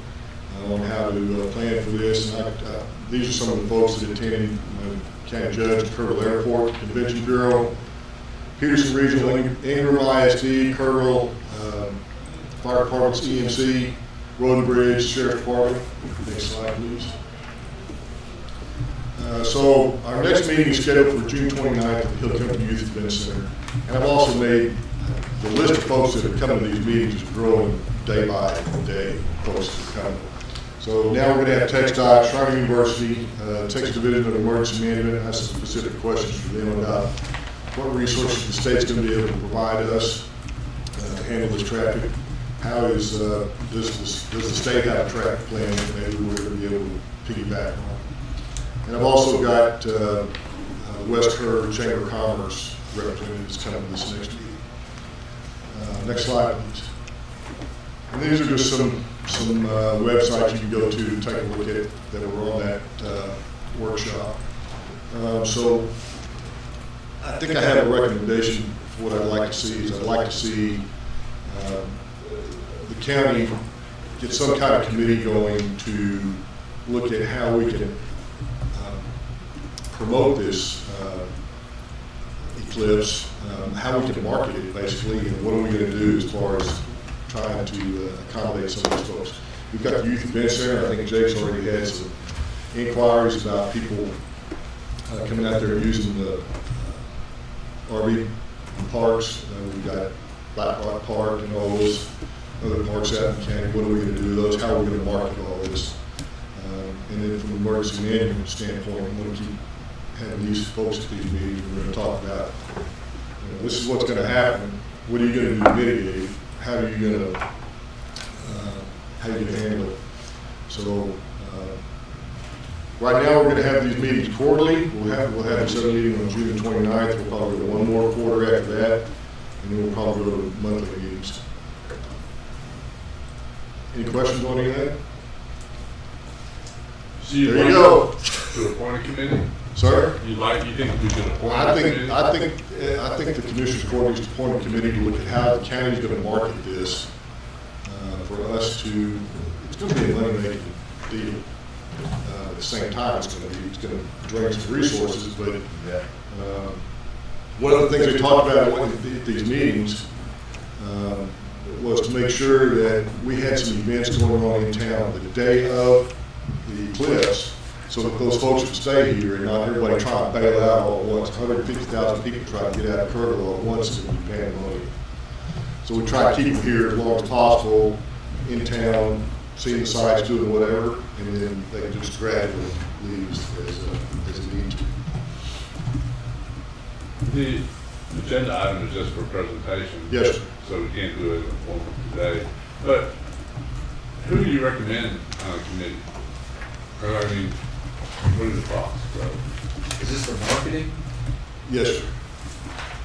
on how to plan for this. And these are some of the folks that attended: County Judge, Kerrville Airport, Convention Bureau, Peterson Regional, Ingram ISD, Kerrville, Fire Department's EMC, Road and Bridge, Sheriff's Department. Next slide, please. So our next meeting is scheduled for June 29th at the Hill Country Youth Event Center. And I've also made the list of folks that have come to these meetings is growing day by day, folks that are coming. So now we're going to have TxDOT, Shriner University, Texas Division of Emergency Management has some specific questions for them about what resources the state's going to be able to provide us to handle this traffic. How is does the state have a traffic plan that maybe we're going to be able to piggyback on? And I've also got West Kerr Chamber of Commerce representatives coming to this next meeting. Next slide, please. And these are just some websites you can go to take a look at that were on that workshop. So I think I have a recommendation for what I'd like to see. Is I'd like to see the county get some kind of committee going to look at how we can promote this eclipse, how we can market it basically, and what are we going to do as far as trying to accommodate some of these folks. We've got the Youth Event Center. I think Jake's already had some inquiries about people coming out there and using the RV parks. We've got Black Rock Park and all those other parks out in the county. What are we going to do with those? How are we going to market all this? And then from an emergency management standpoint, we want to keep having these folks at these meetings. We're going to talk about, this is what's going to happen. What are you going to do to mitigate it? How are you going to handle it? So right now we're going to have these meetings quarterly. We'll have a set meeting on June 29th. We'll probably go one more quarter after that, and then we'll probably go to monthly meetings. Any questions on any of that? So you'd there you like go. To appoint a committee? Sir? You think we should appoint a committee? I think the Commissioners Court needs to appoint a committee to look at how the county is going to market this for us to. It's going to be a money-making deal. At the same time, it's going to drain some resources. But one of the things they talked about at these meetings was to make sure that we had some events going on in town the day of the eclipse, so that those folks would stay here and not everybody trying to bail out all at once. 150,000 people trying to get out of Kerr all at once and be pandemonium. So we try to keep them here as long as possible, in town, seeing the sights, doing whatever, and then they can just gradually leave as it needs to. The agenda item is just for presentation. Yes, sir. So we can't do it today. But who do you recommend on a committee? Or, I mean, what are the thoughts? Is this for marketing? Yes, sir.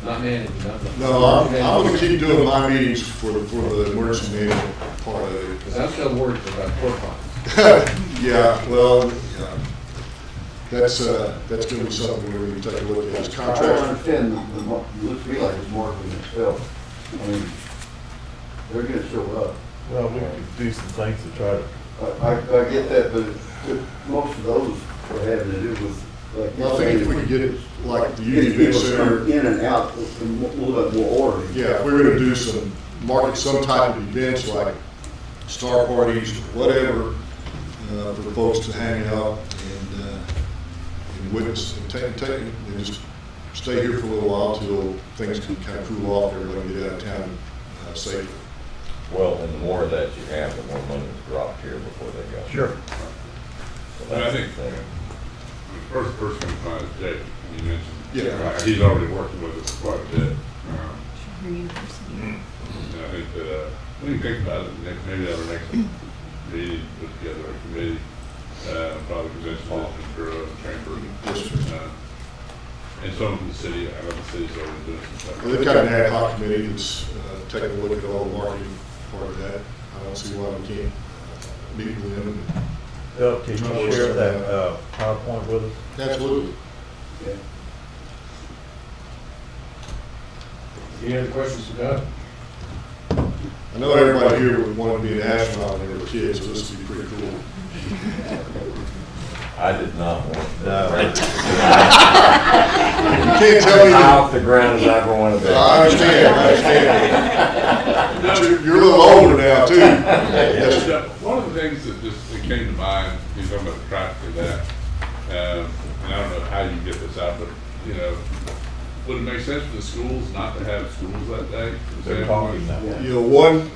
Not management? No, I'm going to keep doing my meetings for the emergency management part of it. Because I'm still worried about porta-potties. Yeah, well, that's going to be something we're going to take a look at. As I don't contracts. understand, it looks to me like it's marketing itself. I mean, they're going to show up. Well, we could do some things to try to. I get that, but most of those are having to do with, like. Well, I think if we could get it like the Youth Event Center. In and out, a little bit more orderly. Yeah, if we're going to do market some type of events like star parties, whatever, for folks to hang out and witness and and just stay here for a little while till things can kind of cool off, everybody can get out of town safely. Well, and the more that you have, the more money is dropped here before they go. Sure. So And I Uh, think the first person to find is Jake. You mentioned. Yeah. He's already working with us quite a bit. Her university. And I think that, when you think about it, maybe at our next meeting, put together a committee, probably convention and bureau and chamber. And some from the city, I know the city's already doing some stuff. Well, they've got an ad hoc committee that's taking a look at all the marketing part of that. I don't see why we can't meet with them. Bill, can you share that PowerPoint with us? Absolutely. Yeah. Any other questions for Doug? I know everybody here would want to be an astronaut when they were kids, so this would be pretty cool. I did not want No. You can't tell me that. off the ground as I ever want to be. I understand. You're a little older now, too. Yes. One of the things that that came to mind, you're talking about the traffic and that, and I don't know how you get this out, but, would it make sense for the schools not to have schools that day? They're talking now. One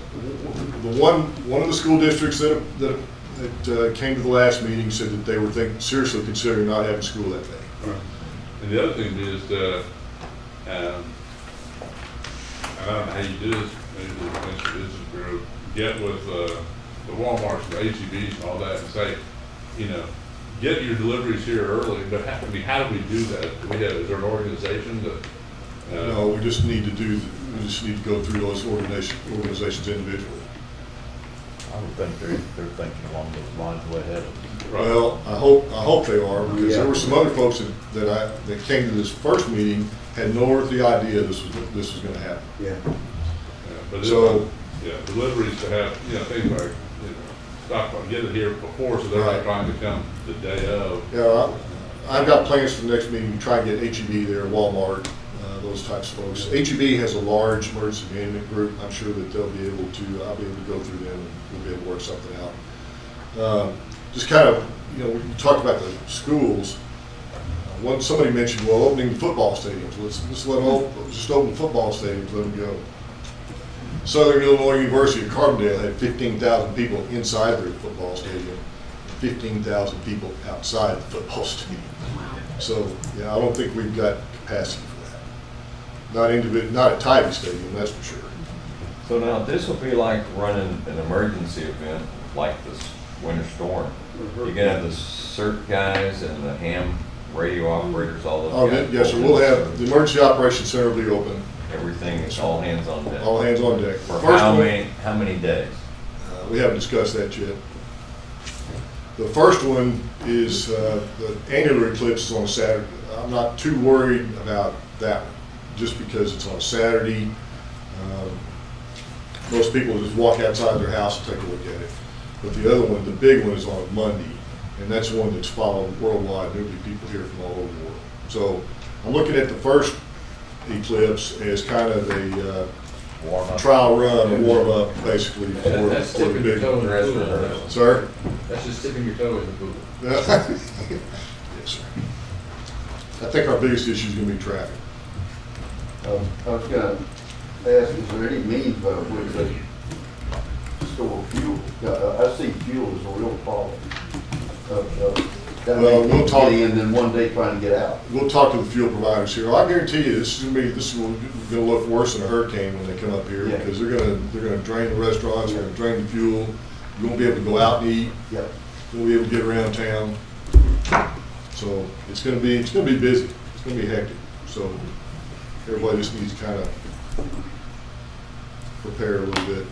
of the school districts that came to the last meeting said that they were seriously considering not having school that day. Right. And the other thing is, and I don't know how you do this, maybe the Convention Business Bureau, get with the Walmarts, the HEBs and all that and say, get your deliveries here early, but how do we do that? Is there an organization that No, we just need to go through those organizations individually. I would think they're thinking along those lines way ahead of us. Well, I hope they are, because there were some other folks that came to this first meeting, had no earthly idea this was gonna happen. Yeah. But So- deliveries to have, things like, stockpile, get it here before, so they're not Right. trying to come the day of. Yeah, I've got plans for the next meeting to try and get HEB there, Walmart, those types of folks. HEB has a large emergency management group. I'm sure that I'll be able to go through them and we'll be able to work something out. Just kind of, we talked about the schools. Somebody mentioned, well, opening football stadiums. Let's just open football stadiums, let them go. Southern Illinois University at Carbondale had 15,000 people inside their football stadium, 15,000 people outside the football stadium. So, I don't think we've got capacity for that. Not at Tybee Stadium, that's for sure. So now, this will be like running an emergency event, like this winter storm. You're gonna have the CERT guys and the ham radio operators, all those guys. Yes, sir. We'll have, the Emergency Operations Center will be open. Everything is all hands on deck. All hands on deck. For First how one- many days? We haven't discussed that yet. The first one is, the annular eclipse is on a Saturday. I'm not too worried about that one, just because it's on a Saturday. Most people just walk outside their house and take a look at it. But the other one, the big one, is on a Monday, and that's the one that's followed worldwide. There'll be people here from all over the world. So I'm looking at the first eclipse as kind of a trial run, a warm up, basically. That's for the tipping your big toe in the one. pool. Sir? That's just tipping your toe in the pool. Yes, sir. I think our biggest issue is gonna be traffic. I was gonna ask, is there any means by which they store fuel? I see fuel as a real problem. That Well, many we'll people talk- getting in, then one day trying to get out. We'll talk to the fuel providers here. I guarantee you, this is gonna look worse than a hurricane when they come up here, Yeah. because they're gonna drain the restaurants, they're gonna drain the fuel. You won't be able to go out and eat. Yep. You won't be able to get around town. So it's gonna be busy. It's gonna be hectic. So everybody just needs to kind of prepare a little bit.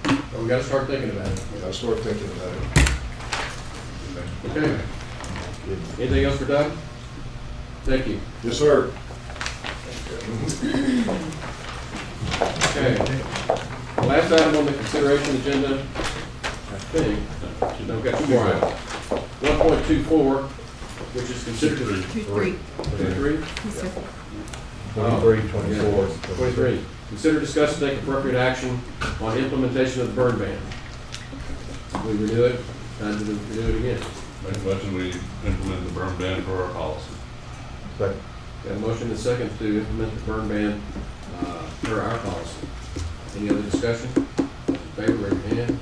But we gotta start thinking about it. We gotta start thinking about it. Okay. Anything else for Doug? Thank you. Yes, sir. Okay. Last item on the consideration agenda, I think, no, we've got two more items. 1.24, which is considered to be. 23. 23? Yes, sir. 23, 24. 23. Consider, discuss, and take appropriate action on implementation of the burn ban. We renew it, time to renew it again. Make a motion, we implement the burn ban for our policy. Second. Got a motion and a second to implement the burn ban per our policy. Any other discussion? In favor, raise your hand.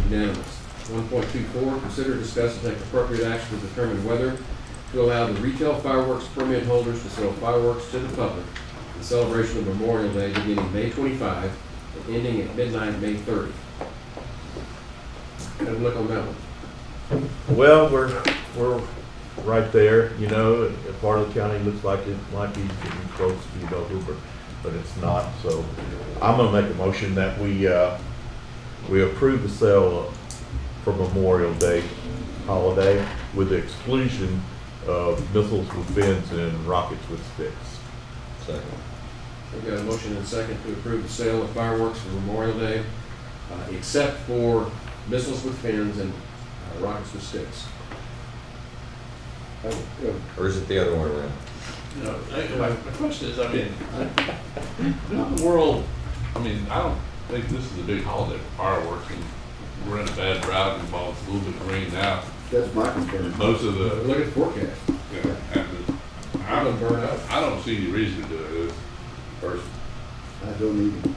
Unanimous. 1.24, consider, discuss, and take appropriate action to determine whether to allow the retail fireworks permit holders to sell fireworks to the public in celebration of Memorial Day beginning May 25 and ending at midnight May 30. How do we look on that one? Well, we're right there, a part of the county looks like it might be getting close to being over, but it's not. So I'm gonna make a motion that we approve the sale for Memorial Day holiday with the exclusion of missiles with fins and rockets with sticks. Second. We've got a motion and a second to approve the sale of fireworks for Memorial Day, except for missiles with fins and rockets with sticks. Or is it the other way around? No, my question is, in the world, I don't think this is a big holiday for fireworks, and we're in a bad drought and while it's a little bit green now. That's my concern. Most of the. Look at the forecast. I don't see any reason to do it. First, I don't even.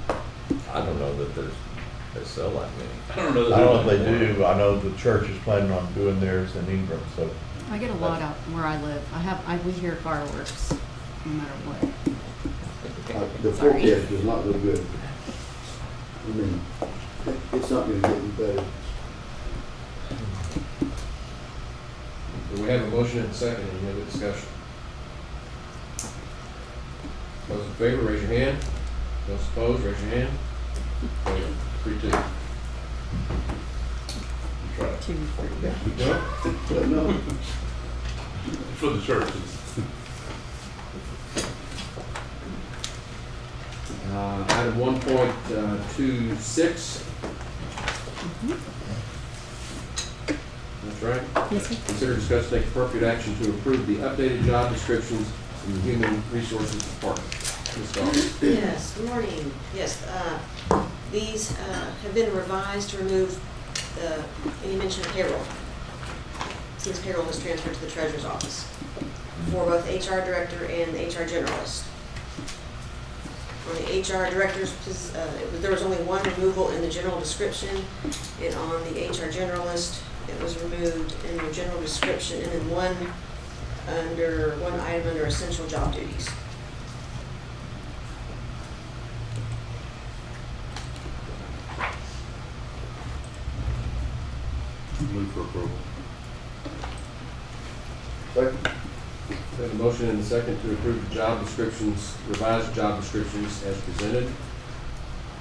I don't know that they sell that many. I don't know. I don't know if they do. I know the church is planning on doing theirs in Ingram, so. I get a lot out where I live. We hear fireworks no matter what. The Sorry. forecast is not real good. I mean, it's not gonna get any better. Do we have a motion and a second? Any other discussion? Those in favor, raise your hand. Those opposed, raise your hand. 3-2. Try. No? For the churches. Item 1.26. That's right. Yes, sir. Consider, discuss, take appropriate action to approve the updated job descriptions in the Human Resources Department. Ms. Dawes. Yes, good morning. Yes, these have been revised to remove any mention of payroll, since payroll was transferred to the treasurer's office for both HR director and the HR generalist. On the HR director's, there was only one removal in the general description, and on the HR generalist, it was removed in the general description, and then one item under essential job duties. Move for approval. Second. We have a motion and a second to approve the job descriptions, revised job descriptions as presented.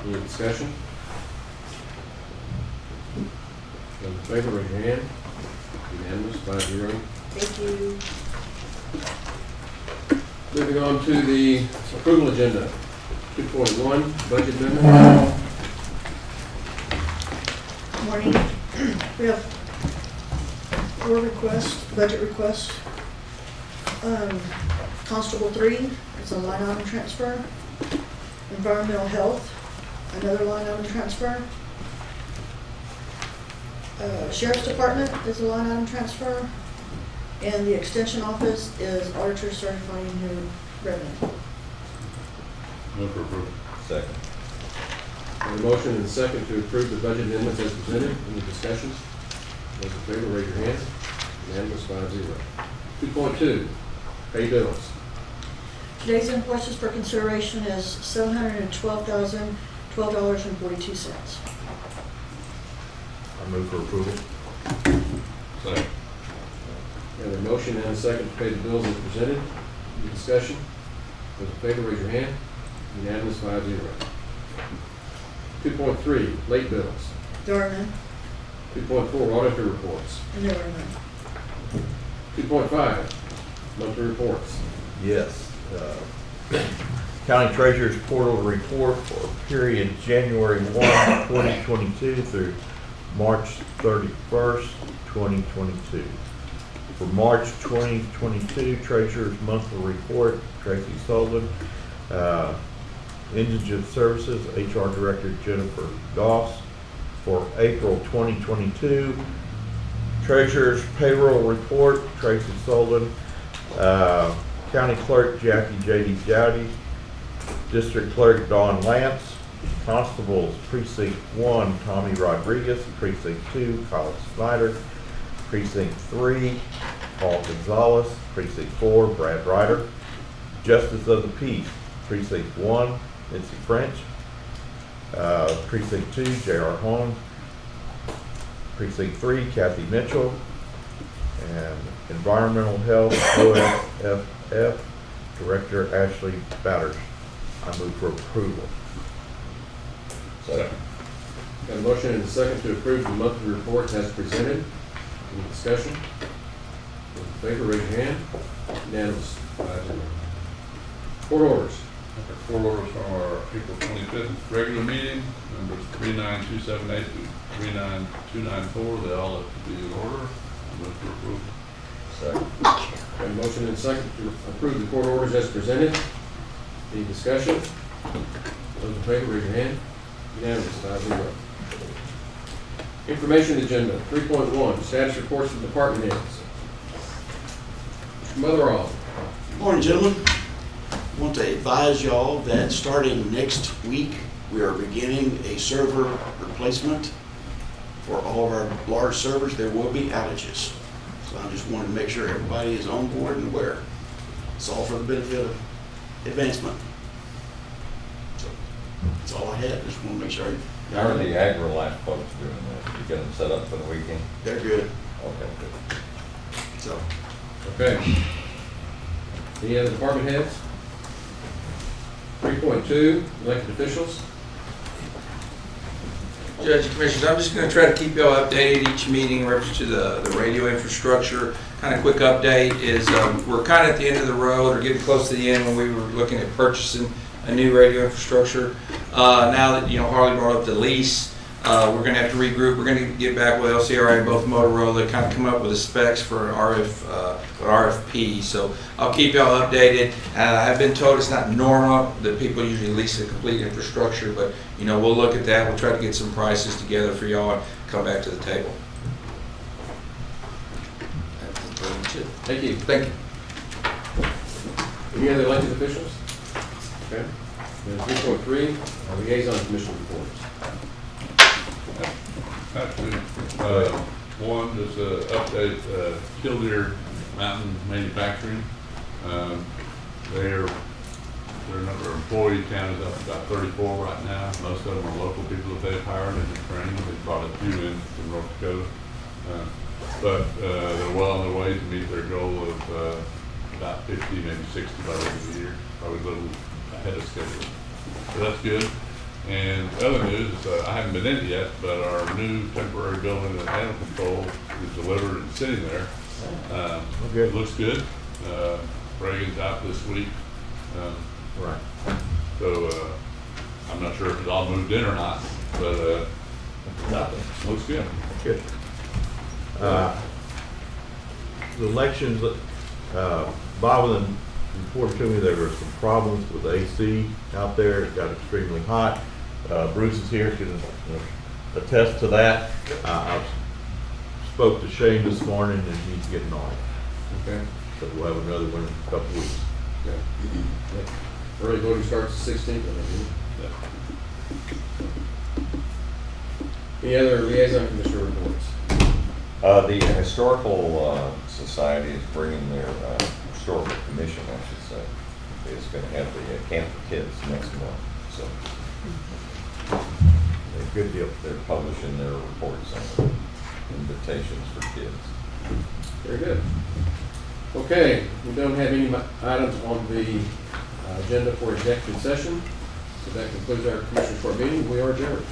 Any discussion? Those in favor, raise your hand. Unanimous, 5-0. Thank you. Moving on to the approval agenda. 2.1, budget amendment. Morning. We have 4 requests, budget requests. Constable 3, it's a line item transfer. Environmental health, another line item transfer. Sheriff's Department is a line item transfer. And the Extension Office is auditor certifying new revenue. Move for approval. Second. We have a motion and a second to approve the budget amendments as presented. Any discussion? Those in favor, raise your hand. Unanimous, 5-0. 2.2, pay bills. Today's invoices for consideration is $712,012.42. I move for approval. Second. We have a motion and a second to pay the bills as presented. Any discussion? Those in favor, raise your hand. Unanimous, 5-0. 2.3, late bills. There are none, 2.4, auditor reports. and there are none. 2.5, monthly reports. Yes. County Treasurer's Portal Report for period January 1, 2022 through March 31st, 2022. For March 2022, Treasurer's Monthly Report, Tracy Sullivan. Indigent Services, HR Director Jennifer Goss. For April 2022, Treasurer's Payroll Report, Tracy Sullivan. County Clerk Jackie J.D. Dowdy. District Clerk Dawn Lance. Constables Precinct 1 Tommy Rodriguez. Precinct 2 Kyle Snyder. Precinct 3 Paul Gonzalez. Precinct 4 Brad Ryder. Justice of the Peace, Precinct 1 Nancy French. Precinct 2 J.R. Holmes. Precinct 3 Kathy Mitchell. And Environmental Health OSFF Director Ashley Batters. I move for approval. Second. Got a motion and a second to approve the monthly reports as presented. Any discussion? Those in favor, raise your hand. Unanimous, 5-0. Court orders. Court orders from our April 25th regular meeting, numbers 39278 to 39294. They all have to be in order. I move for approval. Second. Got a motion and a second to approve the court orders as presented. Any discussion? Those in favor, raise your hand. Unanimous, 5-0. Information agenda, 3.1, status reports from department heads. Mr. Motherall. Morning, gentlemen. I want to advise y'all that starting next week, we are beginning a server replacement for all of our large servers. There will be outages. So I just wanted to make sure everybody is on board and aware. It's all for the benefit of advancement. So that's all I had. Just want to make sure. How are the AgriLife folks doing that? You get them set up for the weekend? They're good. Okay, good. So. Okay. Any other department heads? 3.2, elected officials. Judge and Commissioners, I'm just going to try to keep y'all updated each meeting in reference to the radio infrastructure. Kind of quick update is we're kind of at the end of the road or getting close to the end when we were looking at purchasing a new radio infrastructure. Now that, Harley brought up the lease, we're going to have to regroup. We're going to get back with LCRI and both Motorola to kind of come up with the specs for an RFP. So I'll keep y'all updated. I've been told it's not normal that people usually lease a complete infrastructure, but we'll look at that. We'll try to get some prices together for y'all and come back to the table. That's pretty much it. Thank you. Thank you. Any other elected officials? Okay. Then 3.3, liaison commission reports. Actually, one is update Killdeer Mountain Manufacturing. Their number of employee count is up to about 34 right now. Most of them are local people that they've hired and they're trained. They brought a few in from North Dakota. But they're well on their way to meet their goal of about 50, maybe 60 by the end of the year, probably a little ahead of schedule. So that's good. And the other news is I haven't been in it yet, but our new temporary building at Animal Control is delivered and sitting there. It looks good. Reagan's out this week. Right. So I'm not sure if it's all moved in or not, but looks good. Good. The elections, Bob reported to me there were some problems with AC out there. It got extremely hot. Bruce is here, can attest to that. I spoke to Shane this morning and he's getting on it. Okay. So we'll have another one in a couple of weeks. Okay. Early voting starts the 16th. Any other liaison commissioner reports? The Historical Society is bringing their historical commission, I should say, is going to have the camp for kids next month. So they're a good deal. They're publishing their reports on invitations for kids. Very good. Okay, we don't have any items on the agenda for executive session. So that concludes our commissioner's court meeting. We are adjourned.